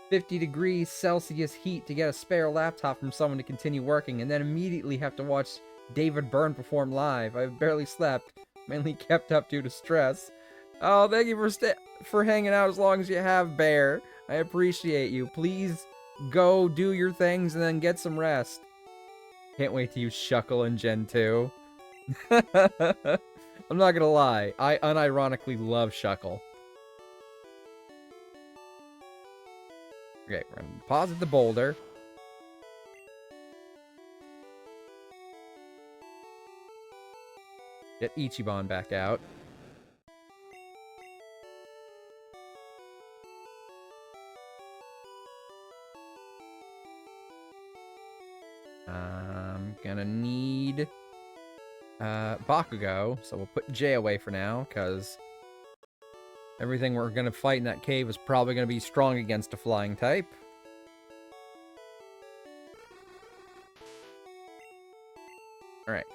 50 degrees Celsius heat to get a spare laptop from someone to continue working, and then immediately have to watch David Byrne perform live. I've barely slept, mainly kept up due to stress. Oh, thank you for hanging out as long as you have, Bear. I appreciate you. Please go do your things and then get some rest. Can't wait to use Shuckle in Gen 2. I'm not gonna lie, I unironically love Shuckle. Okay, we're gonna deposit the boulder. Get Ichiban back out. I'm gonna need Bakugo, so we'll put J away for now, because everything we're gonna fight in that cave is probably gonna be strong against a flying type. Alright.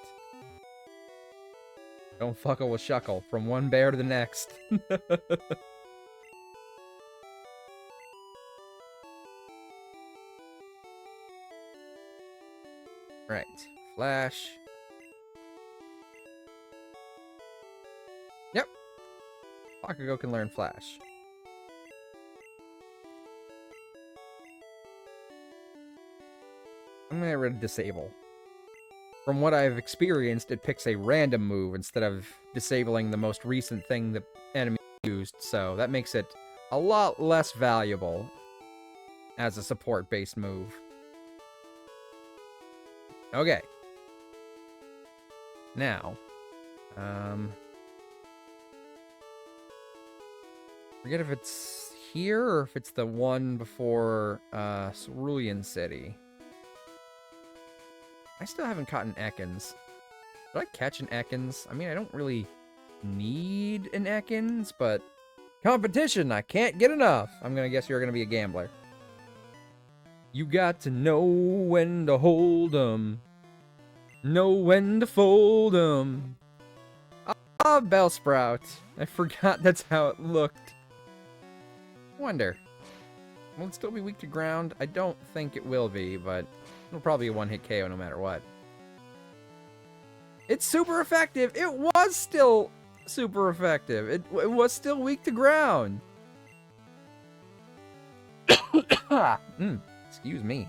Don't fuckle with Shuckle, from one bear to the next. Right, Flash. Yep. Bakugo can learn Flash. I'm gonna get rid of Disable. From what I've experienced, it picks a random move instead of disabling the most recent thing the enemy used, so that makes it a lot less valuable as a support-based move. Okay. Now, forget if it's here or if it's the one before Cerulean City. I still haven't caught an Ekans. Did I catch an Ekans? I mean, I don't really need an Ekans, but competition, I can't get enough. I'm gonna guess you're gonna be a gambler. You got to know when to hold 'em. Know when to fold 'em. Ah, Bellsprout. I forgot that's how it looked. Wonder. Will it still be weak to ground? I don't think it will be, but it'll probably be a one-hit KO no matter what. It's super effective! It was still super effective! It was still weak to ground! Excuse me.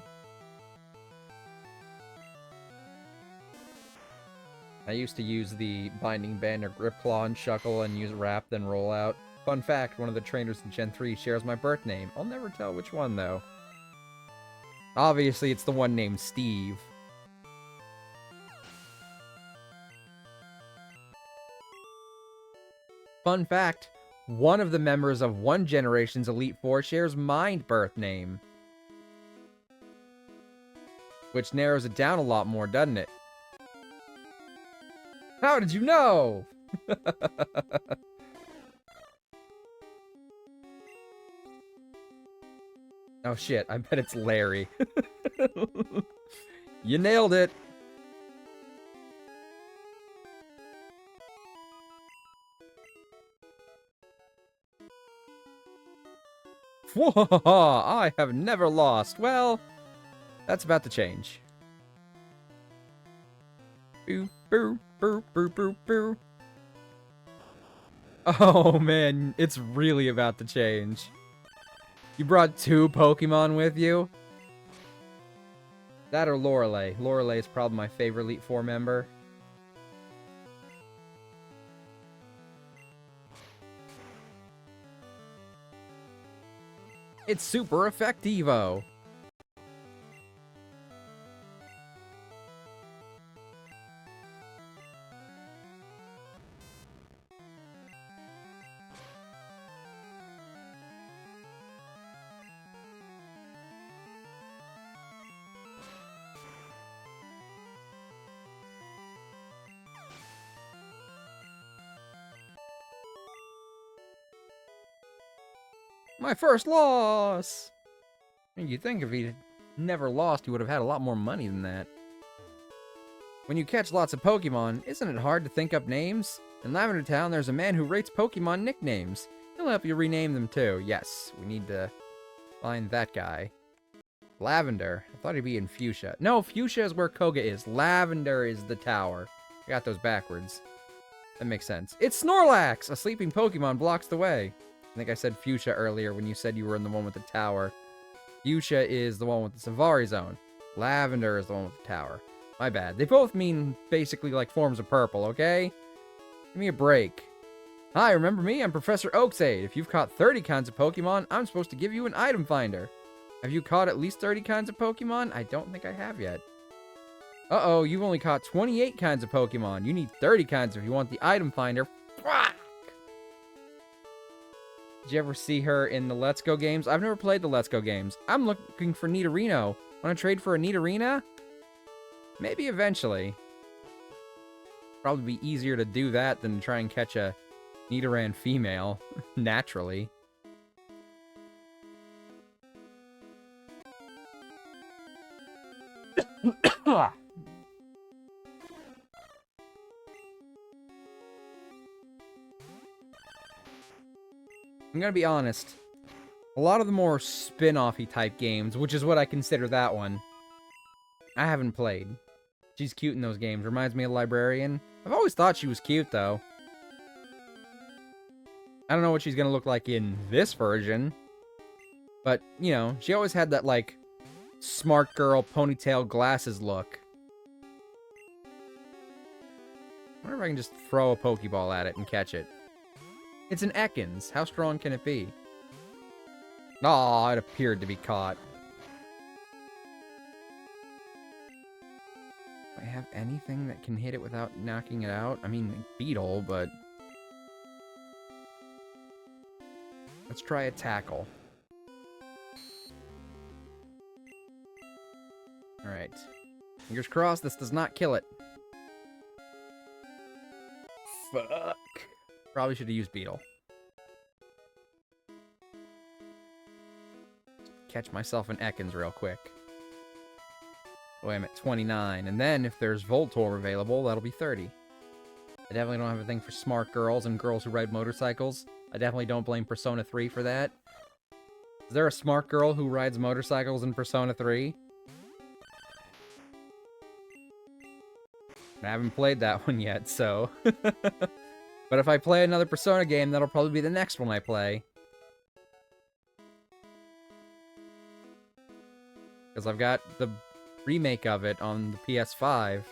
I used to use the Binding Band or Grip Claw and Shuckle and use Wrap, then Roll Out. Fun fact, one of the trainers in Gen 3 shares my birth name. I'll never tell which one, though. Obviously, it's the one named Steve. Fun fact, one of the members of one generation's Elite Four shares my birth name. Which narrows it down a lot more, doesn't it? How did you know? Oh shit, I bet it's Larry. You nailed it. I have never lost. Well, that's about to change. Boo, boo, boo, boo, boo, boo. Oh man, it's really about to change. You brought 2 Pokemon with you? That or Lorelei. Lorelei is probably my favorite Elite Four member. It's super effectivo. My first loss! I mean, you'd think if he'd never lost, he would have had a lot more money than that. When you catch lots of Pokemon, isn't it hard to think up names? In Lavender Town, there's a man who rates Pokemon nicknames. He'll help you rename them too. Yes, we need to find that guy. Lavender. I thought he'd be in Fuchsia. No, Fuchsia is where Koga is. Lavender is the tower. I got those backwards. That makes sense. It's Snorlax! A sleeping Pokemon blocks the way. I think I said Fuchsia earlier when you said you were in the one with the tower. Fuchsia is the one with the Safari Zone. Lavender is the one with the tower. My bad. They both mean basically like forms of purple, okay? Give me a break. Hi, remember me? I'm Professor Oaksade. If you've caught 30 kinds of Pokemon, I'm supposed to give you an item finder. Have you caught at least 30 kinds of Pokemon? I don't think I have yet. Uh-oh, you've only caught 28 kinds of Pokemon. You need 30 kinds if you want the item finder. Did you ever see her in the Let's Go games? I've never played the Let's Go games. I'm looking for Nidorino. Want to trade for a Nidorina? Maybe eventually. Probably be easier to do that than try and catch a Nidoran female, naturally. I'm gonna be honest. A lot of the more spin-off-y type games, which is what I consider that one, I haven't played. She's cute in those games. Reminds me of Librarian. I've always thought she was cute, though. I don't know what she's gonna look like in this version. But, you know, she always had that, like, smart girl, ponytail, glasses look. I wonder if I can just throw a Pokeball at it and catch it. It's an Ekans. How strong can it be? Aw, it appeared to be caught. Do I have anything that can hit it without knocking it out? I mean, Beetle, but... let's try a Tackle. Alright. Fingers crossed this does not kill it. Fuck. Probably should have used Beetle. Catch myself an Ekans real quick. Oh, I'm at 29. And then, if there's Voltorb available, that'll be 30. I definitely don't have a thing for smart girls and girls who ride motorcycles. I definitely don't blame Persona 3 for that. Is there a smart girl who rides motorcycles in Persona 3? I haven't played that one yet, so... But if I play another Persona game, that'll probably be the next one I play. Because I've got the remake of it on the PS5.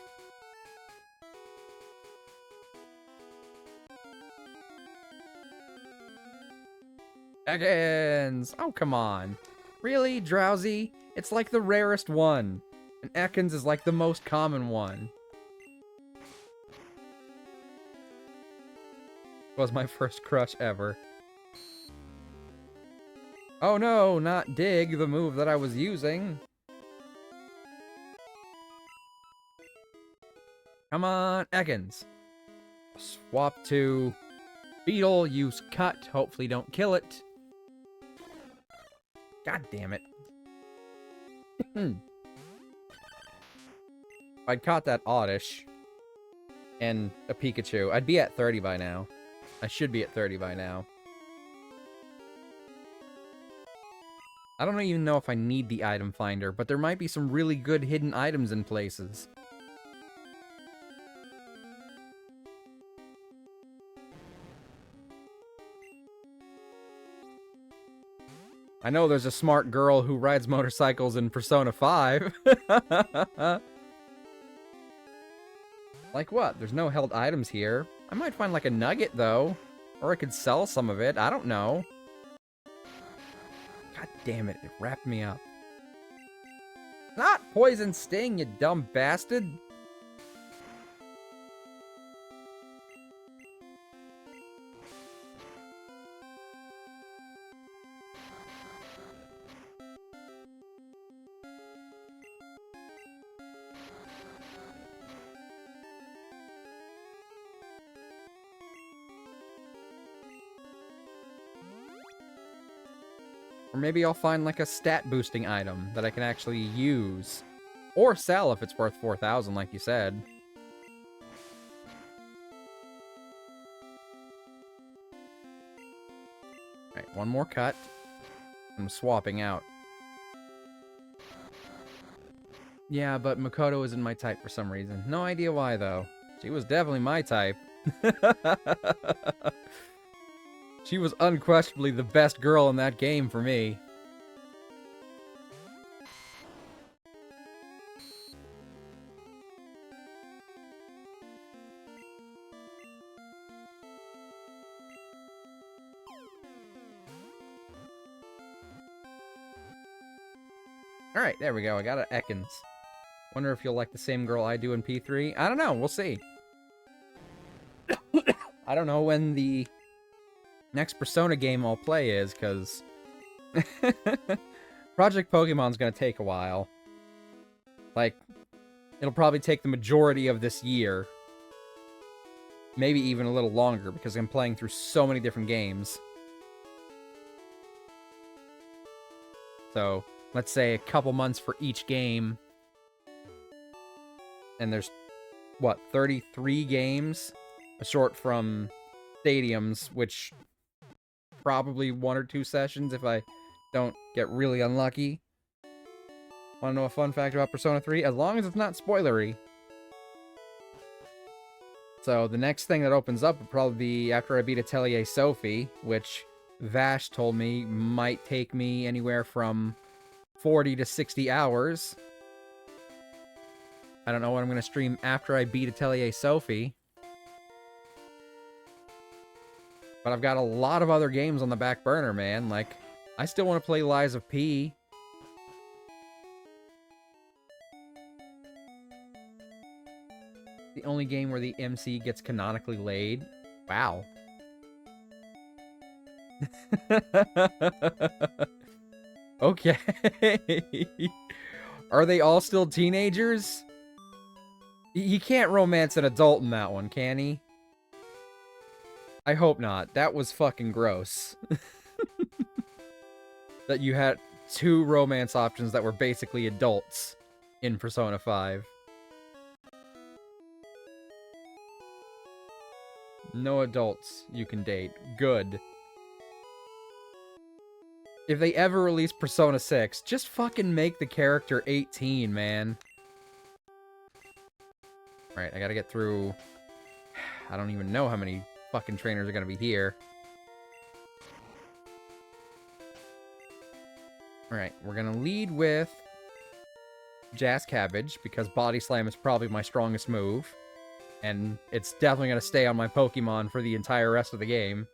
Ekans! Oh, come on. Really? Drowsy? It's like the rarest one. And Ekans is like the most common one. Was my first crush ever. Oh no, not dig, the move that I was using. Come on, Ekans. Swap to Beetle, use Cut, hopefully don't kill it. God damn it. If I'd caught that Oddish and a Pikachu, I'd be at 30 by now. I should be at 30 by now. I don't even know if I need the item finder, but there might be some really good hidden items in places. I know there's a smart girl who rides motorcycles in Persona 5. Like what? There's no held items here. I might find like a nugget though. Or I could sell some of it. I don't know. God damn it. It wrapped me up. Not Poison Sting, you dumb bastard. Or maybe I'll find like a stat boosting item that I can actually use. Or sell if it's worth 4,000 like you said. Alright, one more cut. I'm swapping out. Yeah, but Makoto isn't my type for some reason. No idea why though. She was definitely my type. She was unquestionably the best girl in that game for me. Alright, there we go. I got an Ekans. Wonder if you'll like the same girl I do in P3. I don't know. We'll see. I don't know when the next Persona game I'll play is, because Project Pokémon's gonna take a while. Like, it'll probably take the majority of this year. Maybe even a little longer, because I'm playing through so many different games. So, let's say a couple months for each game. And there's, what, 33 games? Short from stadiums, which probably 1 or 2 sessions if I don't get really unlucky. Want to know a fun fact about Persona 3? As long as it's not spoilery. So the next thing that opens up would probably be after I beat Atelier Sophie, which Vash told me might take me anywhere from 40 to 60 hours. I don't know what I'm going to stream after I beat Atelier Sophie. But I've got a lot of other games on the back burner, man. Like, I still want to play Lies of P. The only game where the MC gets canonically laid. Wow. Okay. Are they all still teenagers? He can't romance an adult in that one, can he? I hope not. That was fucking gross. That you had 2 romance options that were basically adults in Persona 5. No adults you can date. Good. If they ever release Persona 6, just fucking make the character 18, man. Alright, I gotta get through... I don't even know how many fucking trainers are gonna be here. Alright, we're gonna lead with Jazz Cabbage, because Body Slam is probably my strongest move. And it's definitely gonna stay on my Pokemon for the entire rest of the game.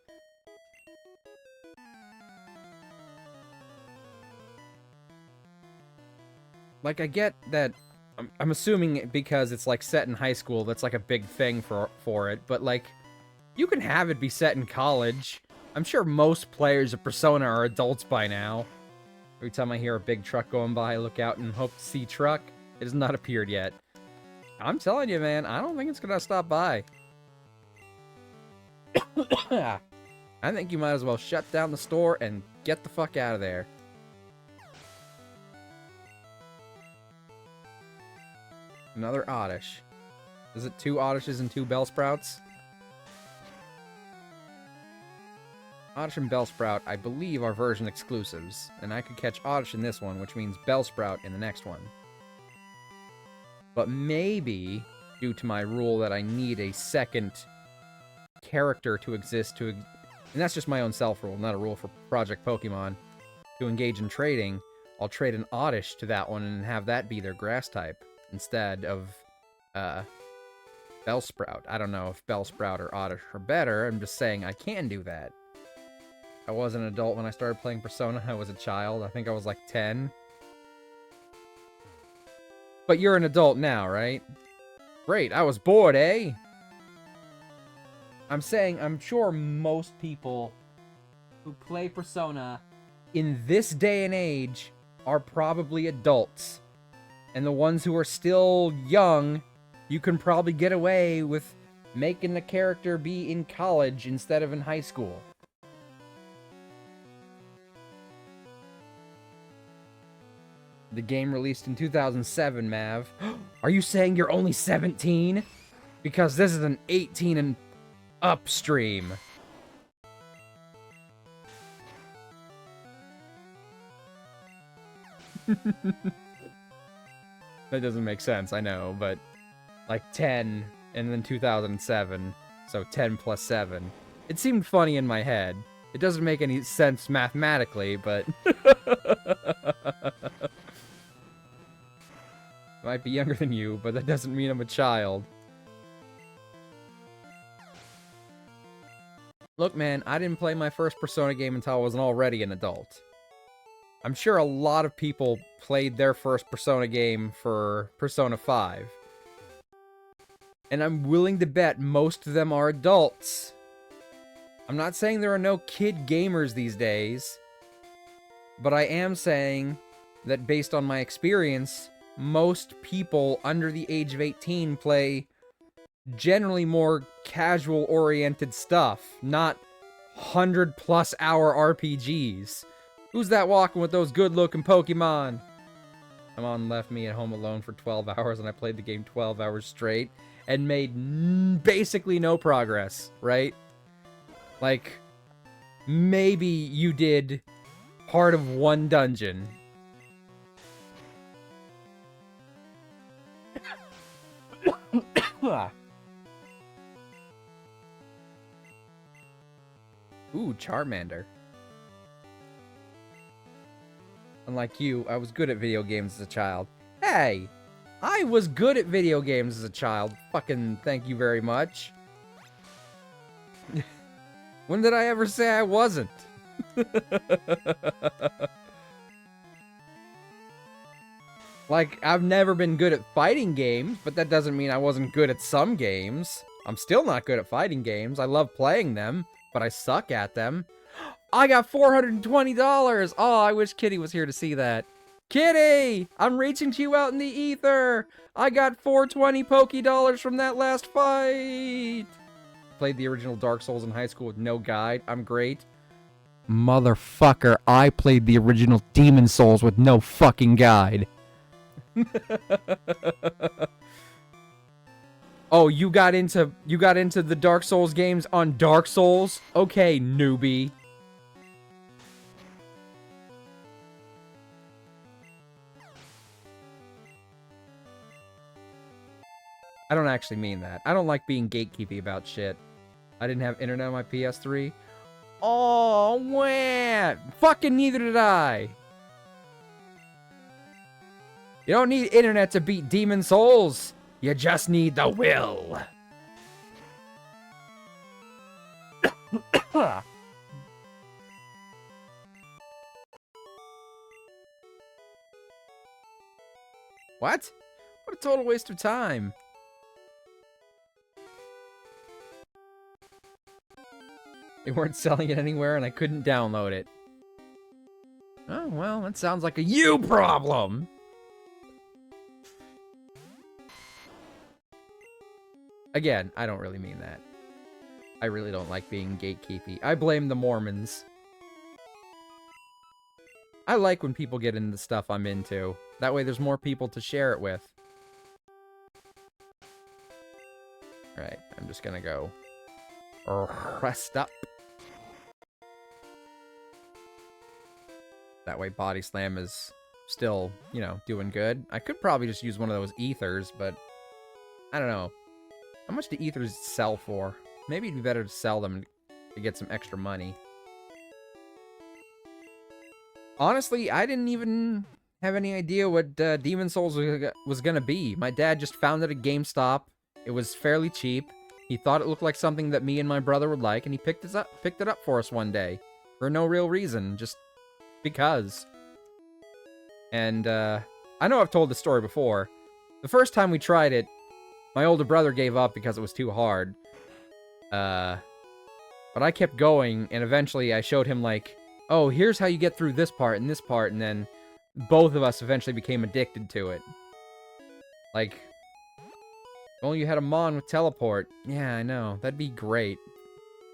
Like, I get that... I'm assuming because it's, like, set in high school, that's, like, a big thing for it. But, like, you can have it be set in college. I'm sure most players of Persona are adults by now. Every time I hear a big truck going by, I look out and hope to see truck. It has not appeared yet. I'm telling you, man, I don't think it's gonna stop by. I think you might as well shut down the store and get the fuck out of there. Another Oddish. Is it 2 Oddishes and 2 Bellsprouts? Oddish and Bellsprout, I believe, are version exclusives. And I could catch Oddish in this one, which means Bellsprout in the next one. But maybe, due to my rule that I need a second character to exist to... And that's just my own self-rule, not a rule for Project Pokémon. To engage in trading, I'll trade an Oddish to that one and have that be their grass type instead of Bellsprout. I don't know if Bellsprout or Oddish are better. I'm just saying I can do that. I was an adult when I started playing Persona. I was a child. I think I was like 10. But you're an adult now, right? Great, I was bored, eh? I'm saying, I'm sure most people who play Persona in this day and age are probably adults. And the ones who are still young, you can probably get away with making the character be in college instead of in high school. The game released in 2007, Mav. Are you saying you're only 17? Because this is an 18 and up stream. That doesn't make sense, I know, but like 10 and then 2007, so 10 plus 7. It seemed funny in my head. It doesn't make any sense mathematically, but... Might be younger than you, but that doesn't mean I'm a child. Look, man, I didn't play my first Persona game until I was already an adult. I'm sure a lot of people played their first Persona game for Persona 5. And I'm willing to bet most of them are adults. I'm not saying there are no kid gamers these days, but I am saying that based on my experience, most people under the age of 18 play generally more casual-oriented stuff, not 100-plus hour RPGs. Who's that walking with those good-looking Pokemon? My mom left me at home alone for 12 hours, and I played the game 12 hours straight, and made basically no progress, right? Like, maybe you did part of one dungeon. Ooh, Charmander. Unlike you, I was good at video games as a child. Hey! I was good at video games as a child. Fucking thank you very much. When did I ever say I wasn't? Like, I've never been good at fighting games, but that doesn't mean I wasn't good at some games. I'm still not good at fighting games. I love playing them, but I suck at them. I got $420! Oh, I wish Kitty was here to see that. Kitty! I'm reaching to you out in the ether! I got 420 Poké from that last fight! Played the original Dark Souls in high school with no guide. I'm great. Motherfucker, I played the original Demon Souls with no fucking guide. Oh, you got into the Dark Souls games on Dark Souls? Okay, newbie. I don't actually mean that. I don't like being gatekeepy about shit. I didn't have internet on my PS3. Oh, wah! Fucking neither did I! You don't need internet to beat Demon Souls. You just need the will. What? What a total waste of time. They weren't selling it anywhere and I couldn't download it. Oh, well, that sounds like a you problem! Again, I don't really mean that. I really don't like being gatekeepy. I blame the Mormons. I like when people get into the stuff I'm into. That way there's more people to share it with. Alright, I'm just gonna go rest up. That way Body Slam is still, you know, doing good. I could probably just use one of those ethers, but I don't know. How much do ethers sell for? Maybe it'd be better to sell them to get some extra money. Honestly, I didn't even have any idea what Demon Souls was gonna be. My dad just found it at GameStop. It was fairly cheap. He thought it looked like something that me and my brother would like, and he picked it up for us one day. For no real reason, just because. And, I know I've told this story before. The first time we tried it, my older brother gave up because it was too hard. But I kept going, and eventually I showed him, like, oh, here's how you get through this part and this part, and then both of us eventually became addicted to it. Like, if only you had a Mon with teleport. Yeah, I know. That'd be great.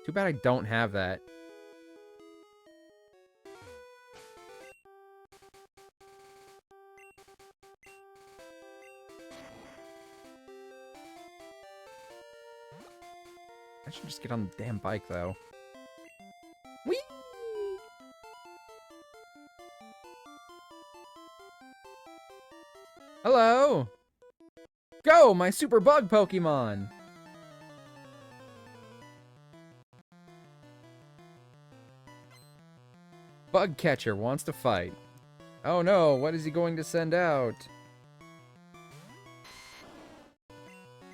Too bad I don't have that. I should just get on the damn bike, though. Whee! Hello! Go, my super bug Pokemon! Bug catcher wants to fight. Oh no, what is he going to send out?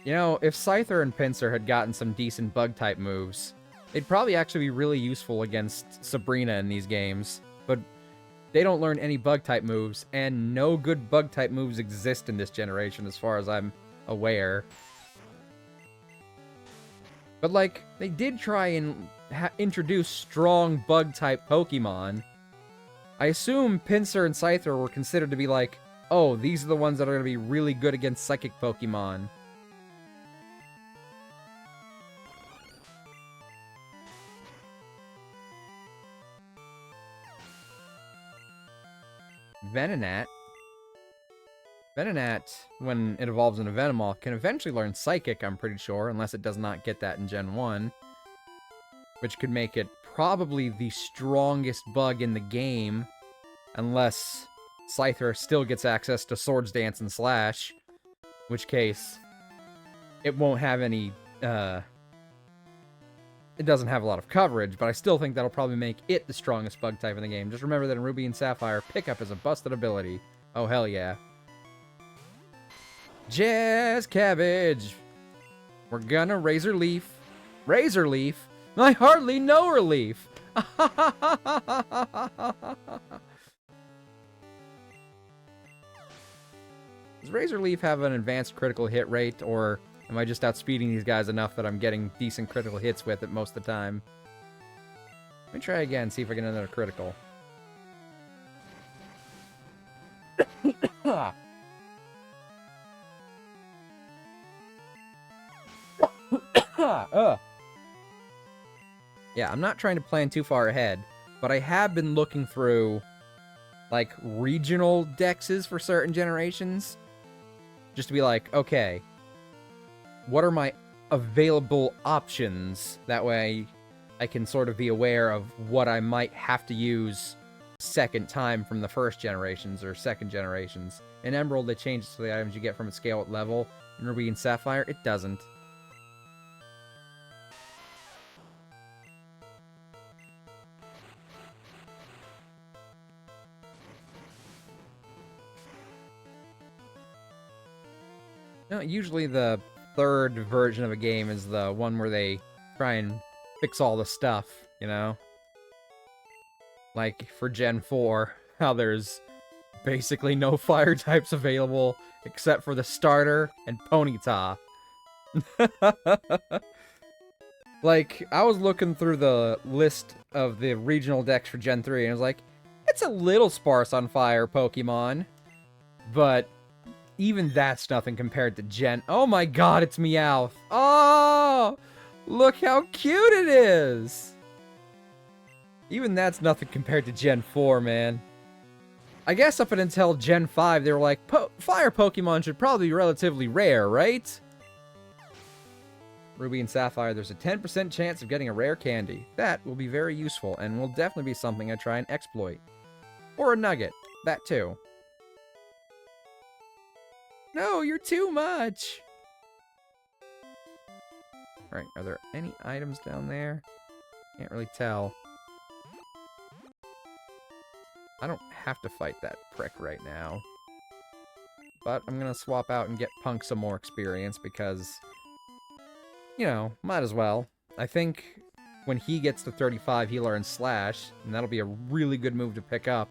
You know, if Scyther and Pinsir had gotten some decent bug-type moves, they'd probably actually be really useful against Sabrina in these games. But they don't learn any bug-type moves, and no good bug-type moves exist in this generation as far as I'm aware. But, like, they did try and introduce strong bug-type Pokemon. I assume Pinsir and Scyther were considered to be like, oh, these are the ones that are going to be really good against Psychic Pokemon. Venonat. Venonat, when it evolves into Venomoth, can eventually learn Psychic, I'm pretty sure, unless it does not get that in Gen 1. Which could make it probably the strongest bug in the game, unless Scyther still gets access to Swords Dance and Slash, in which case it won't have any, it doesn't have a lot of coverage, but I still think that'll probably make it the strongest bug type in the game. Just remember that in Ruby and Sapphire, Pickup is a busted ability. Oh, hell yeah. Jazz Cabbage! We're gonna Razor Leaf. Razor Leaf? I hardly know Relief! Does Razor Leaf have an advanced critical hit rate, or am I just outspeeding these guys enough that I'm getting decent critical hits with it most of the time? Let me try again, see if I get another critical. Yeah, I'm not trying to plan too far ahead, but I have been looking through, like, regional dexes for certain generations. Just to be like, okay, what are my available options? That way I can sort of be aware of what I might have to use second time from the first generations or second generations. In Emerald, they changed it to the items you get from a scale at level. In Ruby and Sapphire, it doesn't. No, usually the third version of a game is the one where they try and fix all the stuff, you know? Like, for Gen 4, how there's basically no fire types available except for the starter and Ponyta. Like, I was looking through the list of the regional decks for Gen 3, and I was like, it's a little sparse on fire Pokemon. But even that's nothing compared to Gen... Oh my god, it's Meowth. Oh! Look how cute it is! Even that's nothing compared to Gen 4, man. I guess up until Gen 5, they were like, fire Pokemon should probably be relatively rare, right? Ruby and Sapphire, there's a 10% chance of getting a rare candy. That will be very useful, and will definitely be something I try and exploit. Or a nugget. That too. No, you're too much! Alright, are there any items down there? Can't really tell. I don't have to fight that prick right now. But I'm gonna swap out and get Punk some more experience because... You know, might as well. I think when he gets to 35, he learns Slash, and that'll be a really good move to pick up.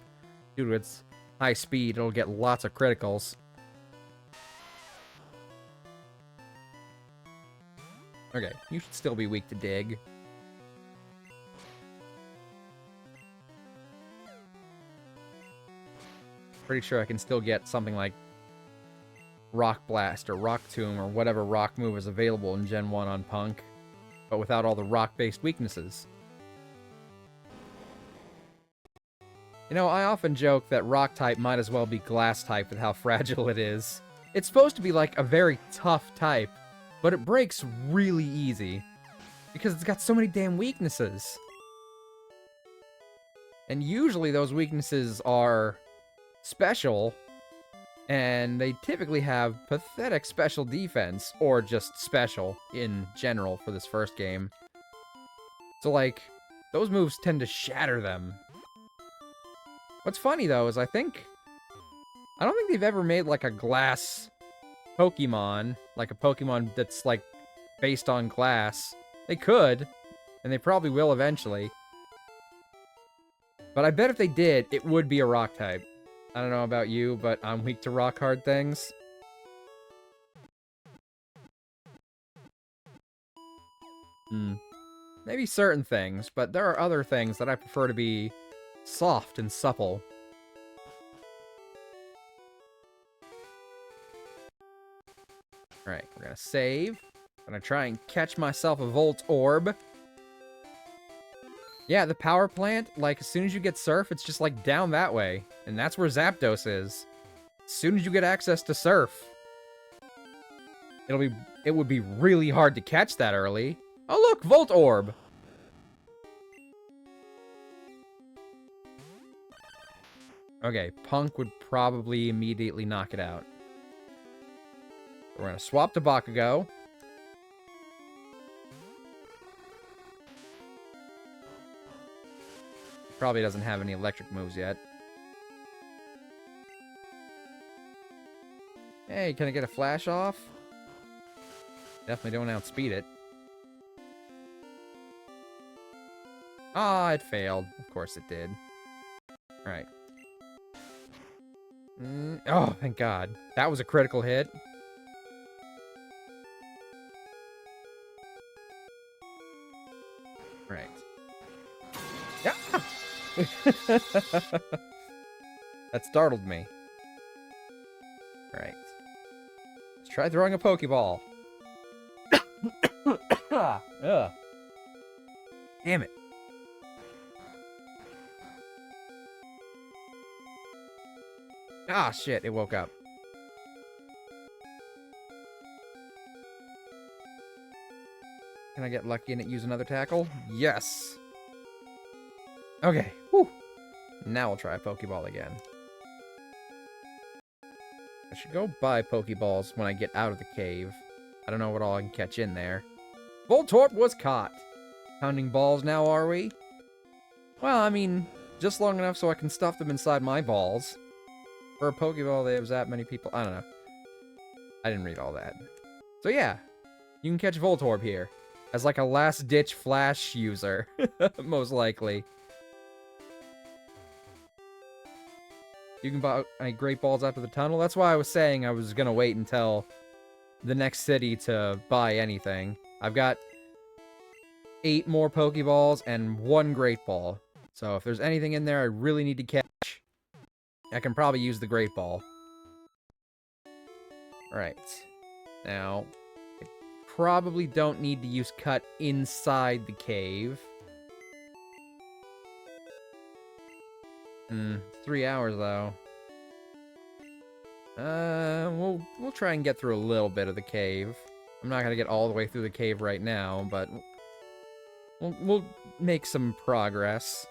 Due to its high speed, it'll get lots of criticals. Okay, you should still be weak to Dig. Pretty sure I can still get something like Rock Blast or Rock Tomb or whatever rock move is available in Gen 1 on Punk, but without all the rock-based weaknesses. You know, I often joke that rock type might as well be glass type with how fragile it is. It's supposed to be like a very tough type, but it breaks really easy because it's got so many damn weaknesses. And usually those weaknesses are special, and they typically have pathetic special defense, or just special in general for this first game. So, like, those moves tend to shatter them. What's funny, though, is I don't think they've ever made, like, a glass Pokemon, like a Pokemon that's, like, based on glass. They could, and they probably will eventually. But I bet if they did, it would be a rock type. I don't know about you, but I'm weak to rock-hard things. Maybe certain things, but there are other things that I prefer to be soft and supple. Alright, we're gonna save. I'm gonna try and catch myself a Volt Orb. Yeah, the power plant, like, as soon as you get Surf, it's just, like, down that way. And that's where Zapdos is. As soon as you get access to Surf. It would be really hard to catch that early. Oh, look! Volt Orb! Okay, Punk would probably immediately knock it out. We're gonna swap to Bakugo. Probably doesn't have any electric moves yet. Hey, can I get a flash off? Definitely don't outspeed it. Ah, it failed. Of course it did. Alright. Oh, thank God. That was a critical hit. Right. Yeah. That startled me. Right. Let's try throwing a Pokeball. Ugh. Damn it. Ah, shit, it woke up. Can I get lucky and it use another tackle? Yes! Okay, whew. Now we'll try a Pokeball again. I should go buy Pokeballs when I get out of the cave. I don't know what all I can catch in there. Voltorb was caught! Pounding balls now, are we? Well, I mean, just long enough so I can stuff them inside my balls. For a Pokeball, they have that many people. I don't know. I didn't read all that. So yeah, you can catch Voltorb here. As like a last-ditch flash user. Most likely. You can buy Great Balls after the tunnel. That's why I was saying I was gonna wait until the next city to buy anything. I've got 8 more Pokeballs and 1 Great Ball. So if there's anything in there I really need to catch, I can probably use the Great Ball. Alright. Now, I probably don't need to use Cut inside the cave. 3 hours, though. We'll try and get through a little bit of the cave. I'm not gonna get all the way through the cave right now, but we'll make some progress.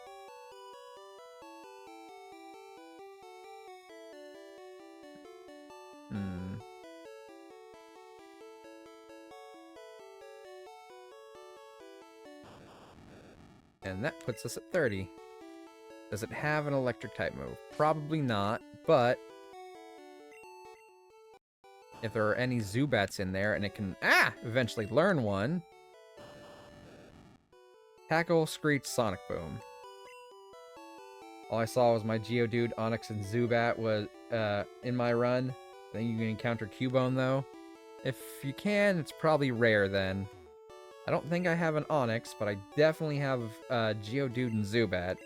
And that puts us at 30. Does it have an electric type move? Probably not, but if there are any Zubats in there and it can, eventually learn one. Tackle, Screech, Sonic Boom. All I saw was my Geodude, Onix, and Zubat was in my run. I think you can encounter Cubone, though. If you can, it's probably rare, then. I don't think I have an Onix, but I definitely have Geodude and Zubat.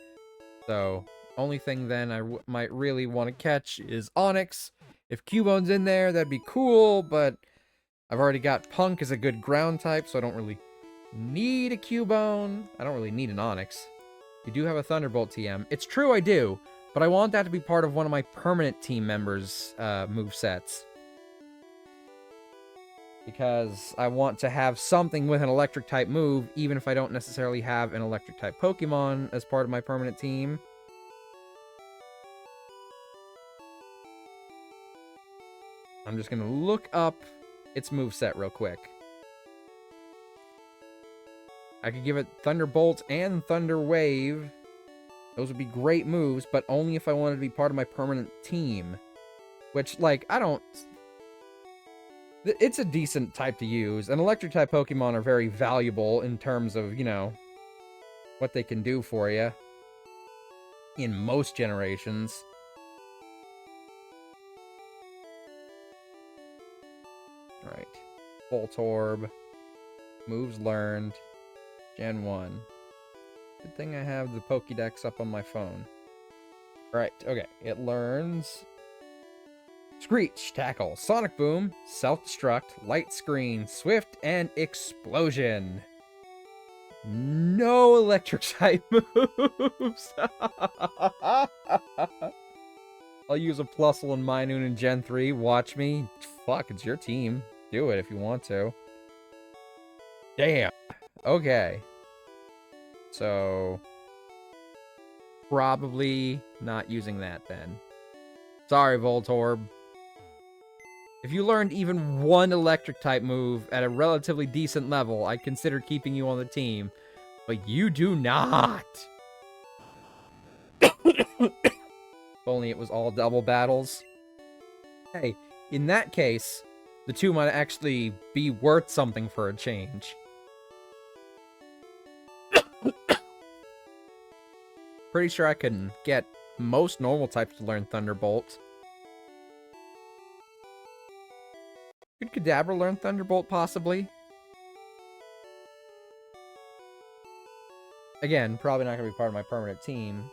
So, only thing then I might really want to catch is Onix. If Cubone's in there, that'd be cool, but I've already got Punk as a good ground type, so I don't really need a Cubone. I don't really need an Onix. You do have a Thunderbolt TM. It's true I do, but I want that to be part of one of my permanent team members' movesets. Because I want to have something with an electric type move, even if I don't necessarily have an electric type Pokemon as part of my permanent team. I'm just gonna look up its moveset real quick. I could give it Thunderbolt and Thunder Wave. Those would be great moves, but only if I wanted to be part of my permanent team. Which, like, I don't... It's a decent type to use, and electric-type Pokemon are very valuable in terms of, you know, what they can do for you. In most generations. Alright. Voltorb. Moves learned. Gen 1. Good thing I have the Pokédex up on my phone. Alright, okay. It learns... Screech, Tackle, Sonic Boom, Self-Destruct, Light Screen, Swift, and Explosion. No electric type moves. I'll use a Plusle and Minun in Gen 3. Watch me. Fuck, it's your team. Do it if you want to. Damn. Okay. So... probably not using that then. Sorry, Voltorb. If you learned even one electric type move at a relatively decent level, I'd consider keeping you on the team. But you do not! If only it was all double battles. Hey, in that case, the two might actually be worth something for a change. Pretty sure I can get most normal types to learn Thunderbolt. Could Kadabra learn Thunderbolt, possibly? Again, probably not going to be part of my permanent team.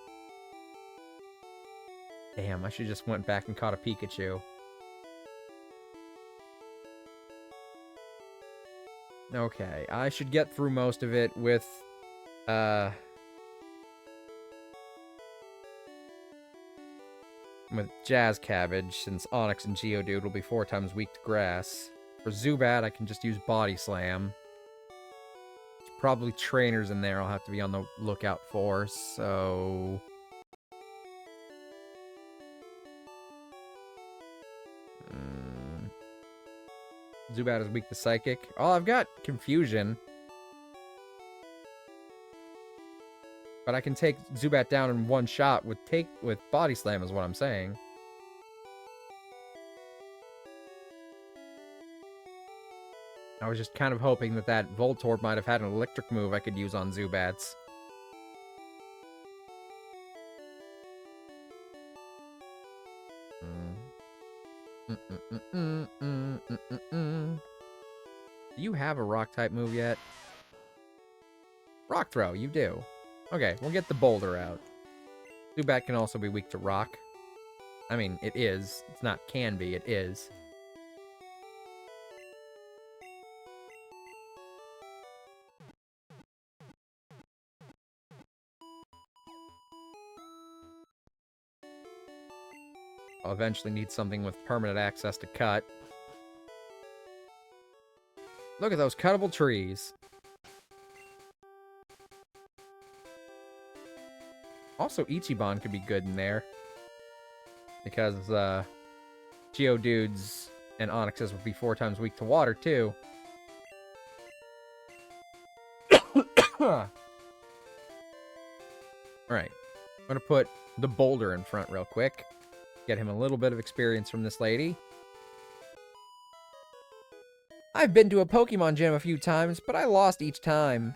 Damn, I should just went back and caught a Pikachu. Okay, I should get through most of it with, Jazz Cabbage, since Onix and Geodude will be 4 times weak to grass. For Zubat, I can just use Body Slam. There's probably trainers in there I'll have to be on the lookout for, so... Zubat is weak to Psychic. Oh, I've got Confusion. But I can take Zubat down in one shot with Body Slam is what I'm saying. I was just kind of hoping that Voltorb might have had an electric move I could use on Zubats. Do you have a rock type move yet? Rock Throw, you do. Okay, we'll get the Boulder out. Zubat can also be weak to Rock. I mean, it is. It's not can be, it is. I'll eventually need something with permanent access to cut. Look at those cuttable trees. Also, Ichiban could be good in there. Because, Geodudes and Onixes would be 4 times weak to water, too. Alright. I'm gonna put the Boulder in front real quick. Get him a little bit of experience from this lady. I've been to a Pokemon gym a few times, but I lost each time.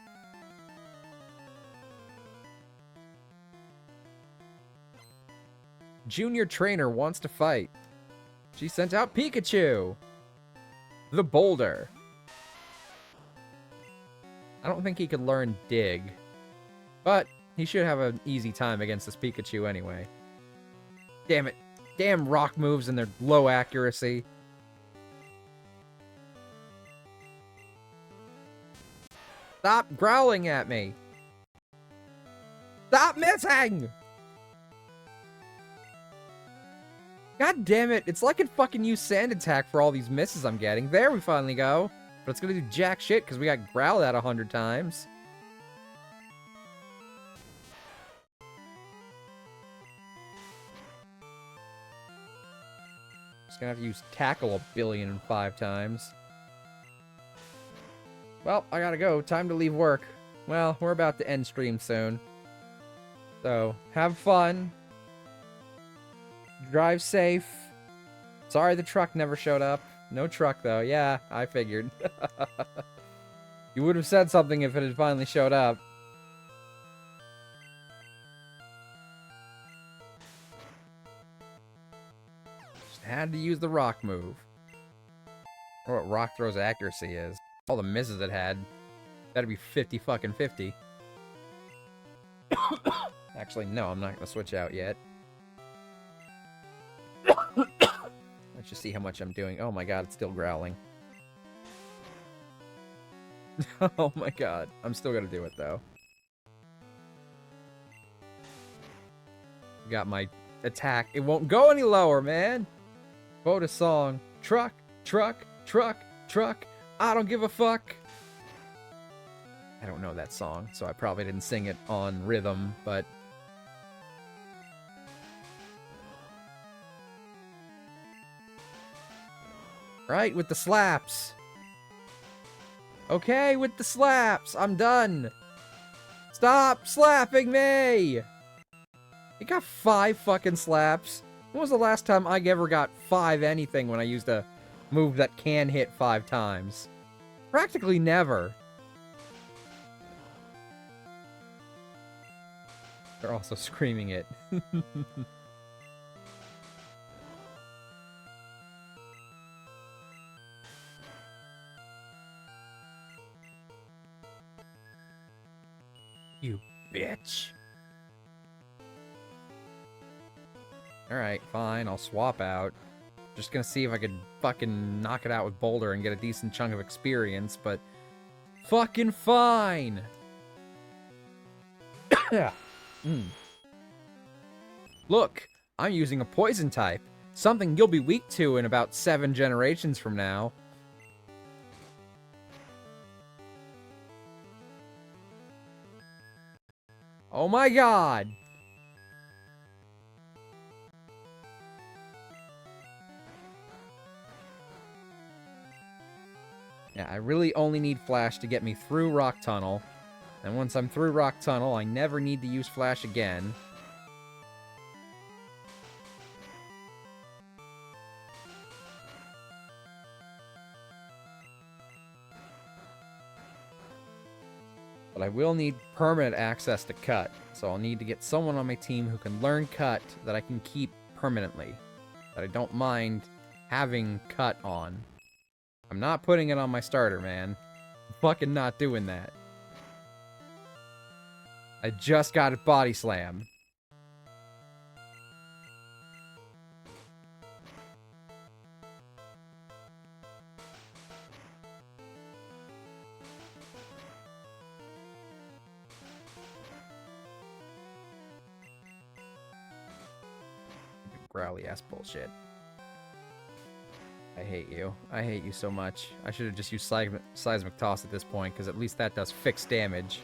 Junior trainer wants to fight. She sent out Pikachu. The Boulder. I don't think he could learn Dig. But he should have an easy time against this Pikachu anyway. Damn it. Damn rock moves and their low accuracy. Stop growling at me. Stop missing! God damn it, it's like it fucking used Sand Attack for all these misses I'm getting. There we finally go. But it's gonna do jack shit because we got growled at 100 times. Just gonna have to use Tackle 1,000,005,000 times. Well, I gotta go. Time to leave work. Well, we're about to end stream soon. So, have fun. Drive safe. Sorry the truck never showed up. No truck, though. Yeah, I figured. You would have said something if it had finally showed up. Just had to use the rock move. I wonder what Rock Throw's accuracy is. All the misses it had. That'd be 50 fucking 50. Actually, no, I'm not gonna switch out yet. Let's just see how much I'm doing. Oh my god, it's still growling. Oh my god. I'm still gonna do it, though. Got my attack. It won't go any lower, man! Quote a song. Truck, truck, truck, truck. I don't give a fuck. I don't know that song, so I probably didn't sing it on rhythm, but... Right, with the slaps. Okay, with the slaps. I'm done. Stop slapping me! It got 5 fucking slaps. When was the last time I ever got 5 anything when I used a move that can hit 5 times? Practically never. They're also screaming it. You bitch. Alright, fine, I'll swap out. Just gonna see if I could fucking knock it out with Boulder and get a decent chunk of experience, but... Fucking fine! Look, I'm using a poison type. Something you'll be weak to in about 7 generations from now. Oh my god! Yeah, I really only need Flash to get me through Rock Tunnel. And once I'm through Rock Tunnel, I never need to use Flash again. But I will need permanent access to Cut, so I'll need to get someone on my team who can learn Cut that I can keep permanently. That I don't mind having Cut on. I'm not putting it on my starter, man. I'm fucking not doing that. I just got it body slam. Growly ass bullshit. I hate you. I hate you so much. I should have just used Seismic Toss at this point, because at least that does fixed damage.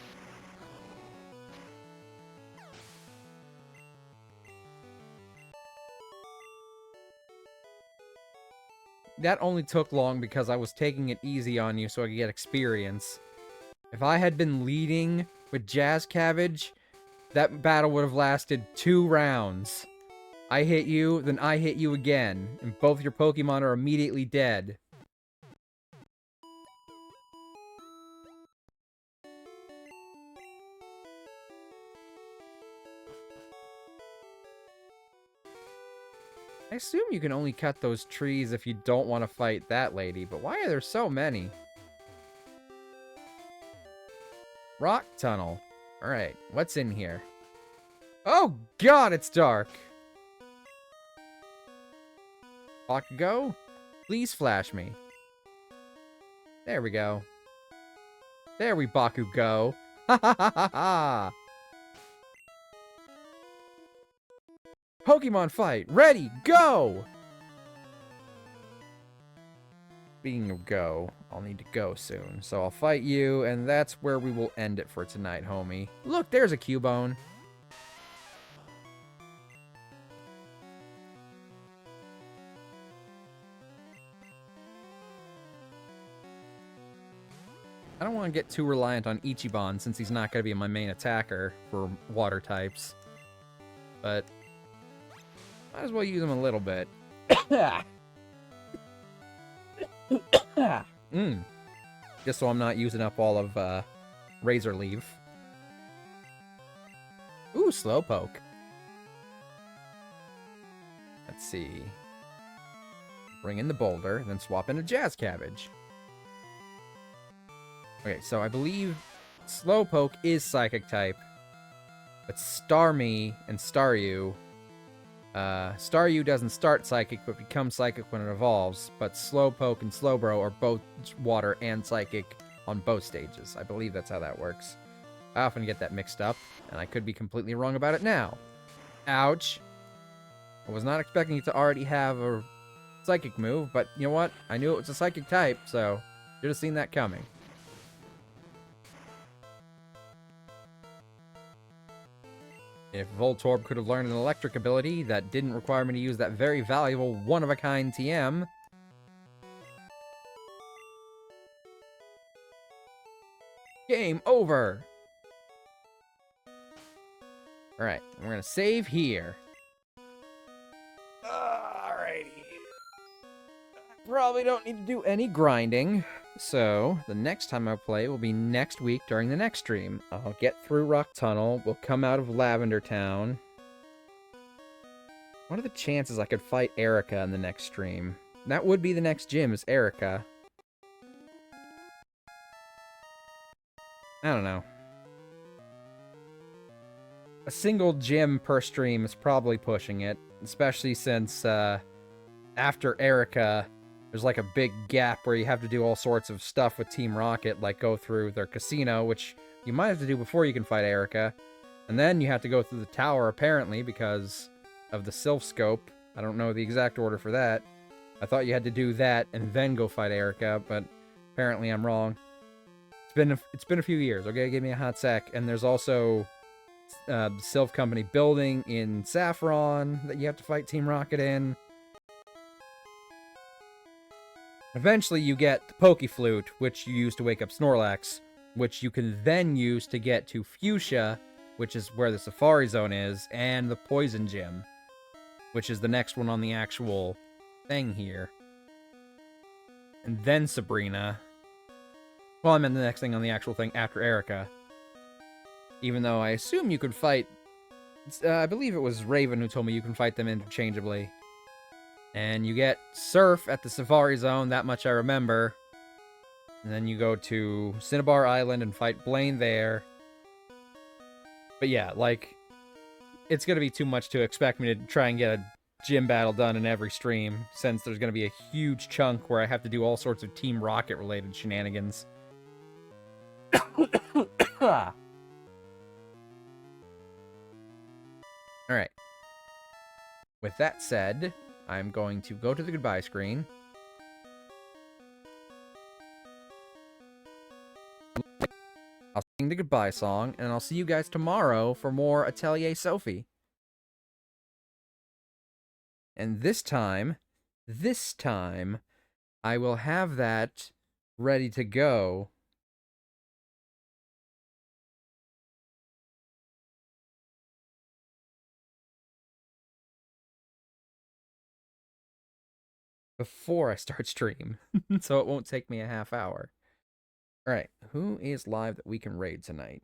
That only took long because I was taking it easy on you so I could get experience. If I had been leading with Jazz Cabbage, that battle would have lasted 2 rounds. I hit you, then I hit you again, and both your Pokemon are immediately dead. I assume you can only cut those trees if you don't want to fight that lady, but why are there so many? Rock tunnel. Alright, what's in here? Oh god, it's dark! Bakugo, please flash me. There we go. There we Bakugo. Ha ha ha ha ha! Pokemon fight! Ready, go! Speaking of go, I'll need to go soon. So I'll fight you, and that's where we will end it for tonight, homie. Look, there's a Cubone. I don't want to get too reliant on Ichiban since he's not going to be my main attacker for water types. But might as well use him a little bit. Just so I'm not using up all of Razor Leaf. Ooh, Slowpoke. Let's see. Bring in the Boulder, then swap in a Jazz Cabbage. Okay, so I believe Slowpoke is Psychic type. But Starmie and Staryu... Staryu doesn't start Psychic, but becomes Psychic when it evolves. But Slowpoke and Slowbro are both Water and Psychic on both stages. I believe that's how that works. I often get that mixed up, and I could be completely wrong about it now. Ouch. I was not expecting it to already have a Psychic move, but you know what? I knew it was a Psychic type, so should have seen that coming. If Voltorb could have learned an electric ability that didn't require me to use that very valuable one-of-a-kind TM... Game over! Alright, we're gonna save here. Alrighty. Probably don't need to do any grinding. So, the next time I play will be next week during the next stream. I'll get through Rock Tunnel, we'll come out of Lavender Town. What are the chances I could fight Erica in the next stream? That would be the next gym, is Erica. I don't know. A single gym per stream is probably pushing it, especially since, after Erica... There's like a big gap where you have to do all sorts of stuff with Team Rocket, like go through their casino, which you might have to do before you can fight Erica. And then you have to go through the tower, apparently, because of the Sylph Scope. I don't know the exact order for that. I thought you had to do that and then go fight Erica, but apparently I'm wrong. It's been a few years, okay? Give me a hot sec. And there's also the Sylph Company building in Saffron that you have to fight Team Rocket in. Eventually, you get the Pokeflute, which you use to wake up Snorlax, which you can then use to get to Fuchsia, which is where the Safari Zone is, and the Poison Gym, which is the next one on the actual thing here. And then Sabrina. Well, I meant the next thing on the actual thing after Erica. Even though I assume you could fight... I believe it was Raven who told me you can fight them interchangeably. And you get Surf at the Safari Zone, that much I remember. And then you go to Cinnabar Island and fight Blaine there. But yeah, like, it's going to be too much to expect me to try and get a gym battle done in every stream, since there's going to be a huge chunk where I have to do all sorts of Team Rocket related shenanigans. All right. With that said, I'm going to go to the goodbye screen. I'll sing the goodbye song, and I'll see you guys tomorrow for more Atelier Sophie. And this time, I will have that ready to go before I start stream, so it won't take me a half hour. All right, who is live that we can raid tonight?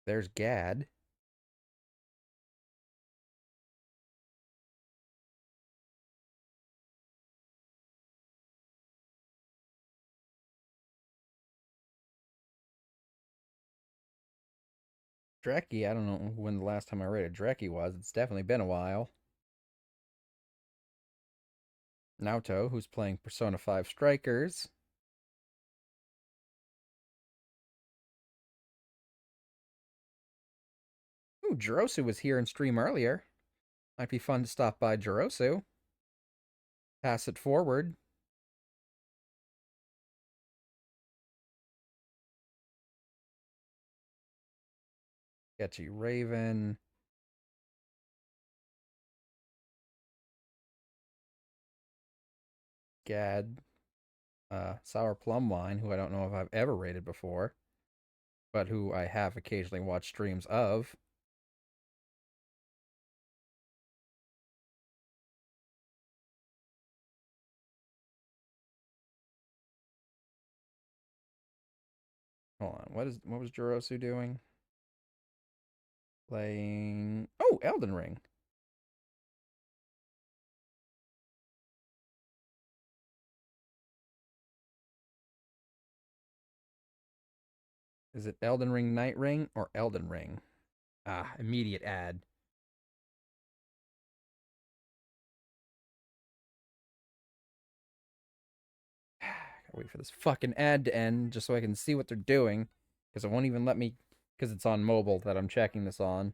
There's Gad. Dreki, I don't know when the last time I raided Dreki was. It's definitely been a while. Naoto, who's playing Persona 5 Strikers. Ooh, Jirosu was here in stream earlier. Might be fun to stop by Jirosu. Pass it forward. Sketchy Raven. Gad. Sour Plum Wine, who I don't know if I've ever rated before, but who I have occasionally watched streams of. Hold on, what was Jirosu doing? Playing Elden Ring. Is it Elden Ring Night Ring or Elden Ring? Ah, immediate ad. Gotta wait for this fucking ad to end just so I can see what they're doing. Because it won't even let me, because it's on mobile that I'm checking this on.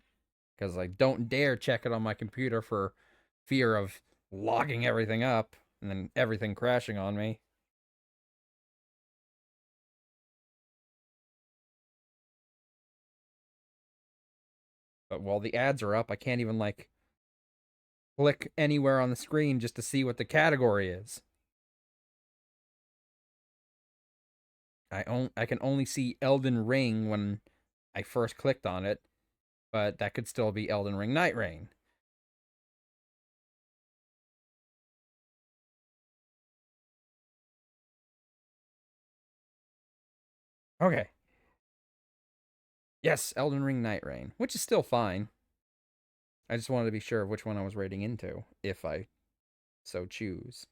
Because I don't dare check it on my computer for fear of logging everything up and then everything crashing on me. But while the ads are up, I can't even, like, click anywhere on the screen just to see what the category is. I can only see Elden Ring when I first clicked on it, but that could still be Elden Ring Night Rain. Okay. Yes, Elden Ring Night Rain, which is still fine. I just wanted to be sure of which one I was raiding into, if I so choose.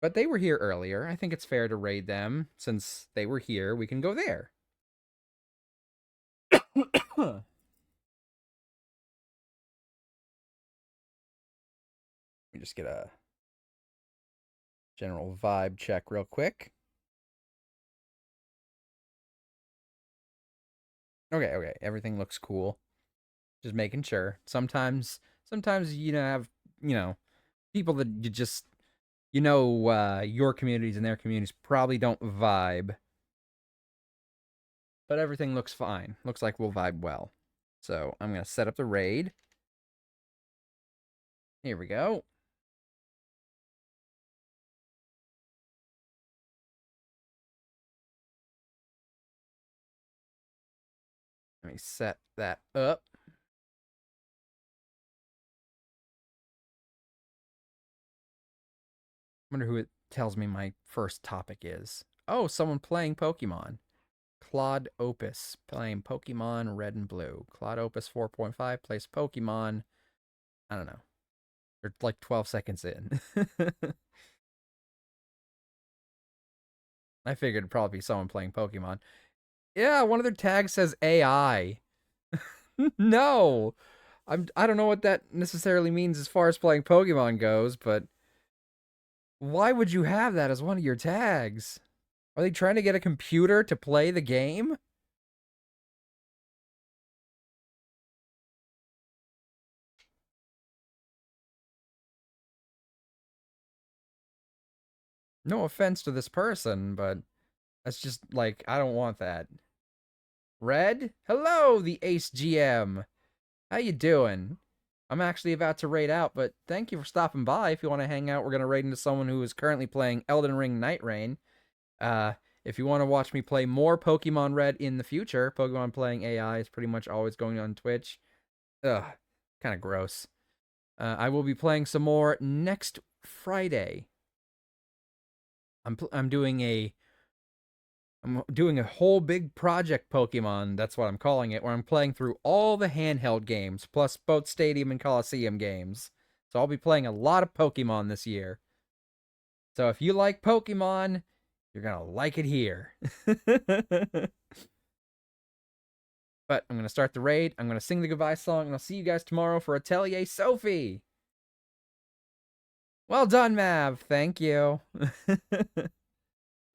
But they were here earlier. I think it's fair to raid them. Since they were here, we can go there. Let me just get a general vibe check real quick. Okay. Everything looks cool. Just making sure. Sometimes you have, people that you just, your communities and their communities probably don't vibe. But everything looks fine. Looks like we'll vibe well. So I'm going to set up the raid. Here we go. Let me set that up. Wonder who it tells me my first topic is. Oh, someone playing Pokemon. Claude Opus playing Pokemon Red and Blue. Claude Opus 4.5 plays Pokemon. I don't know. Or like 12 seconds in. I figured it'd probably be someone playing Pokemon. Yeah, one of their tags says AI. No. I don't know what that necessarily means as far as playing Pokemon goes, but why would you have that as one of your tags? Are they trying to get a computer to play the game? No offense to this person, but that's just like I don't want that. Red? Hello, the Ace GM. How you doing? I'm actually about to raid out, but thank you for stopping by. If you want to hang out, we're gonna raid into someone who is currently playing Elden Ring Night Rain. Uh, if you want to watch me play more Pokemon Red in the future, Pokemon playing AI is pretty much always going on Twitch. Ugh, kind of gross. I will be playing some more next Friday. I'm doing a whole big Project Pokemon. That's what I'm calling it. Where I'm playing through all the handheld games plus both Stadium and Coliseum games. So I'll be playing a lot of Pokemon this year. So if you like Pokemon, you're gonna like it here. But I'm gonna start the raid. I'm gonna sing the goodbye song, and I'll see you guys tomorrow for Atelier Sophie. Well done, Mav. Thank you.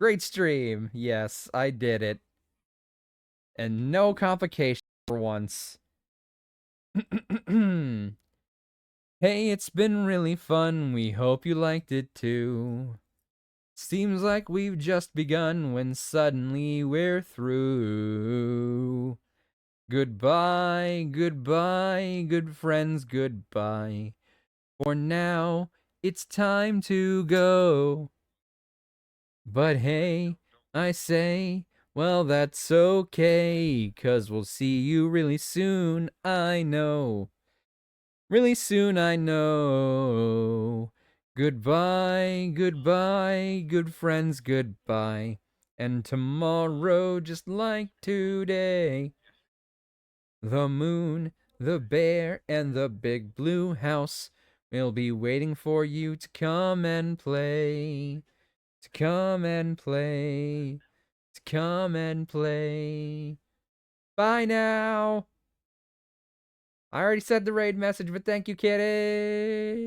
Great stream. Yes, I did it. And no complications for once. Hey, it's been really fun. We hope you liked it too. Seems like we've just begun when suddenly we're through. Goodbye, goodbye, good friends, goodbye. For now, it's time to go. But hey, I say, well, that's okay, 'cause we'll see you really soon, I know. Really soon, I know. Goodbye, goodbye, good friends, goodbye. And tomorrow, just like today, the moon, the bear, and the big blue house will be waiting for you to come and play. To come and play. To come and play. Bye now. I already said the raid message, but thank you, kitty.